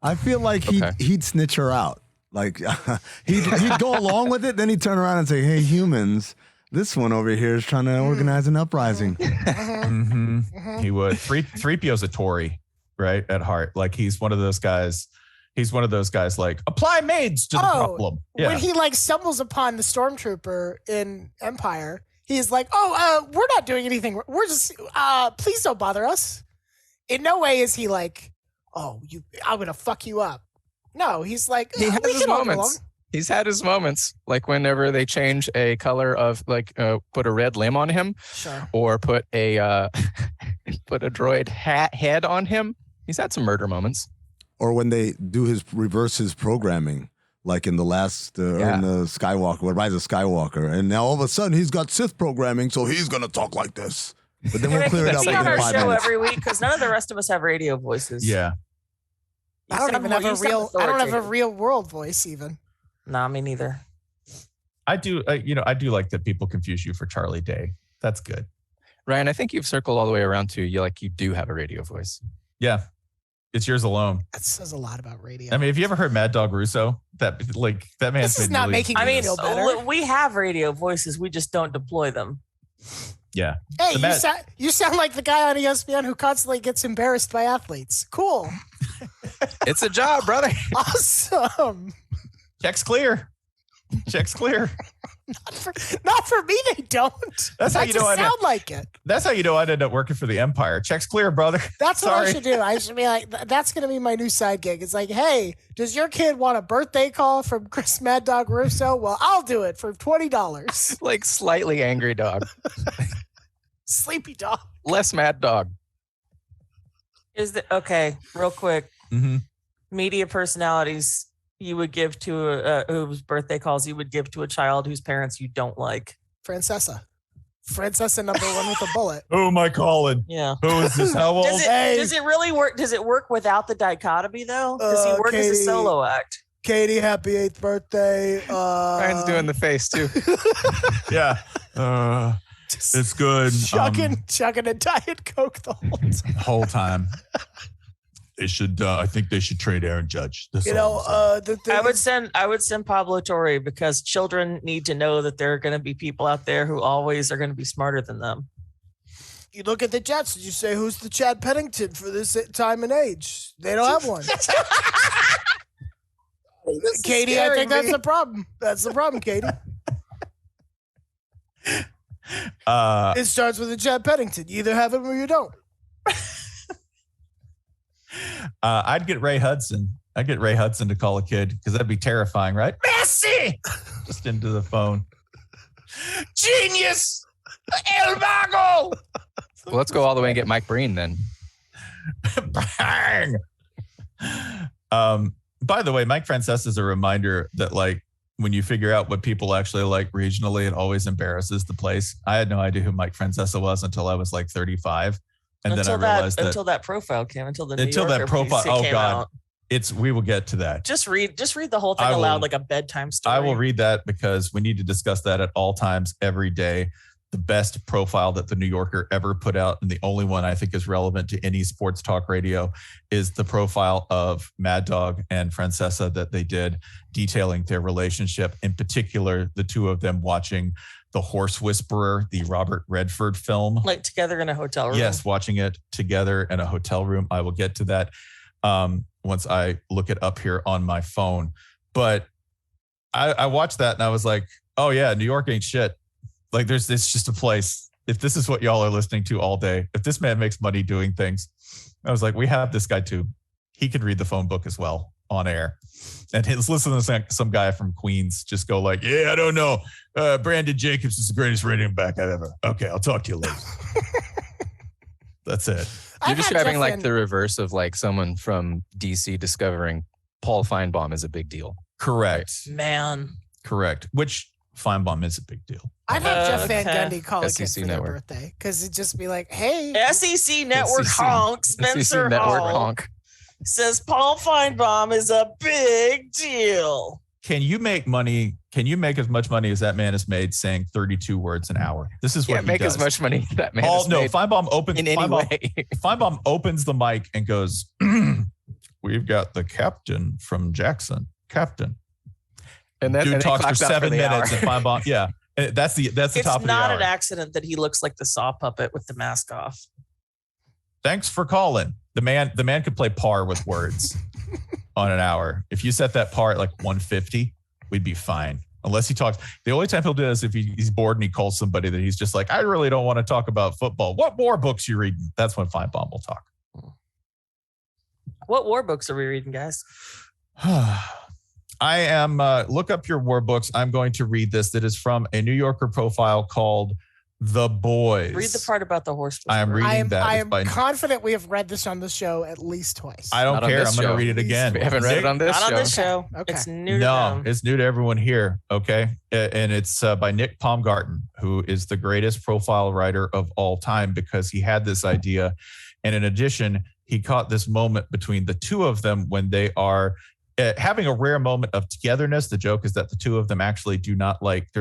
I feel like Okay. he'd snitch her out. Like he'd go along with it, then he'd turn around and say, "Hey, humans, this one over here is trying to organize an uprising." Mm-hmm. He would. 3PO's a Tory, right? At heart. Like he's one of those guys. He's one of those guys like, apply maids to the problem. Yeah. When he like stumbles upon the stormtrooper in Empire, he's like, "Oh, we're not doing anything. We're just please don't bother us." In no way is he like, "Oh, I'm gonna fuck you up." No, he's like, He has "We his can all get moments. along." He's had his moments, like whenever they change a color of like put a red limb on him, Sure. or put a put a droid head on him. He's had some murder moments. Or when they do reverse his programming, like in the last or in the Skywalker, Rise of Skywalker, and now all of a sudden he's got Sith programming, so he's gonna talk like this. But then we'll Rick, clear you it can up be on within our 5 show minutes. every week because none of the rest of us have radio voices. Yeah. I don't even have a real. I don't have a real world voice even. Nah, me neither. I do. I do like that people confuse you for Charlie Day. That's good. Ryan, I think you've circled all the way around to you do have a radio voice. Yeah, it's yours alone. That says a lot about radio. I mean, have you ever heard Mad Dog Russo? That man's This is not making me feel better. We have radio voices. We just don't deploy them. Yeah. Hey, you sound like the guy on ESPN who constantly gets embarrassed by athletes. Cool. It's a job, brother. Awesome. Checks clear. Checks clear. Not for me, they don't. That's how I you just know sound like it. That's how you know I'd end up working for the Empire. Checks clear, brother. That's what Sorry. I should do. I should be like, that's going to be my new side gig. It's like, hey, does your kid want a birthday call from Chris Mad Dog Russo? Well, I'll do it for $20. Like slightly angry dog. Sleepy dog. Less mad dog. Okay, real quick. Mm-hmm. Media personalities you would give to whose birthday calls you would give to a child whose parents you don't like. Francesa number one with a bullet. Who am I calling? Yeah. Who is this? How old? Does it really work? Does it work without the dichotomy though? Does he work as a solo act? Katie, happy 8th birthday. Ryan's doing the face too. Yeah. It's good. Chugging a Diet Coke the whole time. They should. I think they should trade Aaron Judge. I would send Pablo Torre because children need to know that there are going to be people out there who always are going to be smarter than them. You look at the Jets. Did you say who's the Chad Pennington for this time and age? They don't have one. Katie, I think that's the problem. That's the problem, Katie. It starts with a Chad Pennington. You either have him or you don't. I'd get Ray Hudson. I'd get Ray Hudson to call a kid because that'd be terrifying, right? Messi! Just into the phone. Genius! El Mago! Well, let's go all the way and get Mike Breen then. Bang! By the way, Mike Francesa is a reminder that, like, when you figure out what people actually like regionally, it always embarrasses the place. I had no idea who Mike Francesa was until I was like 35. And then I realized until that profile came, until the New that Yorker profile. piece Oh came God, out. we will get to that. Just read the whole thing aloud like a bedtime story. I will read that because we need to discuss that at all times, every day. The best profile that the New Yorker ever put out, and the only one I think is relevant to any sports talk radio, is the profile of Mad Dog and Francesa that they did, detailing their relationship. In particular, the two of them watching The Horse Whisperer, the Robert Redford film. Like together in a hotel room. Yes, watching it together in a hotel room. I will get to that once I look it up here on my phone. But I watched that and I was like, oh yeah, New York ain't shit. Like it's just a place. If this is what y'all are listening to all day, if this man makes money doing things, I was like, we have this guy too. He could read the phone book as well on air. And listen to some guy from Queens just go like, yeah, I don't know. Brandon Jacobs is the greatest running back I've ever. Okay, I'll talk to you later. That's it. You're describing like the reverse of like someone from DC discovering Paul Feinbaum is a big deal. Correct. Man. Correct. Which Feinbaum is a big deal. I'd have Jeff Van Gundy call a kid SEC for their Network. birthday because it'd just be like, hey. SEC Network honk, Spencer SEC Network Hall honk. says Paul Feinbaum is a big deal. Can you make money? Can you make as much money as that man has made saying 32 words an hour? This is what Can't he make does. as much money as that man has made Feinbaum opens in any way. Feinbaum opens the mic and goes, "We've got the captain from Jackson, captain." And then dude talks for clocked out 7 the minutes, hour. and Feinbaum, yeah, and that's the top of the hour. It's not an accident that he looks like the saw puppet with the mask off. Thanks for calling. The man could play par with words on an hour. If you set that par at like 150, we'd be fine. Unless he talks. The only time he'll do this if he's bored and he calls somebody that he's just like, I really don't want to talk about football. What more books you reading? That's when Feinbaum will talk. What war books are we reading, guys? I am, look up your war books. I'm going to read this. That is from a New Yorker profile called The Boys. Read the part about the horse. I am reading that. I It's am by- confident we have read this on the show at least twice. I don't Not on care. this I'm going show. to read it again. We haven't read it on this Not show. on this show. Okay. It's new to No, them. it's new to everyone here. Okay. And it's by Nick Baumgarten, who is the greatest profile writer of all time because he had this idea. And in addition, he caught this moment between the two of them when they are having a rare moment of togetherness. The joke is that the two of them actually they're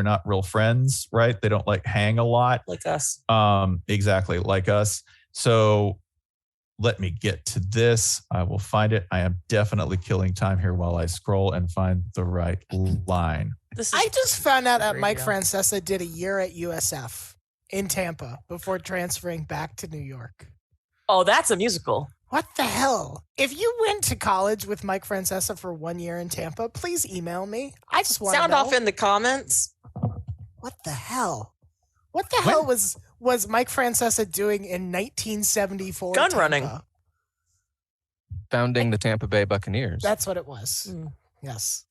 not real friends, right? They don't like hang a lot. Like us. Exactly, like us. So let me get to this. I will find it. I am definitely killing time here while I scroll and find the right line. I just found out that Mike radio. Francesa did a year at USF in Tampa before transferring back to New York. Oh, that's a musical. What the hell? If you went to college with Mike Francesa for 1 year in Tampa, please email me. I just want to Sound know. off in the comments. What the hell? What the hell was Mike Francesa doing in 1974? Gun Tampa? running. Founding the Tampa Bay Buccaneers. That's what it was. Yes.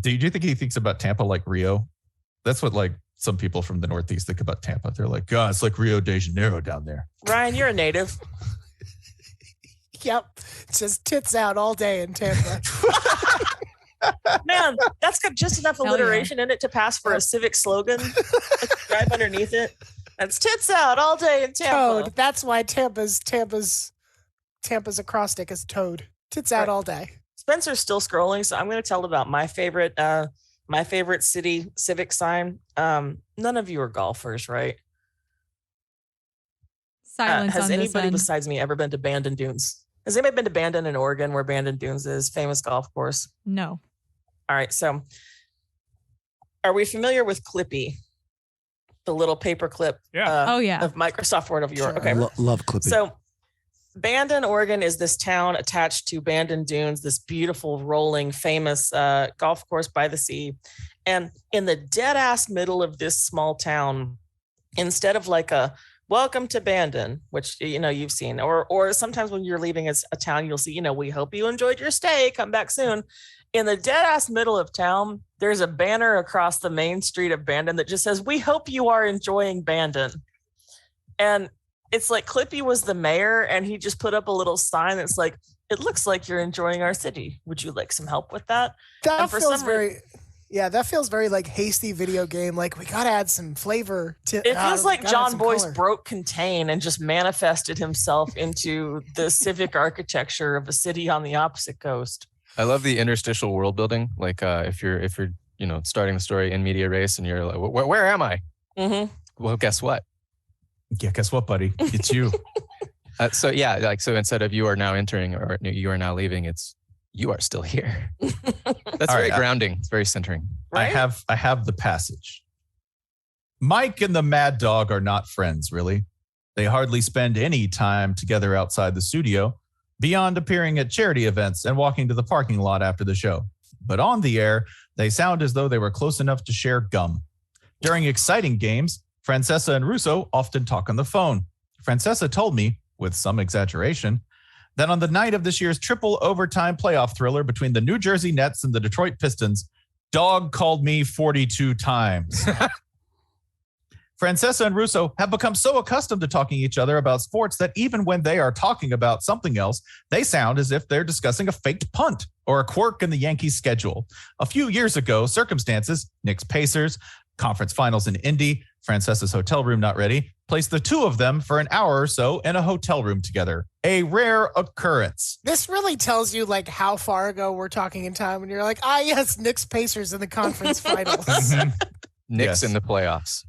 Do you think he thinks about Tampa like Rio? That's what like some people from the Northeast think about Tampa. They're like, God, it's like Rio de Janeiro down there. Ryan, you're a native. Yep. Just tits out all day in Tampa. Man, that's got just enough Hell yeah. alliteration in it to pass for a civic slogan. Right underneath it. That's tits out all day in Tampa. Toad. That's why Tampa's acrostic is toad. Tits out Right. all day. Spencer's still scrolling, so I'm going to tell about my favorite city civic sign. None of you are golfers, right? Silence Has on this anybody end. besides me ever been to Bandon Dunes? Has anybody been to Bandon in Oregon, where Bandon Dunes is? Famous golf course. No. All right, so are we familiar with Clippy, the little paperclip? Yeah. Oh, yeah. Of Microsoft Word of your okay. Love Clippy. So Bandon, Oregon is this town attached to Bandon Dunes, this beautiful, rolling, famous golf course by the sea. And in the dead ass middle of this small town, instead of like a welcome to Bandon, which you've seen, or sometimes when you're leaving a town, you'll see, we hope you enjoyed your stay, come back soon. In the dead ass middle of town, there's a banner across the main street of Bandon that just says, "We hope you are enjoying Bandon." And it's like Clippy was the mayor, and he just put up a little sign that's like, "It looks like you're enjoying our city. Would you like some help with that?" That And for feels some very, that feels very like hasty video game. Like we gotta add some flavor to. It feels like gotta add John some Boyce color. broke contain and just manifested himself into the civic architecture of a city on the opposite coast. I love the interstitial world building. Like if you're starting the story in media race and you're like, where am I? Mm-hmm. Well, guess what? Yeah, guess what, buddy? It's you. So instead of you are now entering or you are now leaving, it's you are still here. That's All very right, grounding. It's very centering. Right? I have the passage. Mike and the Mad Dog are not friends, really. They hardly spend any time together outside the studio, beyond appearing at charity events and walking to the parking lot after the show. But on the air, they sound as though they were close enough to share gum. During exciting games, Francesa and Russo often talk on the phone. Francesa told me, with some exaggeration, that on the night of this year's triple overtime playoff thriller between the New Jersey Nets and the Detroit Pistons, Dog called me 42 times. Francesa and Russo have become so accustomed to talking to each other about sports that even when they are talking about something else, they sound as if they're discussing a faked punt or a quirk in the Yankees schedule. A few years ago, circumstances, Knicks Pacers, conference finals in Indy, Francesa's hotel room not ready, placed the two of them for an hour or so in a hotel room together. A rare occurrence. This really tells you like how far ago we're talking in time when you're like, yes, Knicks Pacers in the conference finals. Knicks Yes. in the playoffs.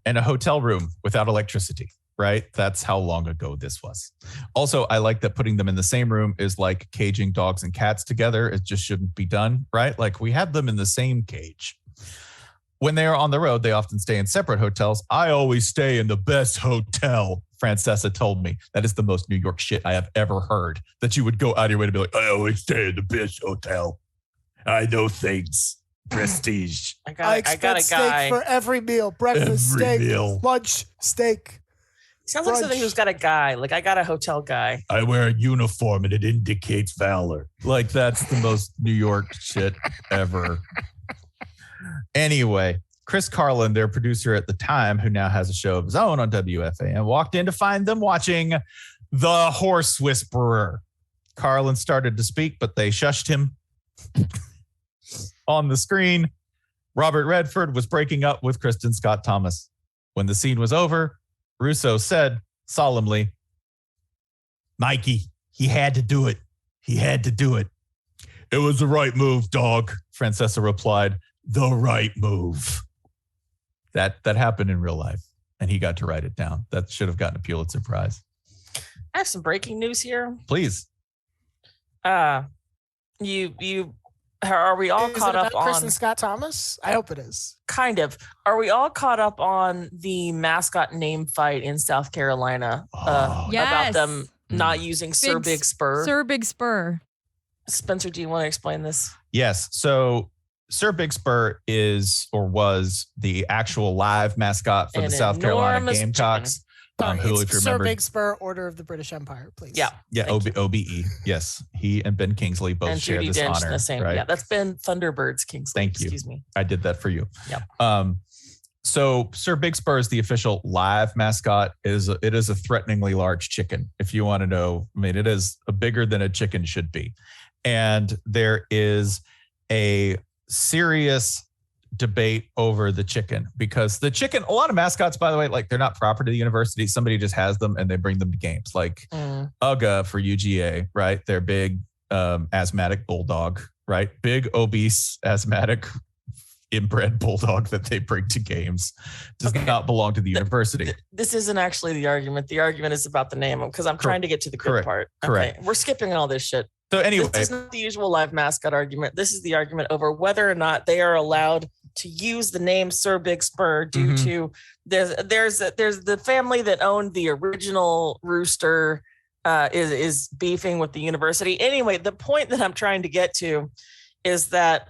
And a hotel room without electricity, right? That's how long ago this was. Also, I like that putting them in the same room is like caging dogs and cats together. It just shouldn't be done, right? Like we had them in the same cage. When they are on the road, they often stay in separate hotels. I always stay in the best hotel, Francesa told me. That is the most New York shit I have ever heard, that you would go out of your way to be like, I always stay in the best hotel. I know things. Prestige. I I got expect a steak guy. for every meal. Breakfast Every steak, meal. lunch steak. Sounds like something brunch. who's got a guy. Like I got a hotel guy. I wear a uniform and it indicates valor. Like that's the most New York shit ever. Anyway, Chris Carlin, their producer at the time, who now has a show of his own on WFAN, walked in to find them watching The Horse Whisperer. Carlin started to speak, but they shushed him. On the screen, Robert Redford was breaking up with Kristen Scott Thomas. When the scene was over, Russo said solemnly, Mikey, he had to do it. He had to do it. It was the right move, dog. Francesa replied, the right move. That happened in real life, and he got to write it down. That should have gotten a Pulitzer Prize. I have some breaking news here. Please. Are we all Is caught it up about Kristen on? Scott Thomas? I hope it is. Kind of. Are we all caught up on the mascot name fight in South Carolina? About Yes. them not using Sir Big Spur. Sir Big Spur. Spencer, do you want to explain this? Yes. So Sir Big Spur is or was the actual live mascot for An the South Carolina enormous Gamecocks. Sorry, Who, it's if you Sir remember, Big Spur, Order of the British Empire, please. Yeah. yeah, OBE. Yes, he and Ben Kingsley both And share Judi this Dench, honor. the same. Right? Yeah, that's been Thunderbirds Kingsley. Thank you. Excuse me. I did that for you. Yeah. So Sir Big Spur is the official live mascot. It is a threateningly large chicken. If you want to know, I mean, it is bigger than a chicken should be. And there is a serious debate over the chicken because the chicken, a lot of mascots, by the way, like they're not proper to the university. Somebody just has them and they bring them to games, like UGA for UGA, right? They're big asthmatic bulldog, right? Big obese asthmatic inbred bulldog that they bring to games does not belong to the university. This isn't actually the argument. The argument is about the name because I'm trying to get to the good part. Correct. Okay. We're skipping all this shit. So anyway, this is not the usual live mascot argument. This is the argument over whether or not they are allowed to use the name Sir Big Spur due to there's the family that owned the original rooster is beefing with the university. Anyway, the point that I'm trying to get to is that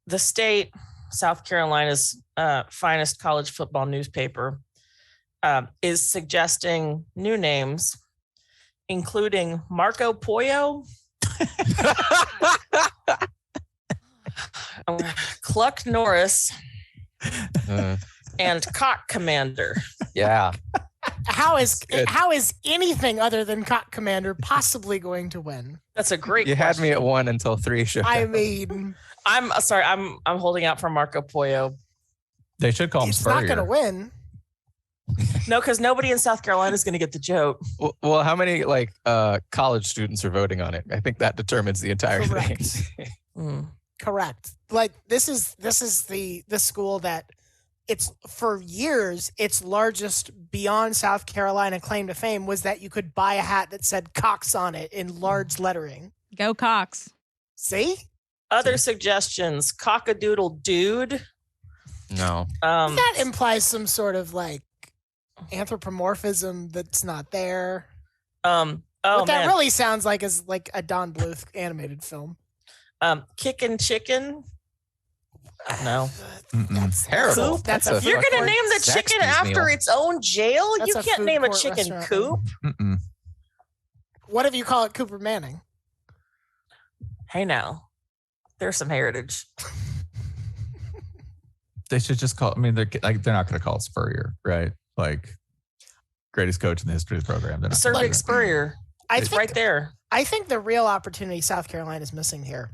the state, South Carolina's finest college football newspaper, is suggesting new names, including Marco Pollo, Cluck Norris, and Cock Commander. Yeah. How is anything other than Cock Commander possibly going to win? That's a great You question. had me at 1 until 3 showed I up. mean, I'm sorry. I'm holding out for Marco Pollo. they should call him it's Spurrier. not going to win. No, because nobody in South Carolina is going to get the joke. Well, how many college students are voting on it? I think that determines the entire thing. Correct. Like this is the school that it's for years its largest beyond South Carolina claim to fame was that you could buy a hat that said Cox on it in large lettering. Go Cox. See? Other suggestions: Cockadoodle Dude. No. That implies some sort of like anthropomorphism that's not there. What that really sounds like is like a Don Bluth animated film. Kickin' Chicken. No. That's terrible. That's You're going to name the Zaxby's chicken after meal. its own jail? That's You a can't food name a court chicken restaurant. coop. What if you call it Cooper Manning? Hey now. There's some heritage. They should just call. I mean, they're not going to call it Spurrier, right? Like greatest coach in the history of the program. They're not Sir gonna Big do that. Spurrier. It's right there. I think the real opportunity South Carolina is missing here.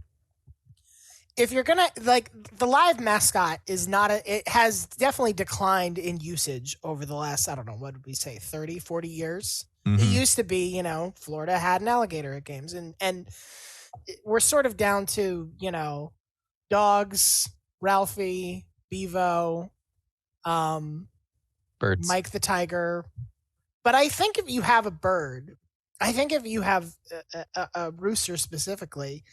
If you're gonna like the live mascot is not it has definitely declined in usage over the last, I don't know, what did we say, 30, 40 years? It used to be, Florida had an alligator at games and we're sort of down to, dogs, Ralphie, Bevo, Birds. Mike the Tiger. But I think if you have a bird, I think if you have a rooster specifically,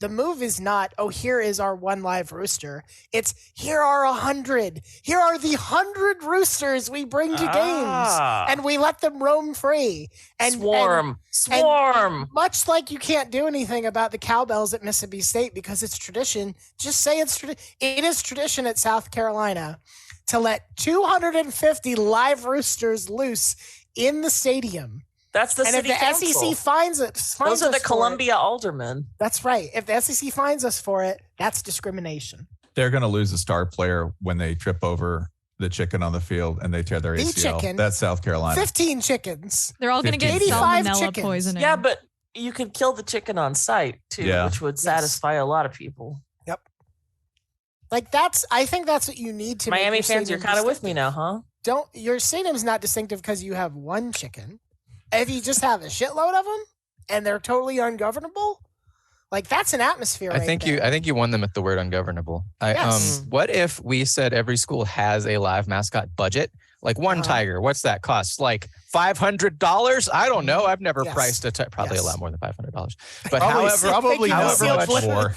the move is not, oh, here is our one live rooster. It's here are 100. Here are the 100 roosters we bring to games, and we let them roam free. And Swarm. and much like you can't do anything about the cowbells at Mississippi State because it's tradition. Just say it's tradition. It is tradition at South Carolina to let 250 live roosters loose in the stadium. That's the and city if the council. SEC finds Those are the us for Columbia aldermen. that's right. If the SEC finds us for it, that's discrimination. They're going to lose a star player when they trip over the chicken on the field and they tear their The ACL. chicken. That's South Carolina. 15 chickens. They're all going to get 85 salmonella chickens. poisoning. Yeah, but you could kill the chicken on site too, Yeah. which would satisfy a lot of people. Yep. Like I think that's what you need to make Miami your fans, you're stadium kind of with me distinctive. now, huh? Your stadium's not distinctive because you have one chicken. if you just have a shitload of them and they're totally ungovernable, like that's an atmosphere. I think you won them at the word ungovernable. Yes. What if we said every school has a live mascot budget? Like one tiger, what's that cost? Like $500? I don't know. I've never priced a tiger. Probably a lot more than $500. But Probably however much much more.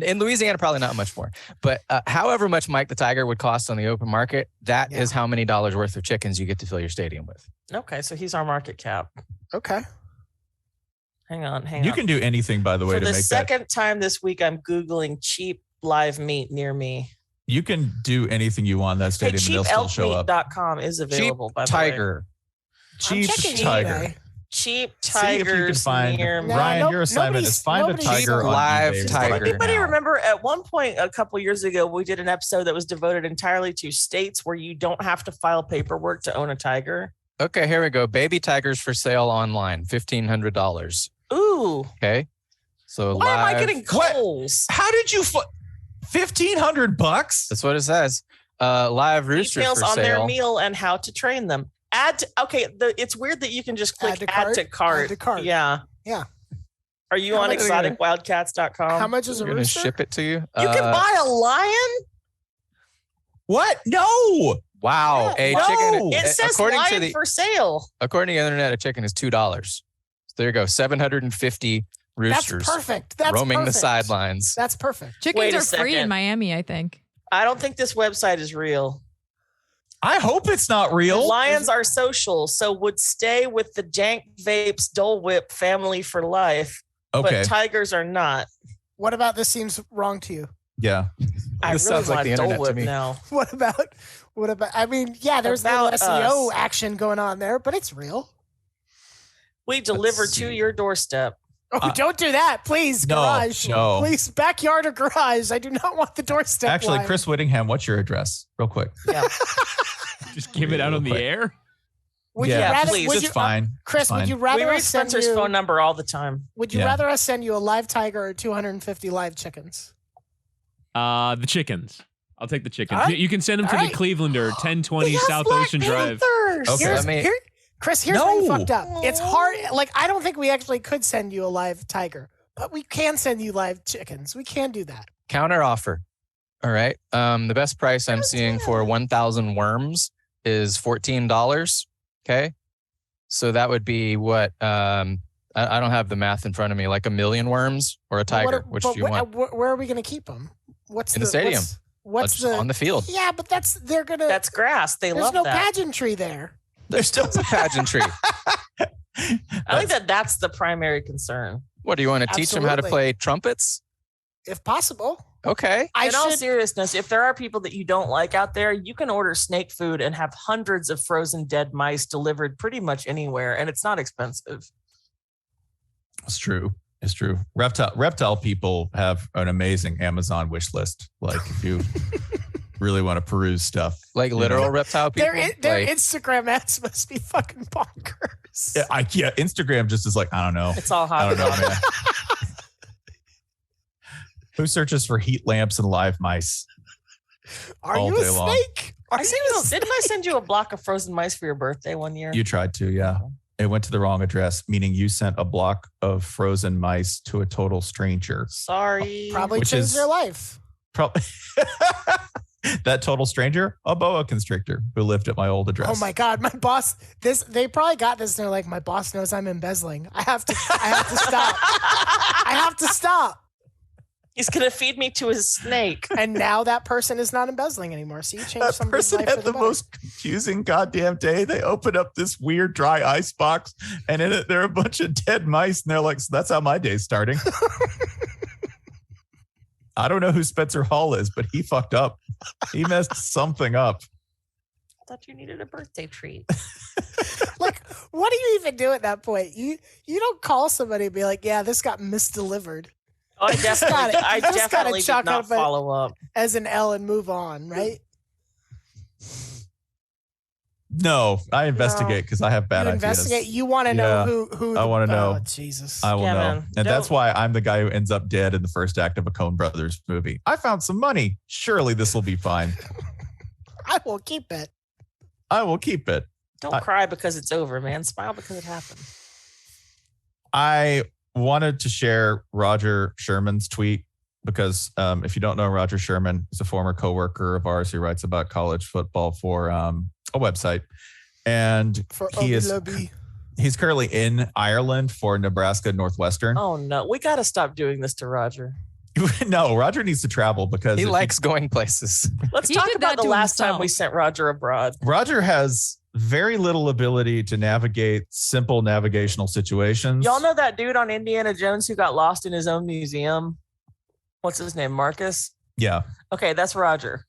In Louisiana, probably not much more. But however much Mike the Tiger would cost on the open market, that is how many dollars worth of chickens you get to fill your stadium with. Okay, so he's our market cap. Okay. Hang on. You can do anything, by the way, For to the make second time this week, I'm Googling cheap live meat near me. You can do anything you want in that stadium and they'll still show up. CheapElkmeat.com is available, by the way. Tiger. Cheap tiger. Cheap See if you can tigers find near me. Ryan. Your assignment is find a tiger on live eBay. tiger. Anybody now. remember at one point a couple years ago, we did an episode that was devoted entirely to states where you don't have to file paperwork to own a tiger? Okay, here we go. Baby tigers for sale online, $1,500. Ooh. Okay. So Why am I live- getting calls? How did you $1,500? That's what it says. Live roosters Details for on their sale. meal and how to train them. It's weird that you can just click Add to cart. Yeah. Yeah. Are you How on much are they exoticwildcats.com? How much is a We're gonna rooster? ship it to you. You can buy a lion? What? No. Wow, a No. chicken. It says according lion to the for sale. according to the internet, a chicken is $2. So there you go, 750 roosters That's perfect. That's roaming perfect. the sidelines. That's perfect. Chickens Wait a are free in second. Miami, I think. I don't think this website is real. I hope it's not real. Lions are social, so would stay with the Jank Vapes Dole Whip family for life. Okay. But tigers are not. What about this seems wrong to you? Yeah. I This really sounds like want the a Dole internet to Whip me. now. What about I mean, yeah, there's a About little SEO us. action going on there, but it's real. We deliver see. to your doorstep. Oh, don't do that, please. No, Garage. no. Please, backyard or garage. I do not want the doorstep. Actually, line. Chris Whittingham, what's your address? Real quick. Yeah. Just give it out on the air. Would yeah, you rather? please. Would it's you, fine. Chris, It's would fine. you We rather read us send Spencer's you? phone number all the time. Would you Yeah. rather us send you a live tiger or 250 live chickens? The chickens. I'll take the chickens. All right. You can send them to All the right. Clevelander, 1020 We have South Black Ocean Drive. Panthers. Okay. Here's, Chris, here's where you No. fucked up. It's hard. Like, I don't think we actually could send you a live tiger, but we can send you live chickens. We can do that. Counter offer. All right. The best price I'm seeing for 1,000 worms is $14. Okay. So that would be what? I don't have the math in front of me. Like 1 million worms or a tiger. Which do you want? Where are we going to keep them? What's In the stadium. What's Just the on the field? Yeah, but they're gonna. That's grass. They there's love no that. pageantry there. There's still a pageantry. I think that's the primary concern. What do you want to teach them how to Absolutely. play trumpets? If possible. Okay. I In all should. seriousness, if there are people that you don't like out there, you can order snake food and have hundreds of frozen dead mice delivered pretty much anywhere, and it's not expensive. It's true. It's true. Reptile people have an amazing Amazon wish list. Like if you really want to peruse stuff. Like literal reptile people. Their Like, Instagram ads must be fucking bonkers. Yeah, Instagram just is like, I don't know. It's all I hot. don't know, man. Who searches for heat lamps and live mice? Are all you a day long. snake? Are you a Didn't I send you a block of frozen mice for your birthday one year? You tried to, yeah. It went to the wrong address, meaning you sent a block of frozen mice to a total stranger. Sorry. Probably Which changed is- their life? Probably that total stranger, a boa constrictor who lived at my old address. Oh my god, my boss! They probably got this. And they're like, my boss knows I'm embezzling. I have to stop. I have to stop. He's gonna feed me to his snake. And now that person is not embezzling anymore. So you changed That somebody's person life for had the better. most confusing goddamn day. They opened up this weird dry ice box, and in it there are a bunch of dead mice, and they're like, "So that's how my day's starting." I don't know who Spencer Hall is, but he fucked up. He messed something up. I thought you needed a birthday treat. Like, what do you even do at that point? You don't call somebody and be like, yeah, this got misdelivered Oh, I definitely, I you just gotta definitely chalk did not up a- follow up. as an L and move on, right? No, I investigate because I have bad you ideas. investigate. You want to Yeah, know who I wanna know. Oh, Jesus. I will Yeah, know. man. And that's Don't- why I'm the guy who ends up dead in the first act of a Coen Brothers movie. I found some money. Surely this will be fine. I will keep it. I will keep it. Don't cry because it's over, man. Smile because it happened. I wanted to share Roger Sherman's tweet because if you don't know Roger Sherman, he's a former coworker of ours who writes about college football for a website. And he's currently in Ireland for Nebraska Northwestern. Oh, no. We got to stop doing this to Roger. No, Roger needs to travel because he likes going places. Let's talk about the last time we sent Roger abroad. Roger has very little ability to navigate simple navigational situations. Y'all know that dude on Indiana Jones who got lost in his own museum? What's his name? Marcus? Yeah. Okay, that's Roger.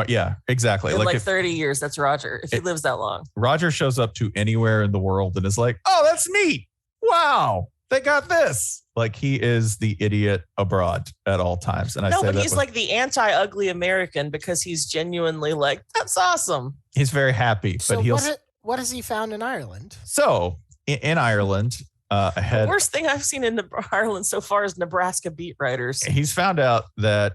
Yeah, exactly. In like 30 years, that's Roger, if he lives that long. Roger shows up to anywhere in the world and is like, oh, that's neat. Wow, they got this. Like, he is the idiot abroad at all times. And but he's like the anti-ugly American because he's genuinely like, that's awesome. He's very happy. So but what has he found in Ireland? So in Ireland, the worst thing I've seen in Ireland so far is Nebraska beat writers. He's found out that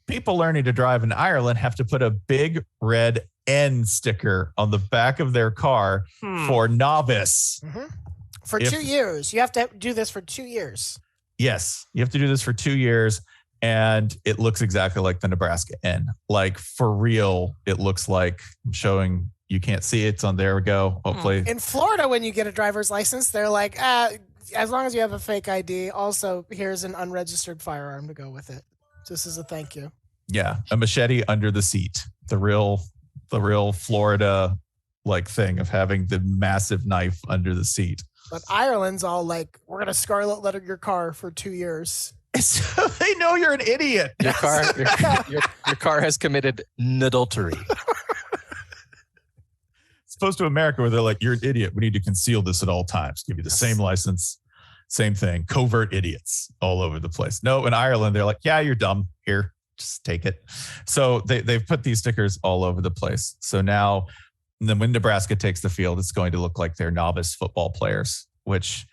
people learning to drive in Ireland have to put a big red N sticker on the back of their car for novice. Mm-hmm. For 2 years. You have to do this for 2 years. Yes. You have to do this for 2 years. And it looks exactly like the Nebraska N. Like, for real, it looks like I'm showing. You can't see it. It's on. There we go. Hopefully. In Florida, when you get a driver's license, they're like, as long as you have a fake ID, also here's an unregistered firearm to go with it. Just as a thank you. Yeah. A machete under the seat. The real Florida like thing of having the massive knife under the seat. But Ireland's all like, we're going to scarlet letter your car for 2 years. So they know you're an idiot. Your car has committed adultery. As opposed to America where they're like, you're an idiot. We need to conceal this at all times. Give you the same license, same thing. Covert idiots all over the place. No, in Ireland, they're like, yeah, you're dumb. Here, just take it. So they've put these stickers all over the place. So now, and then when Nebraska takes the field, it's going to look like they're novice football players, which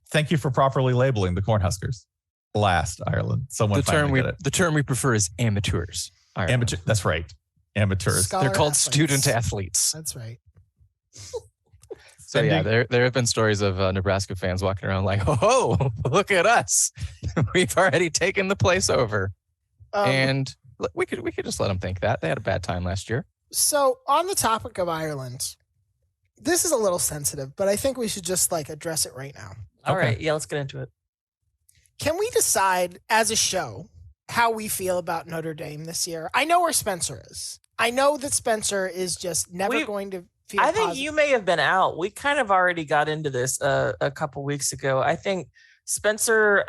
thank you for properly labeling the Cornhuskers. Last Ireland. Someone finally did it. The term we prefer is amateurs. Amateur. That's right. Amateurs. They're called student athletes. That's right. So yeah, there have been stories of Nebraska fans walking around like, oh, look at us. We've already taken the place over. And we could just let them think that. They had a bad time last year. So on the topic of Ireland, this is a little sensitive, but I think we should just like address it right now. All right. Yeah, let's get into it. Can we decide as a show how we feel about Notre Dame this year? I know where Spencer is. I know that Spencer is just never going to feel I think positive. you may have been out. We kind of already got into this a couple weeks ago. I think Spencer,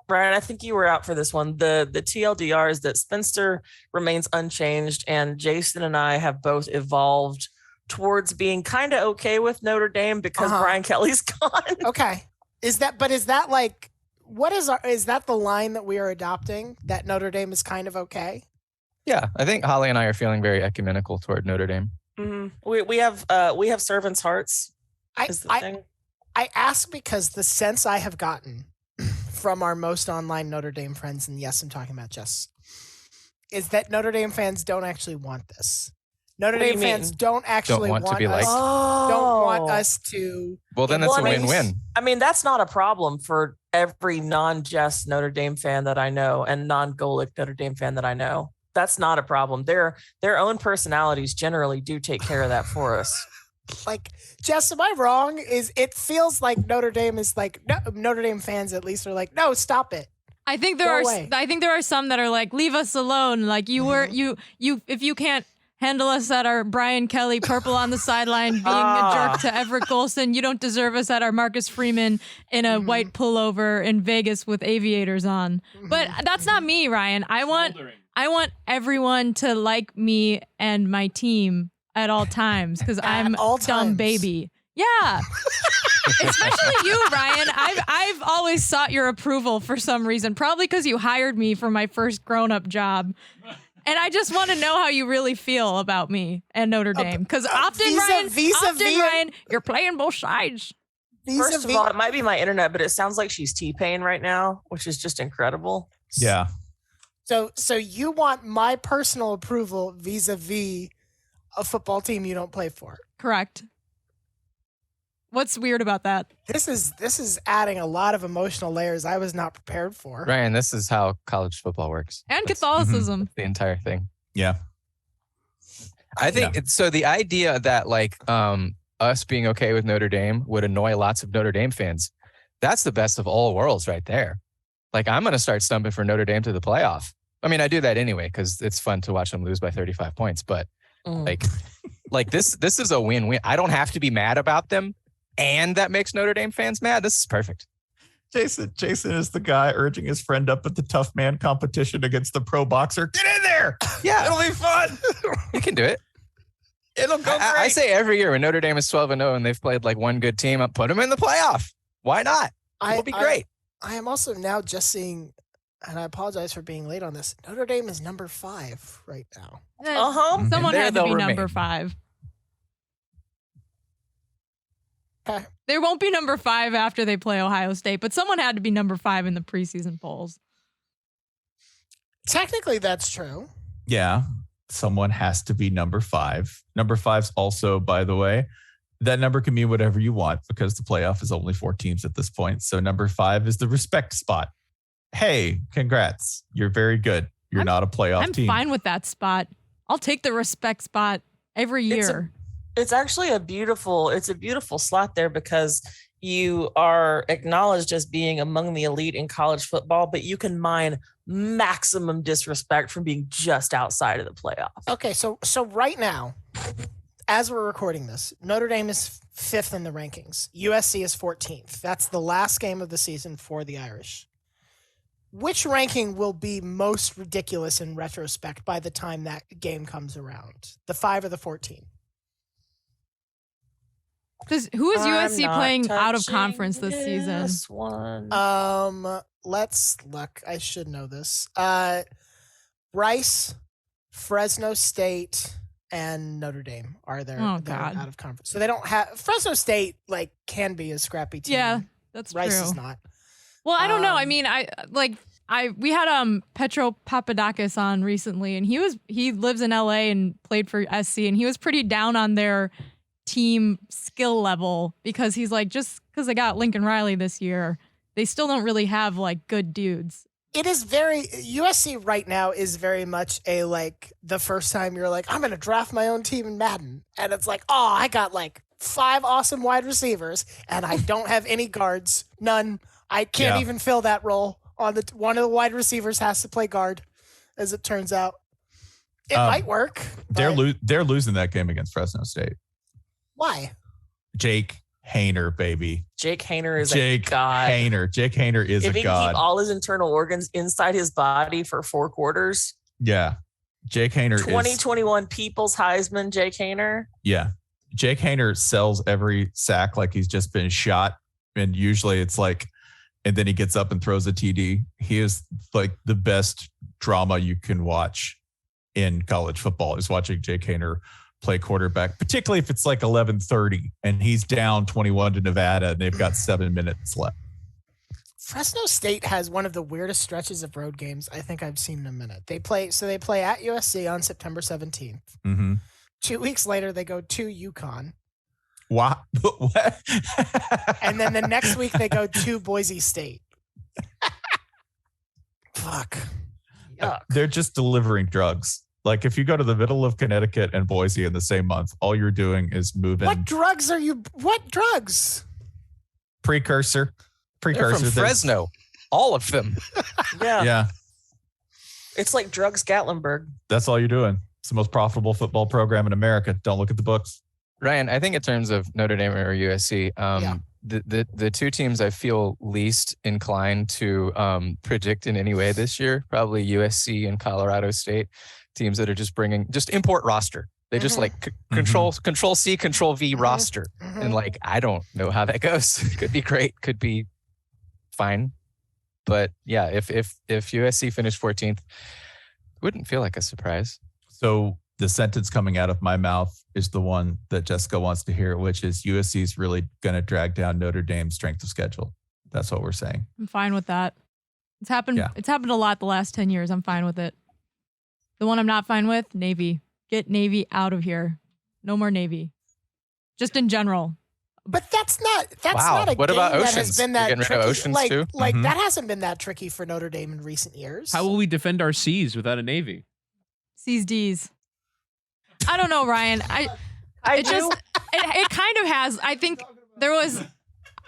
Brian, I think you were out for this one. The TLDR is that Spencer remains unchanged, and Jason and I have both evolved towards being kind of okay with Notre Dame because Brian Kelly's gone. Okay. Is that like, is that the line that we are adopting, that Notre Dame is kind of okay? Yeah, I think Holly and I are feeling very ecumenical toward Notre Dame. Mm-hmm. We have servants' hearts. I ask because the sense I have gotten from our most online Notre Dame friends, and yes, I'm talking about Jess, is that Notre Dame fans don't actually want this. Notre Dame fans don't actually want to be liked. Don't want us to. Well, then it's a win-win. I mean, that's not a problem for every non-Jess Notre Dame fan that I know and non-Golic Notre Dame fan that I know. That's not a problem. Their own personalities generally do take care of that for us. Like, Jess, am I wrong? It feels like Notre Dame is like, no, Notre Dame fans at least are like, no, stop it. I think there are some that are like, leave us alone. Like if you can't handle us at our Brian Kelly purple on the sideline being a jerk to Everett Golson, you don't deserve us at our Marcus Freeman in a white pullover in Vegas with aviators on. But that's not me, Ryan. I want everyone to like me and my team at all times because I'm a dumb baby. Yeah. Especially you, Ryan. I've always sought your approval for some reason, probably because you hired me for my first grown-up job. And I just want to know how you really feel about me and Notre Dame. Because often, Ryan, you're playing both sides. First of all, it might be my internet, but it sounds like she's T-Pain right now, which is just incredible. Yeah. So you want my personal approval vis-a-vis a football team you don't play for? Correct. What's weird about that? This is adding a lot of emotional layers I was not prepared for. Ryan, this is how college football works. And Catholicism. The entire thing. Yeah. I think so. The idea that like us being okay with Notre Dame would annoy lots of Notre Dame fans. That's the best of all worlds right there. Like I'm going to start stumping for Notre Dame to the playoff. I mean, I do that anyway because it's fun to watch them lose by 35 points. But like this is a win-win. I don't have to be mad about them, and that makes Notre Dame fans mad. This is perfect. Jason is the guy urging his friend up at the tough man competition against the pro boxer. Get in there. Yeah. It'll be fun. You can do it. It'll go great. I say every year when Notre Dame is 12-0 and they've played like one good team, I'll put them in the playoff. Why not? It'll be great. I am also now just seeing, and I apologize for being late on this. Notre Dame is number 5 right now. Someone There had to they'll be remain. number 5. Okay. There won't be number 5 after they play Ohio State, but someone had to be number 5 in the preseason polls. Technically, that's true. Yeah. Someone has to be number 5. Number 5's also, by the way, that number can mean whatever you want because the playoff is only 4 teams at this point. So number 5 is the respect spot. Hey, congrats. You're very good. You're not a playoff team. I'm fine with that spot. I'll take the respect spot every year. It's actually a beautiful slot there because you are acknowledged as being among the elite in college football, but you can mine maximum disrespect from being just outside of the playoff. Okay, so right now, as we're recording this, Notre Dame is 5th in the rankings. USC is 14th. That's the last game of the season for the Irish. Which ranking will be most ridiculous in retrospect by the time that game comes around? The 5 or the 14? Who is USC playing out of conference this season? This one. Let's look. I should know this. Rice, Fresno State, and Notre Dame are there. Oh, they're God. out of conference. So they don't have Fresno State. Like can be a scrappy team. Yeah, that's Rice true. is not. Well, I don't know. I mean, we had Petro Papadakis on recently, and he lives in LA and played for SC, and he was pretty down on their team skill level because he's like, just because they got Lincoln Riley this year, they still don't really have like good dudes. It is very USC right now is very much a like the first time you're like, I'm gonna draft my own team in Madden, and it's like, oh, I got like 5 awesome wide receivers, and I don't have any guards, none. I can't even fill that role. One of the wide receivers has to play guard, as it turns out. It might work. They're losing that game against Fresno State. Why? Jake Haener, baby. Jake Haener is a god. Jake Haener is if a he god. can keep all his internal organs inside his body for 4 quarters. Yeah. Jake Haener 2021 People's Heisman, Jake Haener. Yeah. Jake Haener sells every sack like he's just been shot. And usually it's like, and then he gets up and throws a TD. He is like the best drama you can watch in college football is watching Jake Haener play quarterback, particularly if it's like 11:30 and he's down 21 to Nevada and they've got 7 minutes left. Fresno State has one of the weirdest stretches of road games I think I've seen in a minute. They play at USC on September 17th. Mm-hmm. 2 weeks later, they go to UConn. What? And then the next week they go to Boise State. Fuck. Yuck. They're just delivering drugs. Like if you go to the middle of Connecticut and Boise in the same month, all you're doing is moving. What drugs? Precursor. They're from Fresno. All of them. Yeah. Yeah. It's like drugs Gatlinburg. That's all you're doing. It's the most profitable football program in America. Don't look at the books. Ryan, I think in terms of Notre Dame or USC, the 2 teams I feel least inclined to predict in any way this year, probably USC and Colorado State, teams that are just import roster. They just like control C, control V roster. And like, I don't know how that goes. Could be great. Could be fine. But yeah, if USC finished 14th, it wouldn't feel like a surprise. So the sentence coming out of my mouth is the one that Jessica wants to hear, which is USC is really going to drag down Notre Dame's strength of schedule. That's what we're saying. I'm fine with that. It's happened. Yeah. It's happened a lot the last 10 years. I'm fine with it. The one I'm not fine with, Navy. Get Navy out of here. No more Navy. just in general. But that's not Wow. not a What game about that has Oceans? been You're that getting rid tricky. of Oceans like, too? like that hasn't been that tricky for Notre Dame in recent years. How will we defend our seas without a navy? C's D's. I don't know, Ryan. It kind of has. I think there was.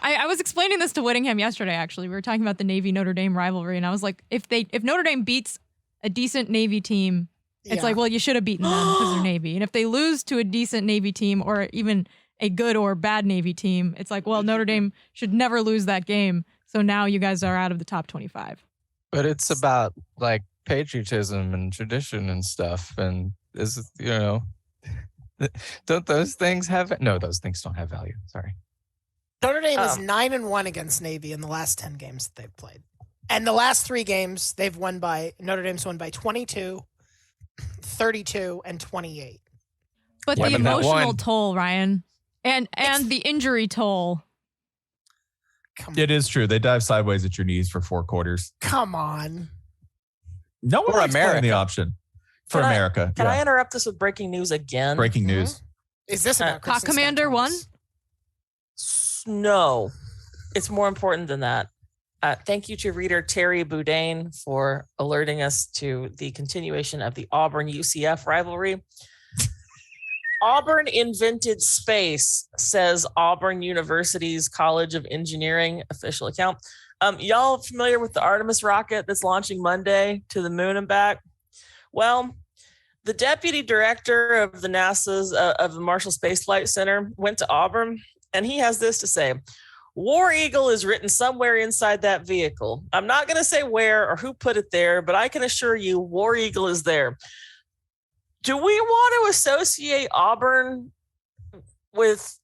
I was explaining this to Whittingham yesterday. Actually, we were talking about the Navy Notre Dame rivalry, and I was like, if Notre Dame beats a decent Navy team, it's like, well, you should have beaten them because they're Navy. And if they lose to a decent Navy team or even a good or bad Navy team, it's like, well, Notre Dame should never lose that game. So now you guys are out of the top 25. But it's about like patriotism and tradition and stuff. And is, don't those things have, no, those things don't have value. Sorry. Notre Dame is 9-1 against Navy in the last 10 games that they've played. And the last 3 games Notre Dame's won by 22, 32, and 28. But the emotional toll, Ryan, and the injury toll. It is true. They dive sideways at your knees for 4 quarters. Come on. No one likes playing the option for America. Can I interrupt this with breaking news again? Breaking news. Is this about Hawk Commander 1? No, it's more important than that. Thank you to reader Terry Boudin for alerting us to the continuation of the Auburn-UCF rivalry. Auburn invented space, says Auburn University's College of Engineering official account. Y'all familiar with the Artemis rocket that's launching Monday to the moon and back? Well, the deputy director of the NASA's of the Marshall Space Flight Center went to Auburn, and he has this to say. War Eagle is written somewhere inside that vehicle. I'm not going to say where or who put it there, but I can assure you War Eagle is there. Do we want to associate Auburn with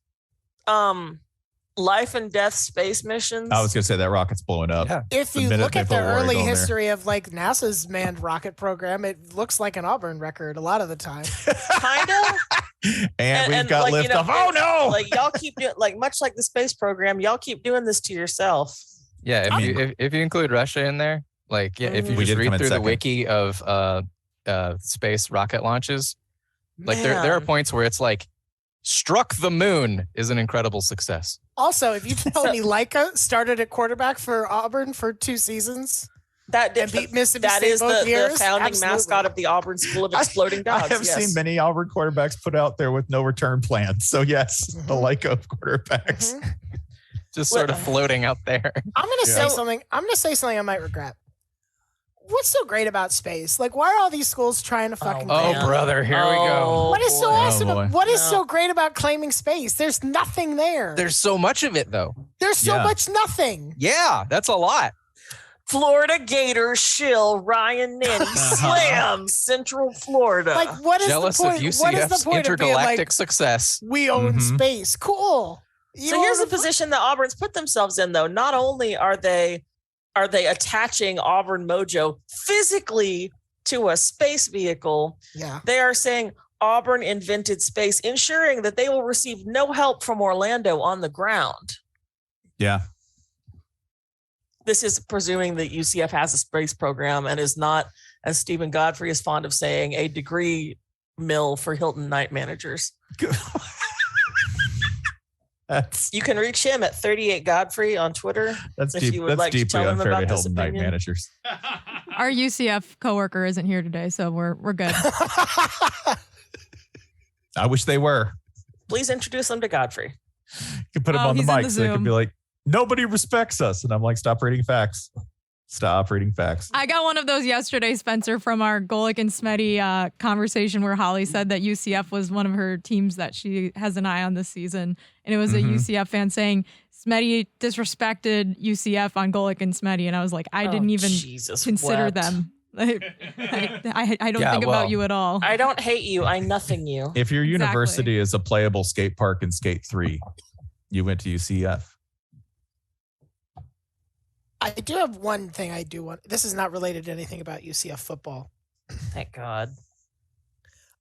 life and death space missions? I was going to say that rocket's blowing up. Yeah. If you look at the early history of like NASA's manned rocket program, it looks like an Auburn record a lot of the time. Kind of. And we've got liftoff. Oh no! Like y'all keep doing, like much like the space program, y'all keep doing this to yourself. Yeah, if you include Russia in there, like if you just read through the wiki of space rocket launches, like there are points where it's like struck the moon is an incredible success. Also, if you tell me Leica started at quarterback for Auburn for 2 seasons, that beat Mississippi State is both the years, founding absolutely. mascot of the Auburn School of Exploding Dogs. I have seen many Auburn quarterbacks put out there with no return plans. So yes, the Leica of quarterbacks. Just sort of floating out there. I'm gonna say something. I'm gonna say something I might regret. What's so great about space? Like, why are all these schools trying to fucking? Brother, here we go. What is so awesome? What is so great about claiming space? There's nothing there. There's so much of it, though. There's so much nothing. Yeah, that's a lot. Florida Gators shill Ryan Nanny slam Central Florida. Like, what is Jealous the point? of UCF's What is the point intergalactic of being like, success? we own space? Cool. So here's the position that Auburn's put themselves in, though. Not only are they attaching Auburn Mojo physically to a space vehicle, they are saying Auburn invented space, ensuring that they will receive no help from Orlando on the ground. Yeah. This is presuming that UCF has a space program and is not, as Stephen Godfrey is fond of saying, a degree mill for Hilton night managers. You can reach him at 38 Godfrey on Twitter. That's if deep. you would That's like to deeply tell him unfair to about this Hilton night opinion. managers. Our UCF coworker isn't here today, so we're good. I wish they were. Please introduce them to Godfrey. You can put them on the he's in mic the so they can Zoom. be like, nobody respects us. And I'm like, stop reading facts. Stop reading facts. I got one of those yesterday, Spencer, from our Golick and Smetty conversation where Holly said that UCF was one of her teams that she has an eye on this season. And it was a UCF fan saying, Smetty disrespected UCF on Golick and Smetty. And I was like, I didn't even consider them. I don't think about you at all. I don't hate you. I nothing you. If your university is a playable skate park in Skate 3, you went to UCF. I do have one thing I do want. This is not related to anything about UCF football. Thank God.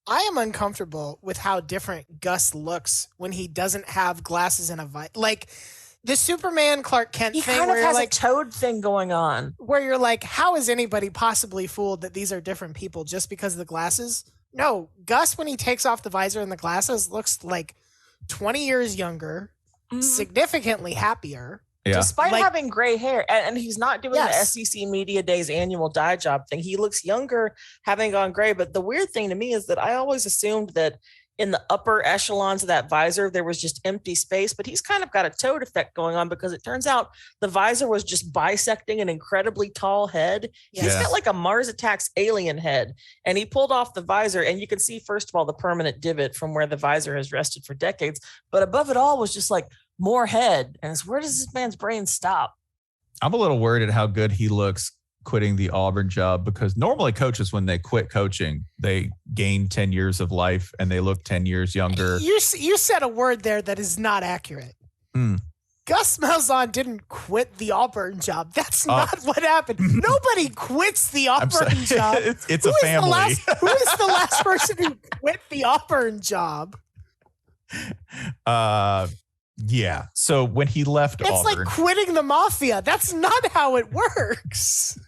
I am uncomfortable with how different Gus looks when he doesn't have glasses and a visor. Like the Superman Clark Kent He thing kind of where has you're like, a Toad thing going on. where you're like, how is anybody possibly fooled that these are different people just because of the glasses? No, Gus, when he takes off the visor and the glasses, looks like 20 years younger, significantly happier. Yeah. Despite Like- having gray hair, and he's not doing Yes. the SEC Media Days annual dye job thing. He looks younger having gone gray. But the weird thing to me is that I always assumed that in the upper echelons of that visor, there was just empty space, but he's kind of got a toad effect going on because it turns out the visor was just bisecting an incredibly tall head. He's Yeah. got like a Mars Attacks alien head, and he pulled off the visor, and you can see, first of all, the permanent divot from where the visor has rested for decades. But above it all was just like more head. And it's, where does this man's brain stop? I'm a little worried at how good he looks quitting the Auburn job, because normally coaches, when they quit coaching, they gain 10 years of life and they look 10 years younger. You said a word there that is not accurate. Gus Malzahn didn't quit the Auburn job. That's not what happened. Nobody quits the I'm Auburn sorry. job. It's a family. Who is the last person who quit the Auburn job? Yeah. So when he left It's Auburn, like quitting the mafia. That's not how it works.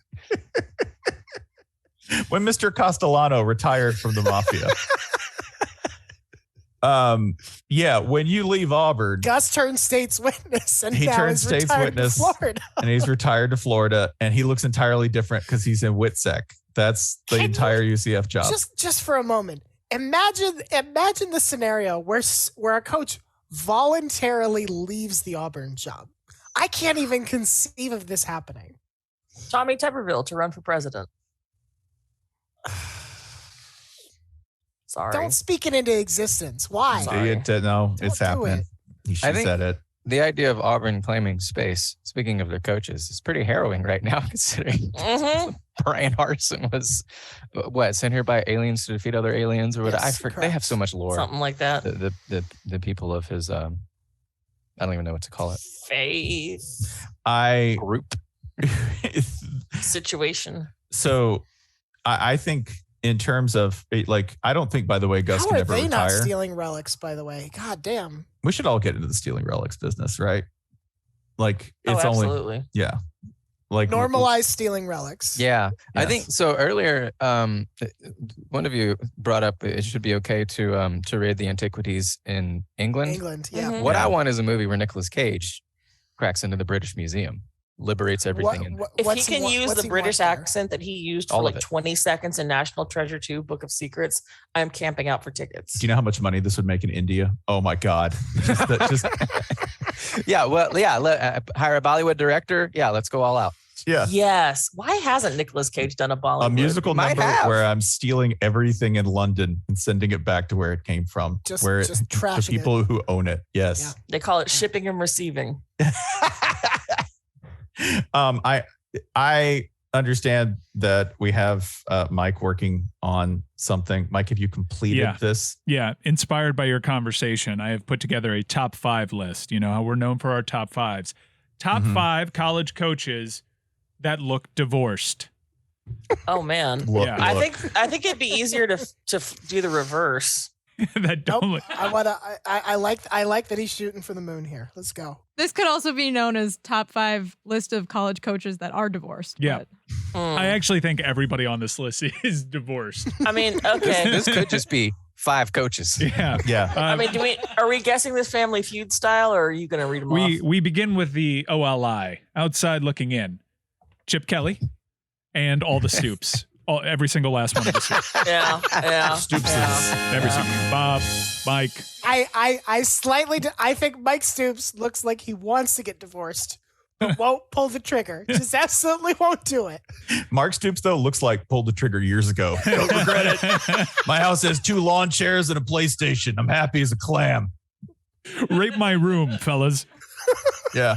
when Mr. Castellano retired from the mafia. Yeah, when you leave Auburn, Gus turned state's witness, and he now turned is state's retired to witness, Florida. and he's retired to Florida, and he looks entirely different because he's in WITSEC. That's the entire UCF job. Just for a moment, imagine the scenario where a coach voluntarily leaves the Auburn job. I can't even conceive of this happening. Tommy Tuberville to run for president. Sorry. Don't speak it into existence. Why? No, it's do happening. it. You should have said it. The idea of Auburn claiming space, speaking of their coaches, is pretty harrowing right now, considering Brian Harsin was sent here by aliens to defeat other aliens or whatever. Yes, They have so much lore. Something like that. The people of his I don't even know what to call it. Faith Group situation. So I think in terms of I don't think, by the way, Gus How can are ever they not retire. stealing relics, by the way? God damn. We should all get into the stealing relics business, right? It's absolutely. only, yeah. Normalize stealing relics. Yeah. I Yes. think so. Earlier, one of you brought up it should be okay to raid the antiquities in England. England, yeah. Mhm. What I want is a movie where Nicolas Cage cracks into the British Museum, liberates everything. in there. If he can use the British accent that he used for All of like it. 20 seconds in National Treasure 2, Book of Secrets, I'm camping out for tickets. Do you know how much money this would make in India? Oh my God. Just Yeah. Well, yeah. Hire a Bollywood director. Yeah. Let's go all out. yeah. Yes. Why hasn't Nicolas Cage done a Bollywood? A musical Might number have. where I'm stealing everything in London and sending it back to where it came from. Just the trashing people who own it. Yes. They call it shipping and receiving. I understand that we have Mike working on something. Mike, have you completed this? Yeah, inspired by your conversation, I have put together a top 5 list. You know how we're known for our top 5s. Top 5 college coaches that look divorced. Oh man. Yeah. I think it'd be easier to do the reverse. That don't look. I like that he's shooting for the moon here. Let's go. This could also be known as top 5 list of college coaches that are divorced. Yeah. but- I actually think everybody on this list is divorced. I mean, okay. This could just be 5 coaches. Yeah. Yeah. I mean, are we guessing this Family Feud style, or are you going to read them off? We begin with the OLI, outside looking in. Chip Kelly and all the Stoops. Every single last one of the Stoops. Yeah. Stoops Every single Bob, Mike. I think Mike Stoops looks like he wants to get divorced, but won't pull the trigger. Just absolutely won't do it. Mark Stoops, though, looks like pulled the trigger years ago. Don't regret it. My house has 2 lawn chairs and a PlayStation. I'm happy as a clam. Rape my room, fellas. Yeah.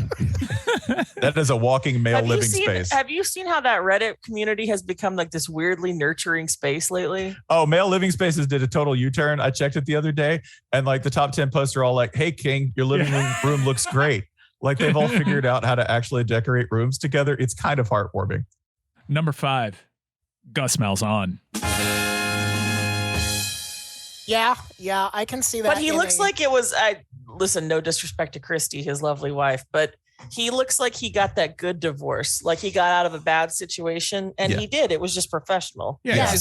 That is a walking male living space. Have you seen how that Reddit community has become like this weirdly nurturing space lately? Oh, male living spaces did a total U-turn. I checked it the other day, and the top 10 posts are all like, "Hey King, your living room looks great." They've all figured out how to actually decorate rooms together. It's kind of heartwarming. Number 5, Gus Malzahn. Yeah, I can see that. But he looks like it was. Listen, no disrespect to Christy, his lovely wife, but he looks like he got that good divorce. Like he got out of a bad situation, and he did. It was just professional. Yeah.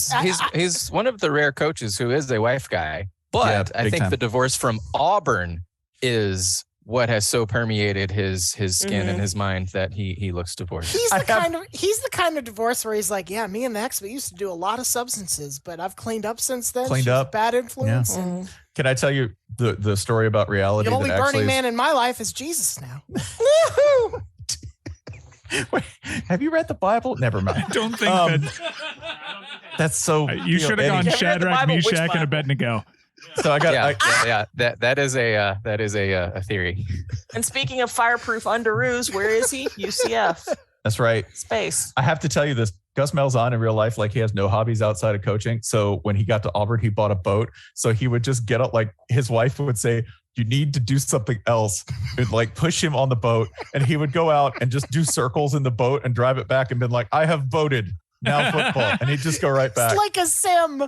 He's one of the rare coaches who is a wife guy. But I think time. the divorce from Auburn is what has so permeated his skin and his mind that he looks divorced. He's the kind of divorce where he's like, yeah, me and the ex, we used to do a lot of substances, but I've cleaned up since then. She's a bad influence. Yeah. And Can I tell you the story about reality? the only that burning actually man in my life is Jesus now. Wait, have you read the Bible? Never mind. I don't think that. That's so. You should have gone Shadrach, Meshach, and Abednego. So I got. That is a theory. And speaking of fireproof underoos, where is he? UCF. That's right. Space. I have to tell you this. Gus Malzahn in real life, like he has no hobbies outside of coaching. So when he got to Auburn, he bought a boat. So he would just get up, like his wife would say, you need to do something else, and like push him on the boat. And he would go out and just do circles in the boat and drive it back and been like, I have voted. Now football. And he'd just go right back. It's like a sim.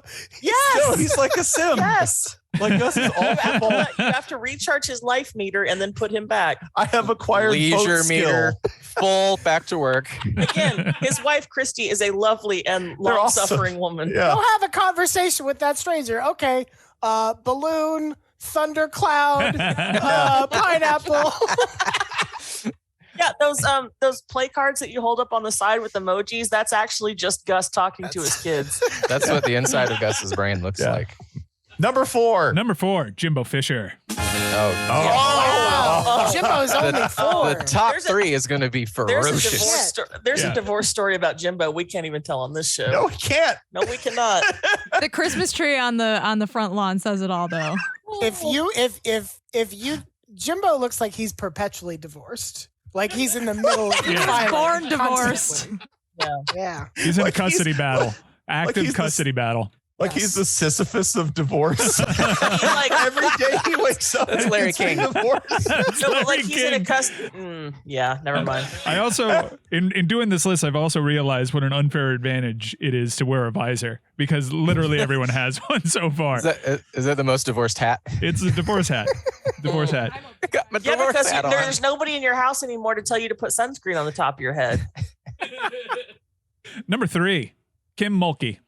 Yes. No, he's like a sim. Yes. Like Gus is all football. You have to recharge his life meter and then put him back. I have acquired leisure boat meter, full back to work. Again, his wife Christy is a lovely and long-suffering woman. Yeah. Go have a conversation with that stranger. Okay, balloon, thundercloud, pineapple. Yeah, those play cards that you hold up on the side with emojis, that's actually just Gus talking to his kids. That's what the inside of Gus's brain looks like. Number 4. Number 4, Jimbo Fisher. Wow. Jimbo's only 4. The top 3 is going to be ferocious. There's a divorce story about Jimbo we can't even tell on this show. No, we can't. No, we cannot. The Christmas tree on the front lawn says it all, though. If you Jimbo looks like he's perpetually divorced. Like he's in the middle of the fire. Born divorced. Yeah. He's in a custody battle. Active custody battle. Like he's the Sisyphus of divorce. Like every day he wakes up. That's Larry King. Like he's in a custody. Yeah, never mind. I also, in doing this list, I've also realized what an unfair advantage it is to wear a visor because literally everyone has one so far. Is that the most divorced hat? It's a divorce hat. Divorce hat. Yeah, because there's nobody in your house anymore to tell you to put sunscreen on the top of your head. Number 3, Kim Mulkey.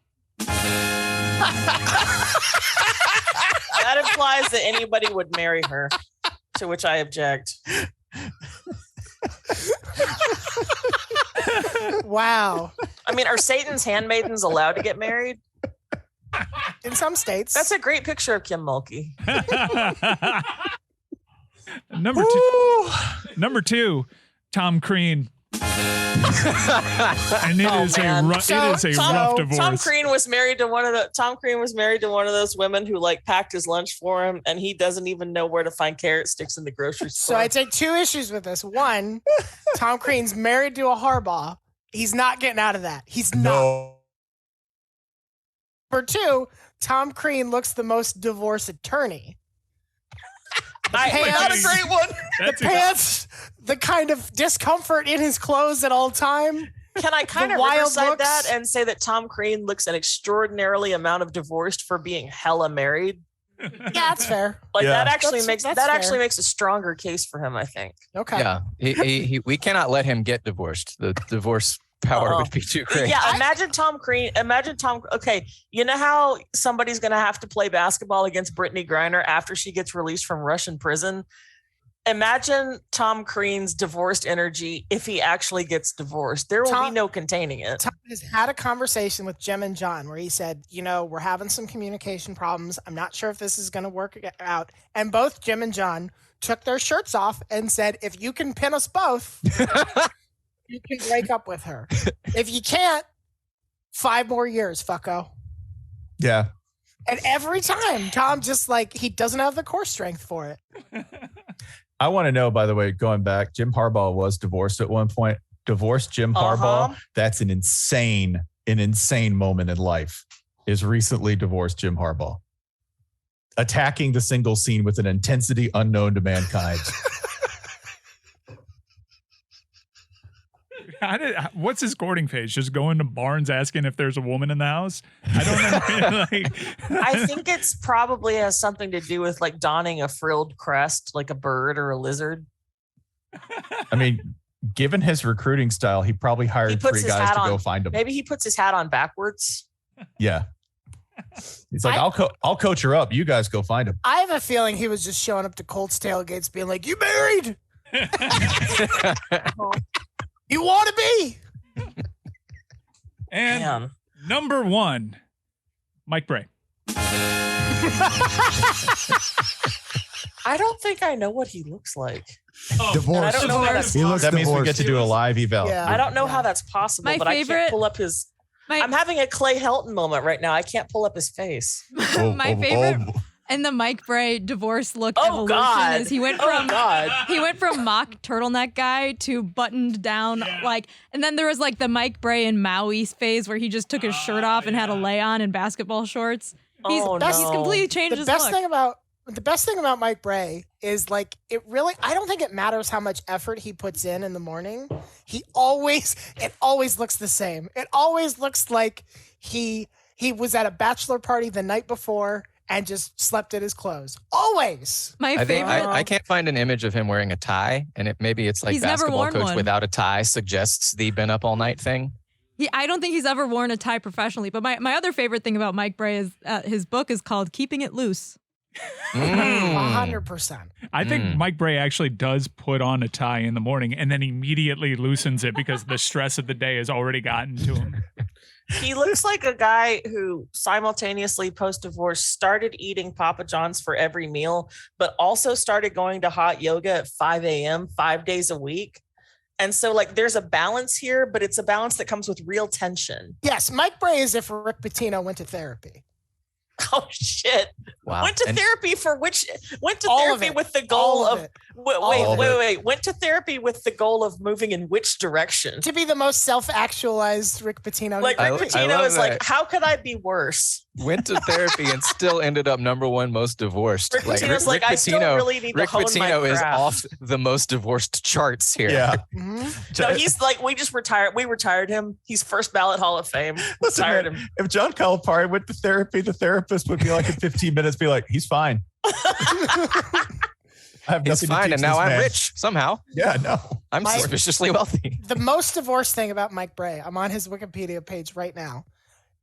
That implies that anybody would marry her, to which I object. Wow. I mean, are Satan's handmaidens allowed to get married? In some states. That's a great picture of Kim Mulkey. Number two, Tom Crean. And it is a rough divorce. Tom Crean was married to one of those women who like packed his lunch for him, and he doesn't even know where to find carrot sticks in the grocery store. So I take 2 issues with this. One, Tom Crean's married to a Harbaugh. He's not getting out of that. He's not. No. Number 2, Tom Crean looks the most divorce attorney. Not a great one. The pants, the kind of discomfort in his clothes at all time. Can I kind of riverside that and say that Tom Crean looks an extraordinarily amount of divorced for being hella married? Yeah, that's fair. Like that actually makes a stronger case for him, I think. Okay. Yeah, we cannot let him get divorced. The divorce power would be too great. Yeah, imagine Tom Crean. Okay, you know how somebody's going to have to play basketball against Brittany Griner after she gets released from Russian prison? Imagine Tom Crean's divorced energy if he actually gets divorced. There will be no containing it. Tom has had a conversation with Jim and John where he said, we're having some communication problems. I'm not sure if this is going to work out. And both Jim and John took their shirts off and said, if you can pin us both, you can break up with her. If you can't, 5 more years, fucko. Yeah. And every time, Tom just he doesn't have the core strength for it. I want to know, by the way, going back, Jim Harbaugh was divorced at one point. Divorced Jim Harbaugh. That's an insane moment in life. Is recently divorced Jim Harbaugh. Attacking the single scene with an intensity unknown to mankind. What's his courting page? Just going to Barnes asking if there's a woman in the house? I don't know. I think it's probably has something to do with donning a frilled crest like a bird or a lizard. I mean, given his recruiting style, he probably hired 3 guys to go find him. Maybe he puts his hat on backwards. Yeah. He's like, I'll coach her up. You guys go find him. I have a feeling he was just showing up to Colts tailgates being like, you married? You want to be? And Man. number 1, Mike Bray. I don't think I know what he looks like. Divorce. I don't know how that's He looks That means we divorced. get to do a live eval. Yeah. I don't know how that's possible, My but I favorite- can't pull up his. My, I'm having a Clay Helton moment right now. I can't pull up his face. my favorite in the Mike Bray divorce look Oh, evolution God. is he went Oh, from God. he went from mock turtleneck guy to buttoned down and then there was like the Mike Bray in Maui phase where he just took his shirt off and had a lay on in basketball shorts. He's Oh, he's no. completely changed The his best look. thing about Mike Bray is like I don't think it matters how much effort he puts in the morning. It always looks the same. It always looks like he was at a bachelor party the night before and just slept in his clothes. Always. My I think favorite. I can't find an image of him wearing a tie, and maybe it's like He's never basketball worn coach one. without a tie suggests the been up all night thing. I don't think he's ever worn a tie professionally. But my other favorite thing about Mike Bray is his book is called Keeping It Loose. 100%. I think Mike Bray actually does put on a tie in the morning and then immediately loosens it because the stress of the day has already gotten to him. He looks like a guy who simultaneously post-divorce started eating Papa John's for every meal, but also started going to hot yoga at 5 a.m. 5 days a week. And so like there's a balance here, but it's a balance that comes with real tension. Yes, Mike Bray is if Rick Pitino went to therapy. Oh shit. Wow. Went to And- therapy for which went to All of therapy it. with the All goal of of it. wait. Went to therapy with the goal of moving in which direction? To be the most self-actualized Rick Pitino. Like I Rick love Pitino is like, that. how could I be worse? Went to therapy and still ended up number 1 most divorced. Rick Pitino's like, I still really need to Rick hone my Pitino is craft. off the most divorced charts here. Yeah. Mhm. No, he's like, we retired him. He's first ballot Hall of Fame. Listen, Retired man, him. if John Calipari went to therapy, the therapist would be like in 15 minutes, be like, he's fine. I have He's nothing to fine, teach and now this I'm man. rich somehow. Yeah, no. I'm My- suspiciously wealthy. The most divorced thing about Mike Bray, I'm on his Wikipedia page right now.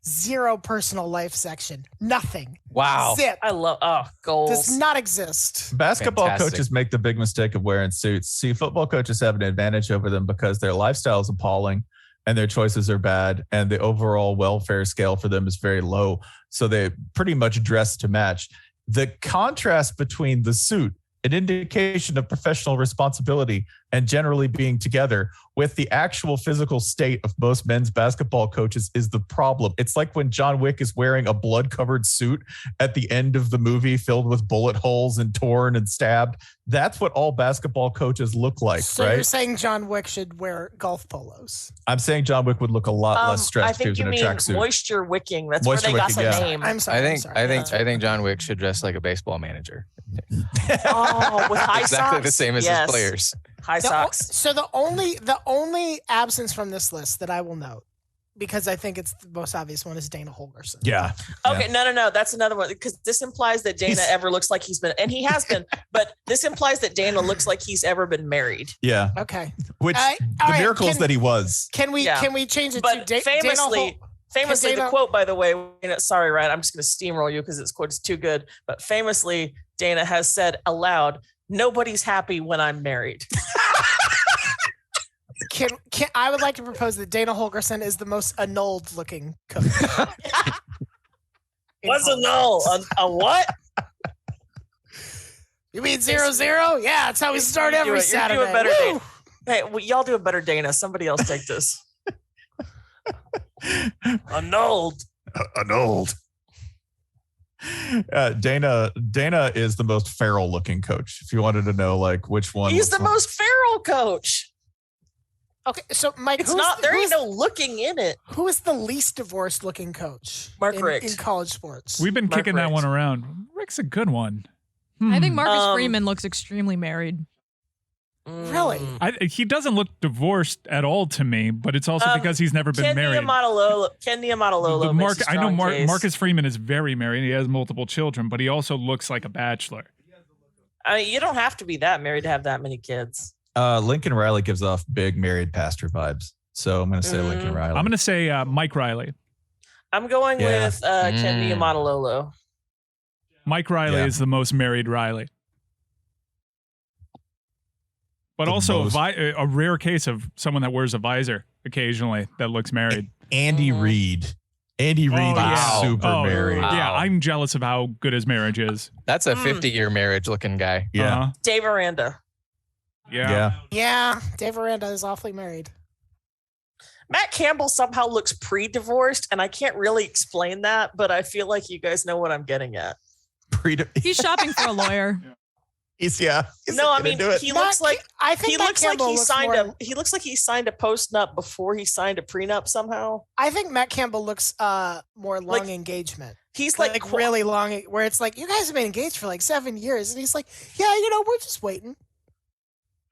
0 personal life section. Nothing. Wow. Zip. I love goals. Does not exist. Basketball Fantastic. coaches make the big mistake of wearing suits. See, football coaches have an advantage over them because their lifestyle is appalling and their choices are bad and the overall welfare scale for them is very low. So they pretty much dress to match. The contrast between the suit, an indication of professional responsibility and generally being together, with the actual physical state of most men's basketball coaches is the problem. It's like when John Wick is wearing a blood-covered suit at the end of the movie filled with bullet holes and torn and stabbed. That's what all basketball coaches look like, So you're right? saying John Wick should wear golf polos? I'm saying John Wick would look a lot less I stressed if he think was you in a mean tracksuit. moisture wicking. That's Moisture where they got wicking, the yeah. name. I'm sorry. I I'm think sorry. I think John Wick should dress like a baseball manager. Oh, with high exactly socks. the same as Yes. his players. High The o- socks. So the only absence from this list that I will note, because I think it's the most obvious one, is Dana Holgerson. Yeah. Okay, no. That's another one because this implies that Dana ever looks like he's been, and he has been, but this implies that Dana looks like he's ever been married. Yeah. Okay. Which All the right, miracles can- that he was. Can we Yeah. change it But to famously, the Dana- quote, by the way, sorry, Ryan, I'm just going to steamroll you because this quote is too good. But famously, Dana has said aloud, "Nobody's happy when I'm married." Can I would like to propose that Dana Holgerson is the most annulled looking coach. What's a null? A what? You mean 0-0? Yeah, that's how we start You do every it. You're Saturday. doing better, Woo! Dana. Hey, y'all do a better, Dana. Somebody else take this. Annulled. Annulled. Dana is the most feral looking coach. If you wanted to know, like which one, He's the most feral coach. Okay, so Mike, It's not. There ain't no looking in it. Who is the least divorced looking coach Mark in, Richt. in college sports? We've been Mark kicking that Richt. one around. Rick's a good one. I think Marcus Um, Freeman looks extremely married. Really? He doesn't look divorced at all to me, but it's also Um, because he's never been Ken married. Niumatalolo makes a I know strong case. Marcus Freeman is very married. He has multiple children, but he also looks like a bachelor. I mean, you don't have to be that married to have that many kids. Lincoln Riley gives off big married pastor vibes. So I'm going to say Lincoln Riley. I'm going to say Mike Riley. I'm going Yeah. with Ken Niumatalolo. Mike Riley Yeah. is the most married Riley. But The also most. a rare case of someone that wears a visor occasionally that looks married. Andy Reid. Andy Reid yeah. is super Oh, married. Yeah, I'm jealous of how good his marriage is. That's a 50-year marriage looking guy. Yeah. Uh-huh. Dave Aranda. Yeah. Yeah, Dave Aranda is awfully married. Matt Campbell somehow looks pre-divorced, and I can't really explain that, but I feel like you guys know what I'm getting at. He's shopping for a lawyer. He's No, I mean he looks like I think he Matt looks like Campbell he looks signed more- he looks like he signed a post-nup before he signed a prenup somehow. I think Matt Campbell looks more long Like, engagement. He's like really long, where it's like, you guys have been engaged for like 7 years, and he's like, yeah, we're just waiting.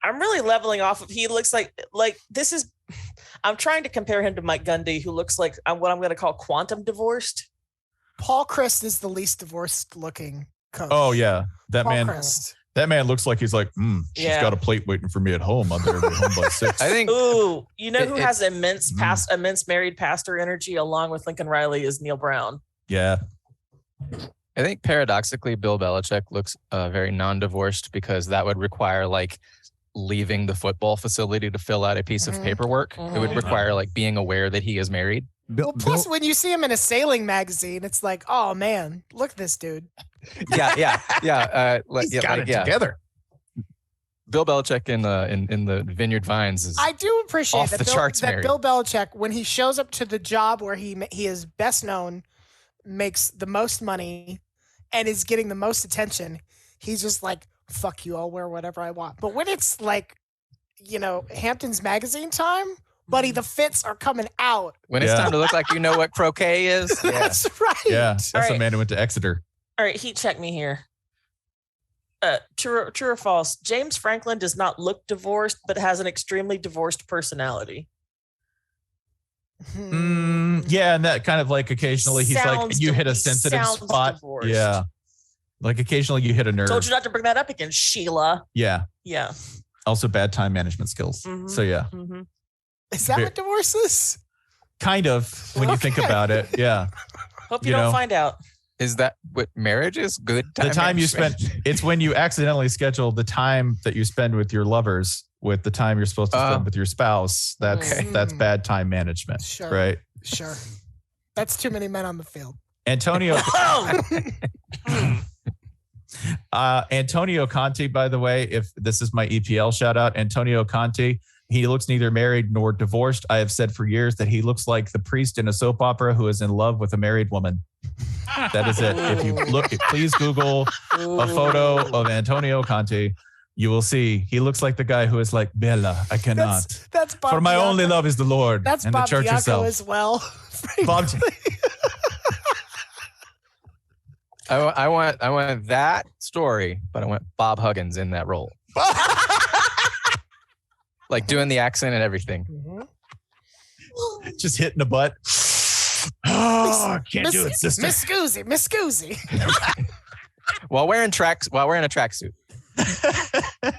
I'm really leveling off of. He looks like this is. I'm trying to compare him to Mike Gundy, who looks like what I'm going to call quantum divorced. Paul Christ is the least divorced looking coach. Oh yeah, that Paul man. Christ. That man looks like he's like, she's Yeah. got a plate waiting for me at home. I'm gonna be home by 6. I think. Ooh, you know who It- has immense married pastor energy along with Lincoln Riley is Neil Brown. Yeah. I think paradoxically, Bill Belichick looks very non-divorced because that would require like leaving the football facility to fill out a piece of paperwork. It would require like being aware that he is married. Well, plus, when you see him in a sailing magazine, it's like, oh man, look at this dude. Yeah. He's got it together. Bill Belichick in the Vineyard Vines is I do appreciate off that, the charts married. Bill Belichick, when he shows up to the job where he is best known, makes the most money, and is getting the most attention, he's just like, fuck you, I'll wear whatever I want. But when it's like, Hamptons magazine time, buddy, the fits are coming out. when it's time to look like you know what croquet is. Yeah. That's right. Yeah. That's All the right. man who went to Exeter. All right, heat check me here. True or false? James Franklin does not look divorced, but has an extremely divorced personality. Yeah, and that kind of like occasionally he's like Sounds you hit a he sensitive sounds spot. divorced. Yeah. Like occasionally you hit a nerve. Told you not to bring that up again, Sheila. Yeah. Yeah. Also bad time management skills. Mhm. So yeah. Mm-hmm. Is that what divorce is? Kind of when you think about it. Yeah. Hope you don't find out. Is that what marriage is? Good time. The time you spent, management. it's when you accidentally schedule the time that you spend with your lovers with the time you're supposed to spend with your spouse. That's bad time management. Sure. Right. Sure. That's too many men on the field. Antonio Antonio Conte, by the way, if this is my EPL shout out, Antonio Conte, he looks neither married nor divorced. I have said for years that he looks like the priest in a soap opera who is in love with a married woman. That is it. If you look, please Google a photo of Antonio Conte. You will see he looks like the guy who is like, Bella, I cannot. That's Bob For my Diaco. only love is the Lord That's and Bob the church Diaco itself. as well. Bob, I want that story, but I want Bob Huggins in that role. Like doing the accent and everything. just hitting the butt. Oh, I can't do it, sister. Miss Scoozy. While wearing a tracksuit. All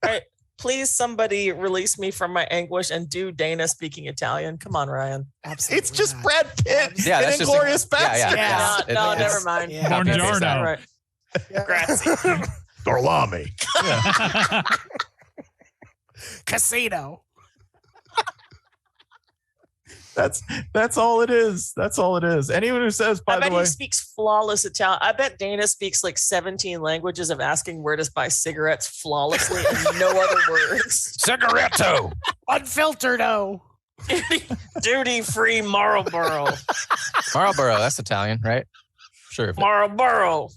right, please, somebody release me from my anguish and do Dana speaking Italian. Come on, Ryan. Absolutely. It's just Brad Pitt Yeah, and that's just Inglorious yeah. Bastards. No, It's- never mind. Yeah. Buongiorno. All right. Grazie. Garlami. Casino. That's all it is. That's all it is. Anyone who says, by I the bet way, he speaks flawless Italian. I bet Dana speaks like 17 languages of asking where to buy cigarettes flawlessly and no other words. Cigaretto. Unfiltered O. Duty free Marlboro. Marlboro, that's Italian, right? Sure. Marlboro.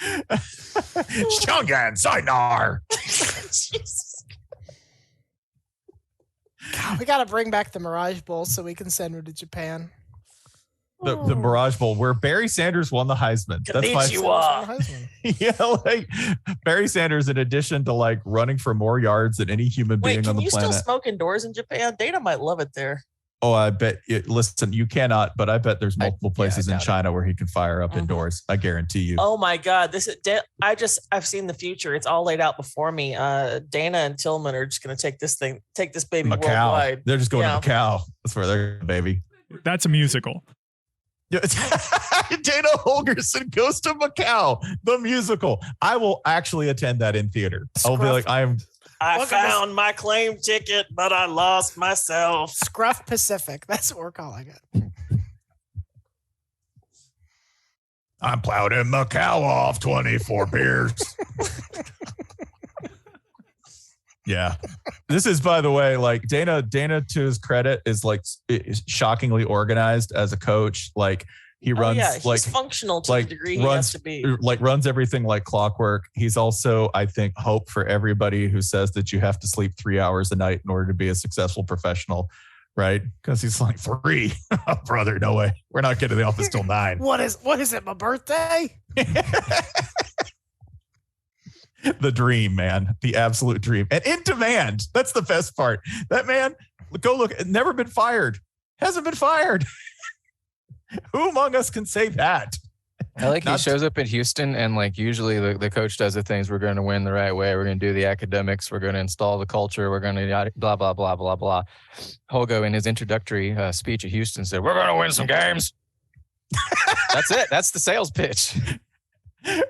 Shungan Sinar. Jesus. God, we got to bring back the Mirage Bowl so we can send her to Japan. The Mirage Bowl, where Barry Sanders won the Heisman. That's Konnichiwa. yeah, like Barry Sanders, in addition to like running for more yards than any human being Wait, on can the you planet. still smoke indoors in Japan? Dana might love it there. Oh, I bet. Listen, you cannot, but I bet there's multiple places in China where he can fire up indoors. I guarantee you. Oh my God! This is I've seen the future. It's all laid out before me. Dana and Tillman are just going to take this baby Macau. worldwide. They're just going Yeah. to Macau. That's where they're going, baby. That's a musical. Dana Holgerson Goes to Macau, the musical. I will actually attend that in theater. I'll be like, I found my claim ticket, but I lost myself. Scruff Pacific. That's what we're calling it. I'm plowed in Macau off 24 beers. Yeah. This is, by the way, like Dana, to his credit, is like shockingly organized as a coach. Like he runs, he's functional to the degree he has to be. Like runs everything like clockwork. He's also, I think, hope for everybody who says that you have to sleep 3 hours a night in order to be a successful professional. Right? Because he's like, 3? Oh, brother, no way. We're not getting to the office till 9. What is it, my birthday? The dream, man. The absolute dream. And in demand. That's the best part. That man, go look, never been fired. Hasn't been fired. Who among us can say that? I like he shows up in Houston and like usually the coach does the things, we're going to win the right way. We're going to do the academics. We're going to install the culture. We're going to blah, blah, blah, blah, blah. Hogo in his introductory speech at Houston said, we're going to win some games. That's it. That's the sales pitch.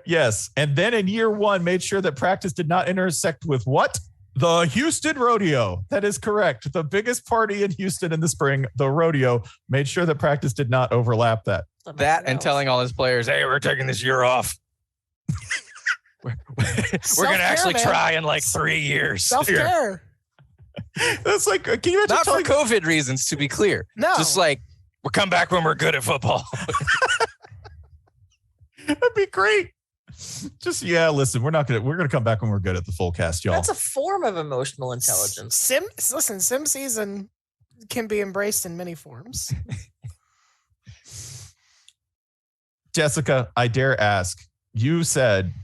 Yes. And then in year 1, made sure that practice did not intersect with what? The Houston Rodeo. That is correct. The biggest party in Houston in the spring, the rodeo, made sure that practice did not overlap that. That and telling all his players, hey, we're taking this year off. we're going to actually try in like 3 years. Self-care. That's like, can you imagine? Not for COVID reasons, to be clear. No. Just like, we'll come back when we're good at football. That'd be great. Just, listen, we're gonna come back when we're good at the full cast, y'all. That's a form of emotional intelligence. Sim season can be embraced in many forms. Jessica, I dare ask, you said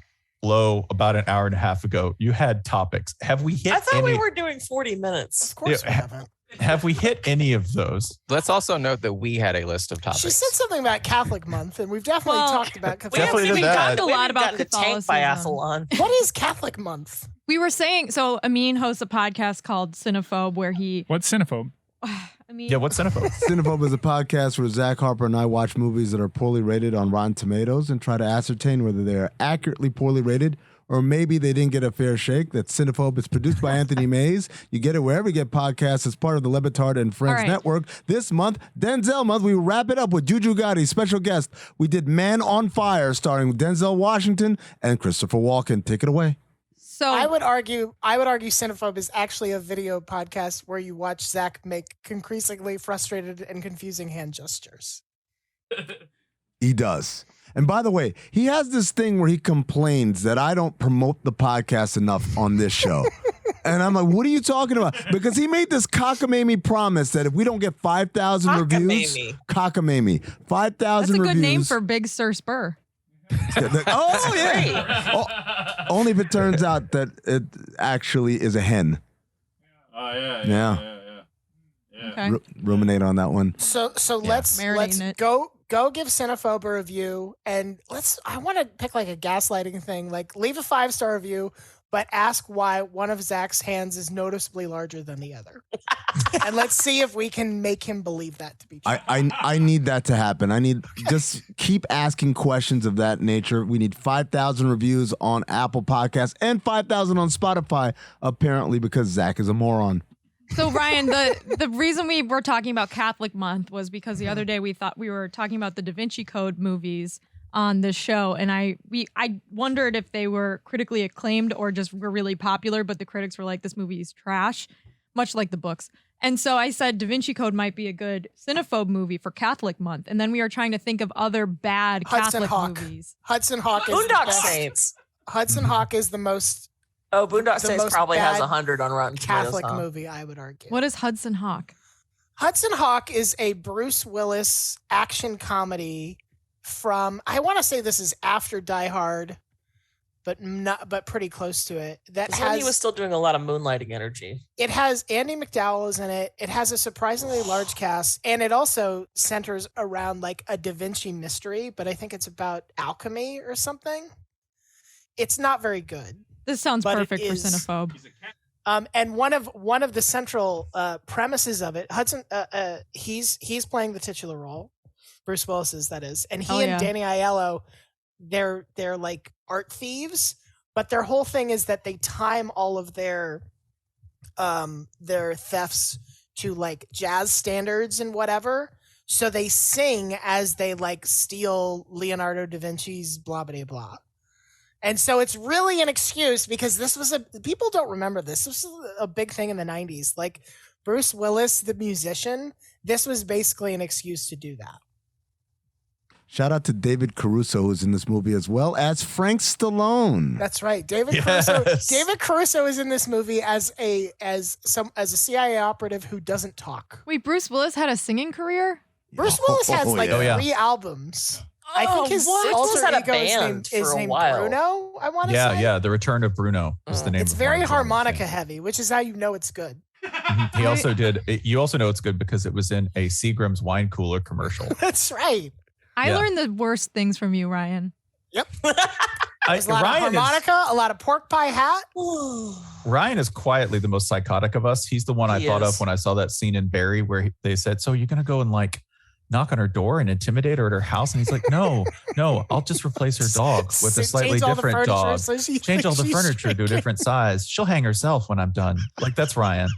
low about an hour and a half ago, you had topics. Have we hit I thought we were doing 40 minutes. Of course we haven't. Have we hit any of those? Let's also note that we had a list of topics. She said something about Catholic month, and we've definitely talked about We haven't Catholic even did that. gotten a lot about the tank biathlon. What is Catholic month? We were saying, so Amin hosts a podcast called Cinephobe where he... What's Cinephobe? Yeah, what's Cinephobe? Cinephobe is a podcast where Zach Harper and I watch movies that are poorly rated on Rotten Tomatoes and try to ascertain whether they are accurately poorly rated or maybe they didn't get a fair shake. That Cinephobe is produced by Anthony Mays. You get it wherever you get podcasts as part of the LeBatard and Friends Network. This month, Denzel month, we wrap it up with Juju Gotti, special guest. We did Man on Fire starring Denzel Washington and Christopher Walken. Take it away. So I would argue Cinephobe is actually a video podcast where you watch Zach make increasingly frustrated and confusing hand gestures. He does. And by the way, he has this thing where he complains that I don't promote the podcast enough on this show. And I'm like, what are you talking about? Because he made this cockamamie promise that if we don't get 5,000 reviews, cockamamie, 5,000 that's a reviews. good name for Big Sir Spur. Oh, yeah. Only if it turns out that it actually is a hen. Oh, yeah. Okay. Ruminate on that one. So let's go give Cinephobe a review, and I want to pick like a gaslighting thing, like leave a 5-star review, but ask why one of Zach's hands is noticeably larger than the other. And let's see if we can make him believe that to be true. I need that to happen. I need just keep asking questions of that nature. We need 5,000 reviews on Apple Podcasts and 5,000 on Spotify, apparently, because Zach is a moron. So Ryan, the reason we were talking about Catholic month was because the other day we thought we were talking about the Da Vinci Code movies on this show, and I wondered if they were critically acclaimed or just were really popular, but the critics were like, this movie is trash, much like the books. And so I said Da Vinci Code might be a good Cinephobe movie for Catholic month, and then we were trying to think of other bad Catholic movies. Hudson Hawk is Boondock Saints. Hudson Hawk is the most. Oh, Boondock Saints most probably has bad 100 on Rotten Tomatoes. Catholic movie, I would argue. What is Hudson Hawk? Hudson Hawk is a Bruce Willis action comedy from, I want to say this is after Die Hard, but pretty close to it. He was still doing a lot of moonlighting energy. It has Andy McDowell is in it. It has a surprisingly large cast, and it also centers around like a Da Vinci mystery, but I think it's about alchemy or something. It's not very good. This sounds But perfect it for is- Cinephobe. And one of the central premises of it, Hudson, he's playing the titular role, Bruce Willis's, that is, and he and Danny Aiello, they're like art thieves, but their whole thing is that they time all of their thefts to like jazz standards and whatever. So they sing as they like steal Leonardo da Vinci's blah blah blah. And so it's really an excuse because people don't remember this. This was a big thing in the 90s. Like Bruce Willis, the musician, this was basically an excuse to do that. Shout out to David Caruso, who's in this movie, as well as Frank Stallone. That's right. David Caruso is in this movie as a CIA operative who doesn't talk. Wait, Bruce Willis had a singing career? Bruce Willis has 3 albums. I think his alter ego is named Bruno, I want to say. Yeah, The Return of Bruno is the name. It's very harmonica heavy, which is how you know it's good. He also did. You also know it's good because it was in a Seagram's wine cooler commercial. That's right. I learned the worst things from you, Ryan. Yep. There's a lot of harmonica, a lot of pork pie hat. Ryan is quietly the most psychotic of us. He's the one I thought of when I saw that scene in Barry where they said, "So you're going to go and like knock on her door and intimidate her at her house?" And he's like, no, I'll just replace her dog with a slightly different dog. So change all the furniture to a different size. She'll hang herself when I'm done. Like, that's Ryan.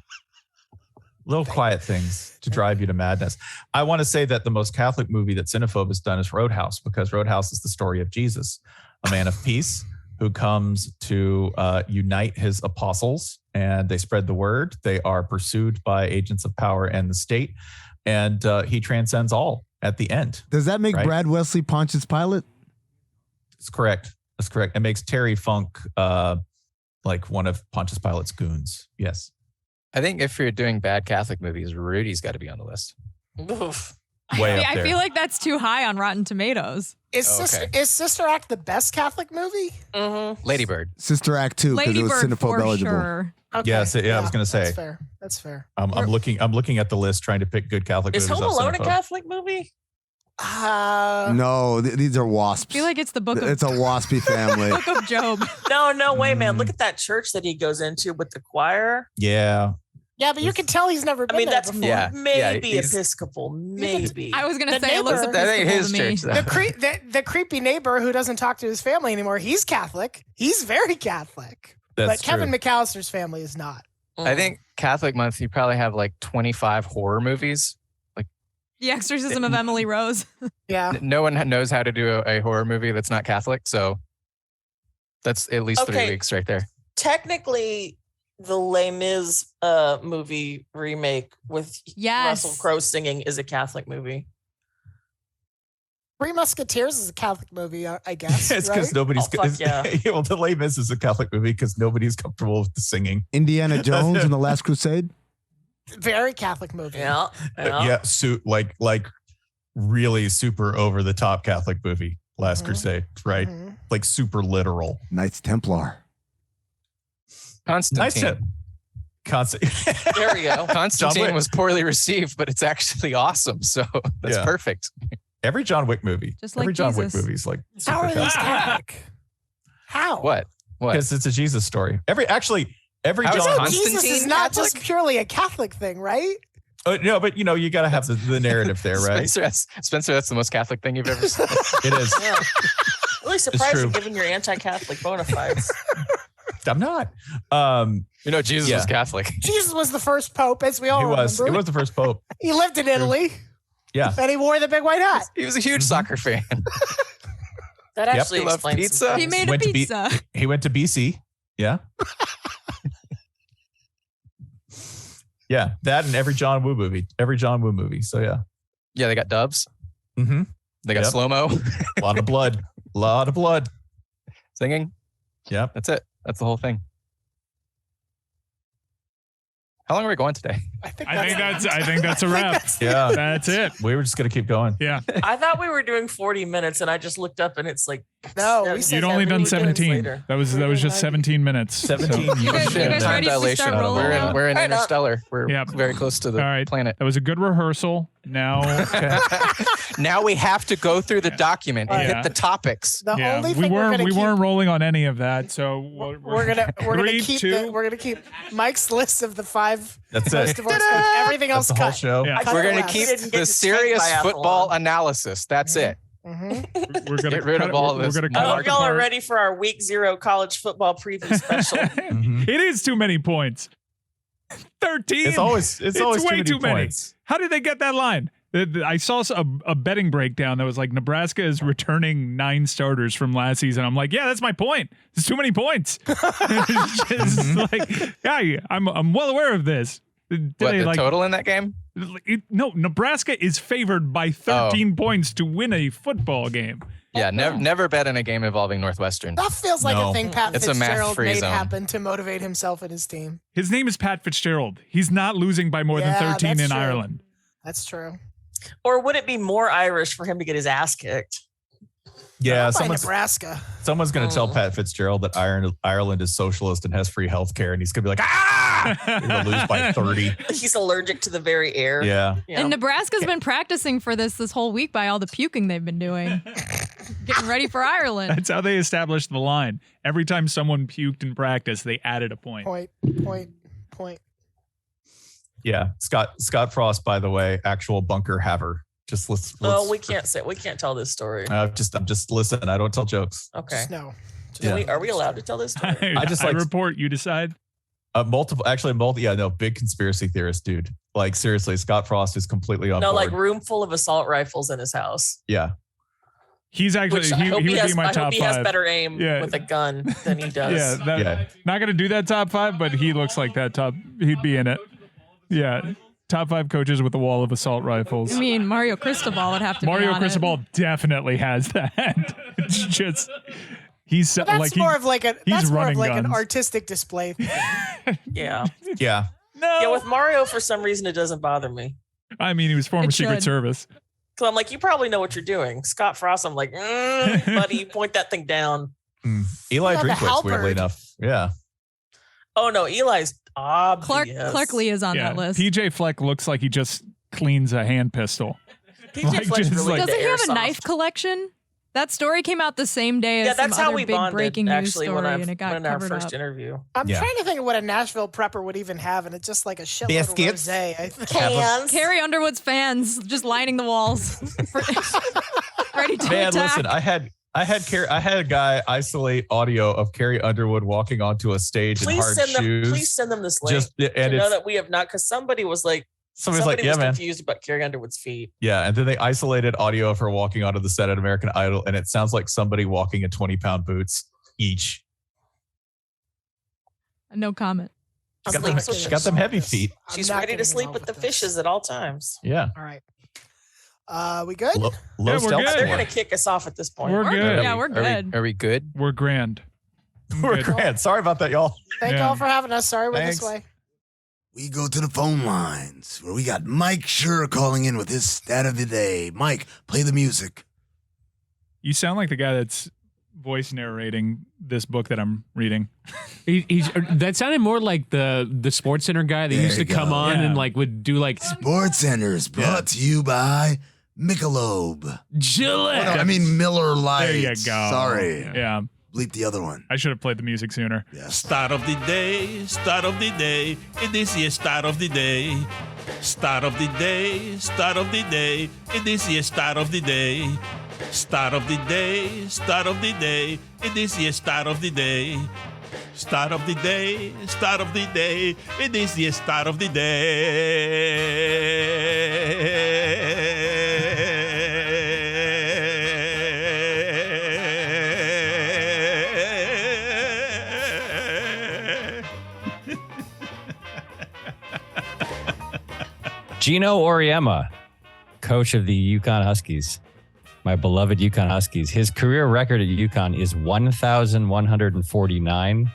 Little quiet things to drive you to madness. I want to say that the most Catholic movie that Cinephobe has done is Roadhouse, because Roadhouse is the story of Jesus, a man of peace who comes to unite his apostles, and they spread the word. They are pursued by agents of power and the state. And he transcends all at the end. Does that make Brad Wesley Pontius Pilate? It's correct. That's correct. It makes Terry Funk like one of Pontius Pilate's goons. Yes. I think if you're doing bad Catholic movies, Rudy's got to be on the list. Way up I there. feel like that's too high on Rotten Tomatoes. Is Sister Act the best Catholic movie? Lady Bird. Sister Act 2, because it was Cinephobe eligible. Sure. Okay. Yes, I was going to say. That's fair. I'm looking at the list trying to pick good Catholic Is movies. Home Alone a Catholic movie? No, these are wasps. I feel like it's the book of It's a waspy family. Book of Job. No way, man. Look at that church that he goes into with the choir. Yeah. Yeah, but you can tell he's never been there that's before. maybe Episcopal, maybe. I was gonna say it looks That ain't his Episcopal to me. church. The creepy neighbor who doesn't talk to his family anymore, he's Catholic. He's very Catholic. That's but Kevin true. McAllister's family is not. I think Catholic month, you probably have like 25 horror movies. The Exorcism of Emily Rose. Yeah. No one knows how to do a horror movie that's not Catholic. So that's at least 3 weeks right there. Technically, the Les Mis movie remake with Russell Crowe singing is a Catholic movie. Three Musketeers is a Catholic movie, I guess. It's because nobody's. Well, the Les Mis is a Catholic movie because nobody's comfortable with the singing. Indiana Jones and the Last Crusade. Very Catholic movie. Yeah. Like really super over the top Catholic movie. Last Crusade, right? Mm-hmm. Like super literal. Knights Templar. Constantine. There we go. Constantine was poorly received, but it's actually awesome. So that's perfect. Every John Wick movie. Just like every John Wick Jesus. movie is like How are super these Catholic. Catholic? How? What? Because it's a Jesus story. Every How John is Jesus is not just purely a Catholic thing, right? No, but you got to have the narrative there, right? Spencer, that's the most Catholic thing you've ever said. It is. Yeah. Really surprising given your anti-Catholic bona fides. I'm not. Jesus was Catholic. Jesus was the first pope, as we all remember. He was the first pope. He lived in Italy. Yeah. And he wore the big white hat. He was a huge soccer fan. That actually He loved explains pizza. some He things. made a pizza. He went to BC. Yeah. Yeah, that and every John Woo movie. So yeah. Yeah, they got dubs. Mm-hmm. They got slow-mo. A lot of blood. Singing. Yep. That's it. That's the whole thing. How long are we going today? I think that's a wrap. Yeah. That's it. We were just going to keep going. Yeah. I thought we were doing 40 minutes, and I just looked up, and it's like No, we seven- said You'd only done 17. later. That was just 17 minutes. 17 You guys Time ready to dilation. start rolling We're now? in Right on. interstellar. We're Yep. very close to the All right. planet. That was a good rehearsal. Now, Now we have to go through the document and Yeah. hit the topics. The yeah, only we thing weren't keep, rolling on any of that. So we're gonna Three, keep two. we're gonna keep Mike's list of the 5 That's most it. divorced coaches. Everything That's else the whole cut. show. Yeah. Cut We're the going to last. keep didn't get the to serious take biathlon. football analysis. That's it. we're gonna Get rid cut of all we're this gonna I cut hope it y'all are apart. ready for our week 0 college football preview special. Mhm. It is too many points. 13. It's always way too many points. How did they get that line? I saw a betting breakdown that was like Nebraska is returning 9 starters from last season. I'm like, yeah, that's my point. It's too many points. It's just like, yeah, I'm well aware of this. Did What, they, the like, total in that game? No, Nebraska is favored by 13 points to win a football game. Yeah, never bet in a game involving Northwestern. That feels like No. a thing Pat It's a Fitzgerald math-free made zone. happen to motivate himself and his team. His name is Pat Fitzgerald. He's not losing by more than Yeah, 13 that's in true. Ireland. That's true. Or would it be more Irish for him to get his ass kicked? Yeah, By someone's Nebraska. going to tell Pat Fitzgerald that Ireland is socialist and has free health care, and he's going to be like, ah! You're going to lose by 30. He's allergic to the very air. Yeah. Yeah. And Nebraska's been practicing for this whole week by all the puking they've been doing. Getting ready for Ireland. That's how they established the line. Every time someone puked in practice, they added a point. Point. Yeah. Scott Frost, by the way, actual bunker haver. Just let's Oh, we can't tell this story. I'm just listen. I don't tell jokes. Okay. Just no. Yeah. Are we allowed to tell this story? I just like- report, you decide. Multiple. Yeah, no, big conspiracy theorist, dude. Like seriously, Scott Frost is completely on No, board. like room full of assault rifles in his house. Yeah. He's actually, Which he I hope would he has, be my I hope top he has 5. better aim Yeah. with a gun than he does. Yeah, not going to do that top 5, but he looks like that top. He'd be in it. Yeah. Top 5 coaches with a wall of assault rifles. I mean, Mario Cristobal would have to Mario be on Cristobal definitely has that. It's just, he's But that's like, more of like an he's that's more of running like an guns. artistic display. Yeah. Yeah. no. Yeah, with Mario, for some reason, it doesn't bother me. I mean, he was former It Secret should. Service. So I'm like, you probably know what you're doing. Scott Frost, I'm like, buddy, point that thing down. Eli Yeah, the Drinkwitz, weirdly halberd. enough. Yeah. Oh, no, Eli's obvious. Clark Lee is on Yeah. that list. PJ Fleck looks like he just cleans a hand pistol. PJ Like, Fleck's just really like- Doesn't he have a airsoft. knife collection? That story came out the same day Yeah, as some that's how other we big bonded, breaking news actually, story, when and it got in our covered first up. interview. I'm Yeah. trying to think of what a Nashville prepper would even have, and it's just like a shitload Biscuits. of rosé. I think. Cans. Carrie Underwood's fans just lining the walls, ready to Man, attack. listen, I had a guy isolate audio of Carrie Underwood walking onto a stage in hard shoes. Please send them this link. Just and to know it's that we have not, because somebody was like, somebody's like, yeah, was man. confused about Carrie Underwood's feet. Yeah, and then they isolated audio of her walking onto the set at American Idol, and it sounds like somebody walking in 20-pound boots each. No comment. I'm Got like, them, so she got them heavy feet. I'm She's not ready to getting sleep involved with the this. fishes at all times. Yeah. All right. We good? Low we're stealth good. They're score. going to kick us off at this point. We're good. Yeah, we're good. Are we good? We're grand. We're grand. Sorry about that, y'all. Thank Yeah. y'all for having us. Sorry we're this Thanks. way. We go to the phone lines where we got Mike Schur calling in with his stat of the day. Mike, play the music. You sound like the guy that's voice narrating this book that I'm reading. That sounded more like the Sports Center guy that There used to you come go. on Yeah. and like would do like Sports Centers brought to you by Michelob. Gillette. Oh, no, I mean Miller Lite. There you go. Sorry. Yeah. Bleep the other one. I should have played the music sooner. Yeah. Start of the day, start of the day. It is your start of the day. Start of the day, start of the day. It is your start of the day. Start of the day, start of the day. It is your start of the day. Start of the day, start of the day. It is the start of the day. Gino Auriemma, coach of the UConn Huskies, my beloved UConn Huskies. His career record at UConn is 1,149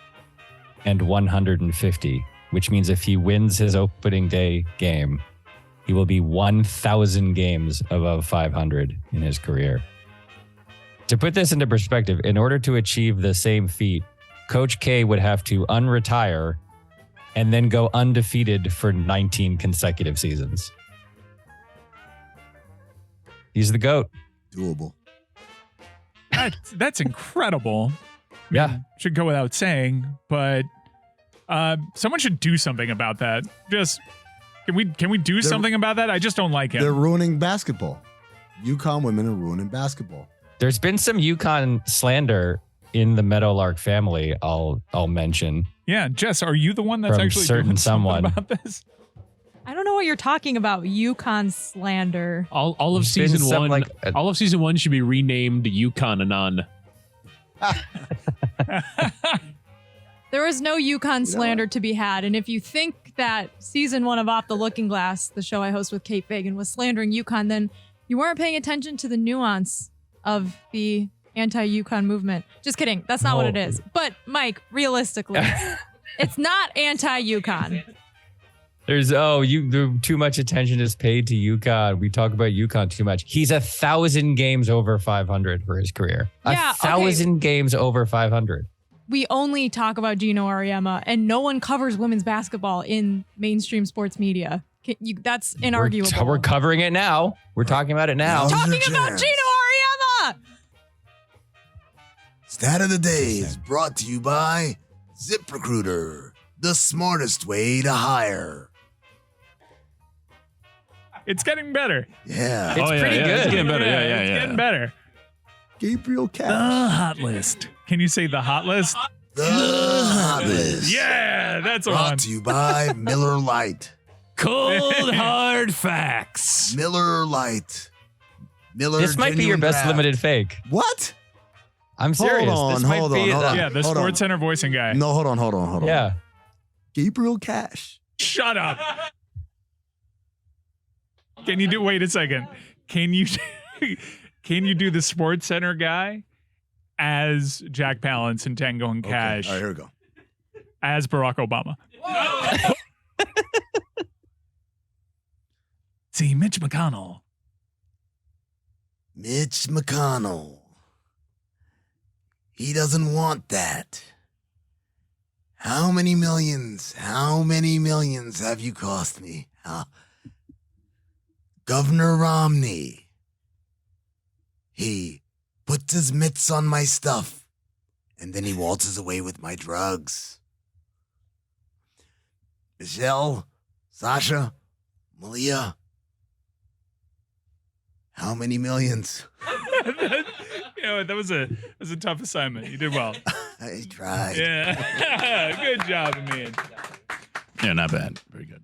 and 150. which means if he wins his opening day game, he will be 1,000 games above 500 in his career. To put this into perspective, in order to achieve the same feat, Coach K would have to unretire and then go undefeated for 19 consecutive seasons. He's the GOAT. Doable. That's incredible. Yeah. Should go without saying, but someone should do something about that. Just can we do something about that? I just don't like They're him. ruining basketball. UConn women are ruining basketball. There's been some UConn slander in the Meadowlark family, I'll mention. Yeah, Jess, are you the one that's From actually certain doing something someone. about this? I don't know what you're talking about. UConn slander. All of There's been season some, one, like, all of season one should be renamed Yukon Anon. There is no UConn slander to be had. And if you think that season 1 of Off the Looking Glass, the show I host with Kate Fagan, was slandering UConn, then you weren't paying attention to the nuance of the anti-UConn movement. Just kidding. That's not what it is. But Mike, realistically, it's not anti-UConn. There's too much attention is paid to UConn. We talk about UConn too much. He's 1,000 games over 500 for his career. Yeah, 1,000 games over 500. We only talk about Gino Auriemma, and no one covers women's basketball in mainstream sports media. That's inarguable. We're covering it now. We're talking about it now. Talking about Gino Auriemma. Stat of the day is brought to you by ZipRecruiter, the smartest way to hire. It's getting better. Yeah. It's pretty good. It's getting better. It's getting better. Gabriel Cash. The hot list. Can you say the hot list? The hot list. Yeah, that's Brought one. to you by Miller Lite. Cold hard facts. Miller Lite. Miller. This might be your Genuine best Draft. limited fake. What? I'm serious. Hold This on, might hold be on. Yeah, the Hold Sports on. Center voicing guy. No, hold on. Yeah. Gabriel Cash. Shut up. Can you do? Wait a second. Can you do the Sports Center guy as Jack Palance and Tango and Cash All right, here we go. as Barack Obama? See, Mitch McConnell. Mitch McConnell. He doesn't want that. How many millions have you cost me? Governor Romney. He puts his mitts on my stuff, and then he waltzes away with my drugs. Michelle, Sasha, Malia. How many millions? That was a tough assignment. You did well. I tried. Yeah. Good job, Amin. Yeah, not bad. Very good.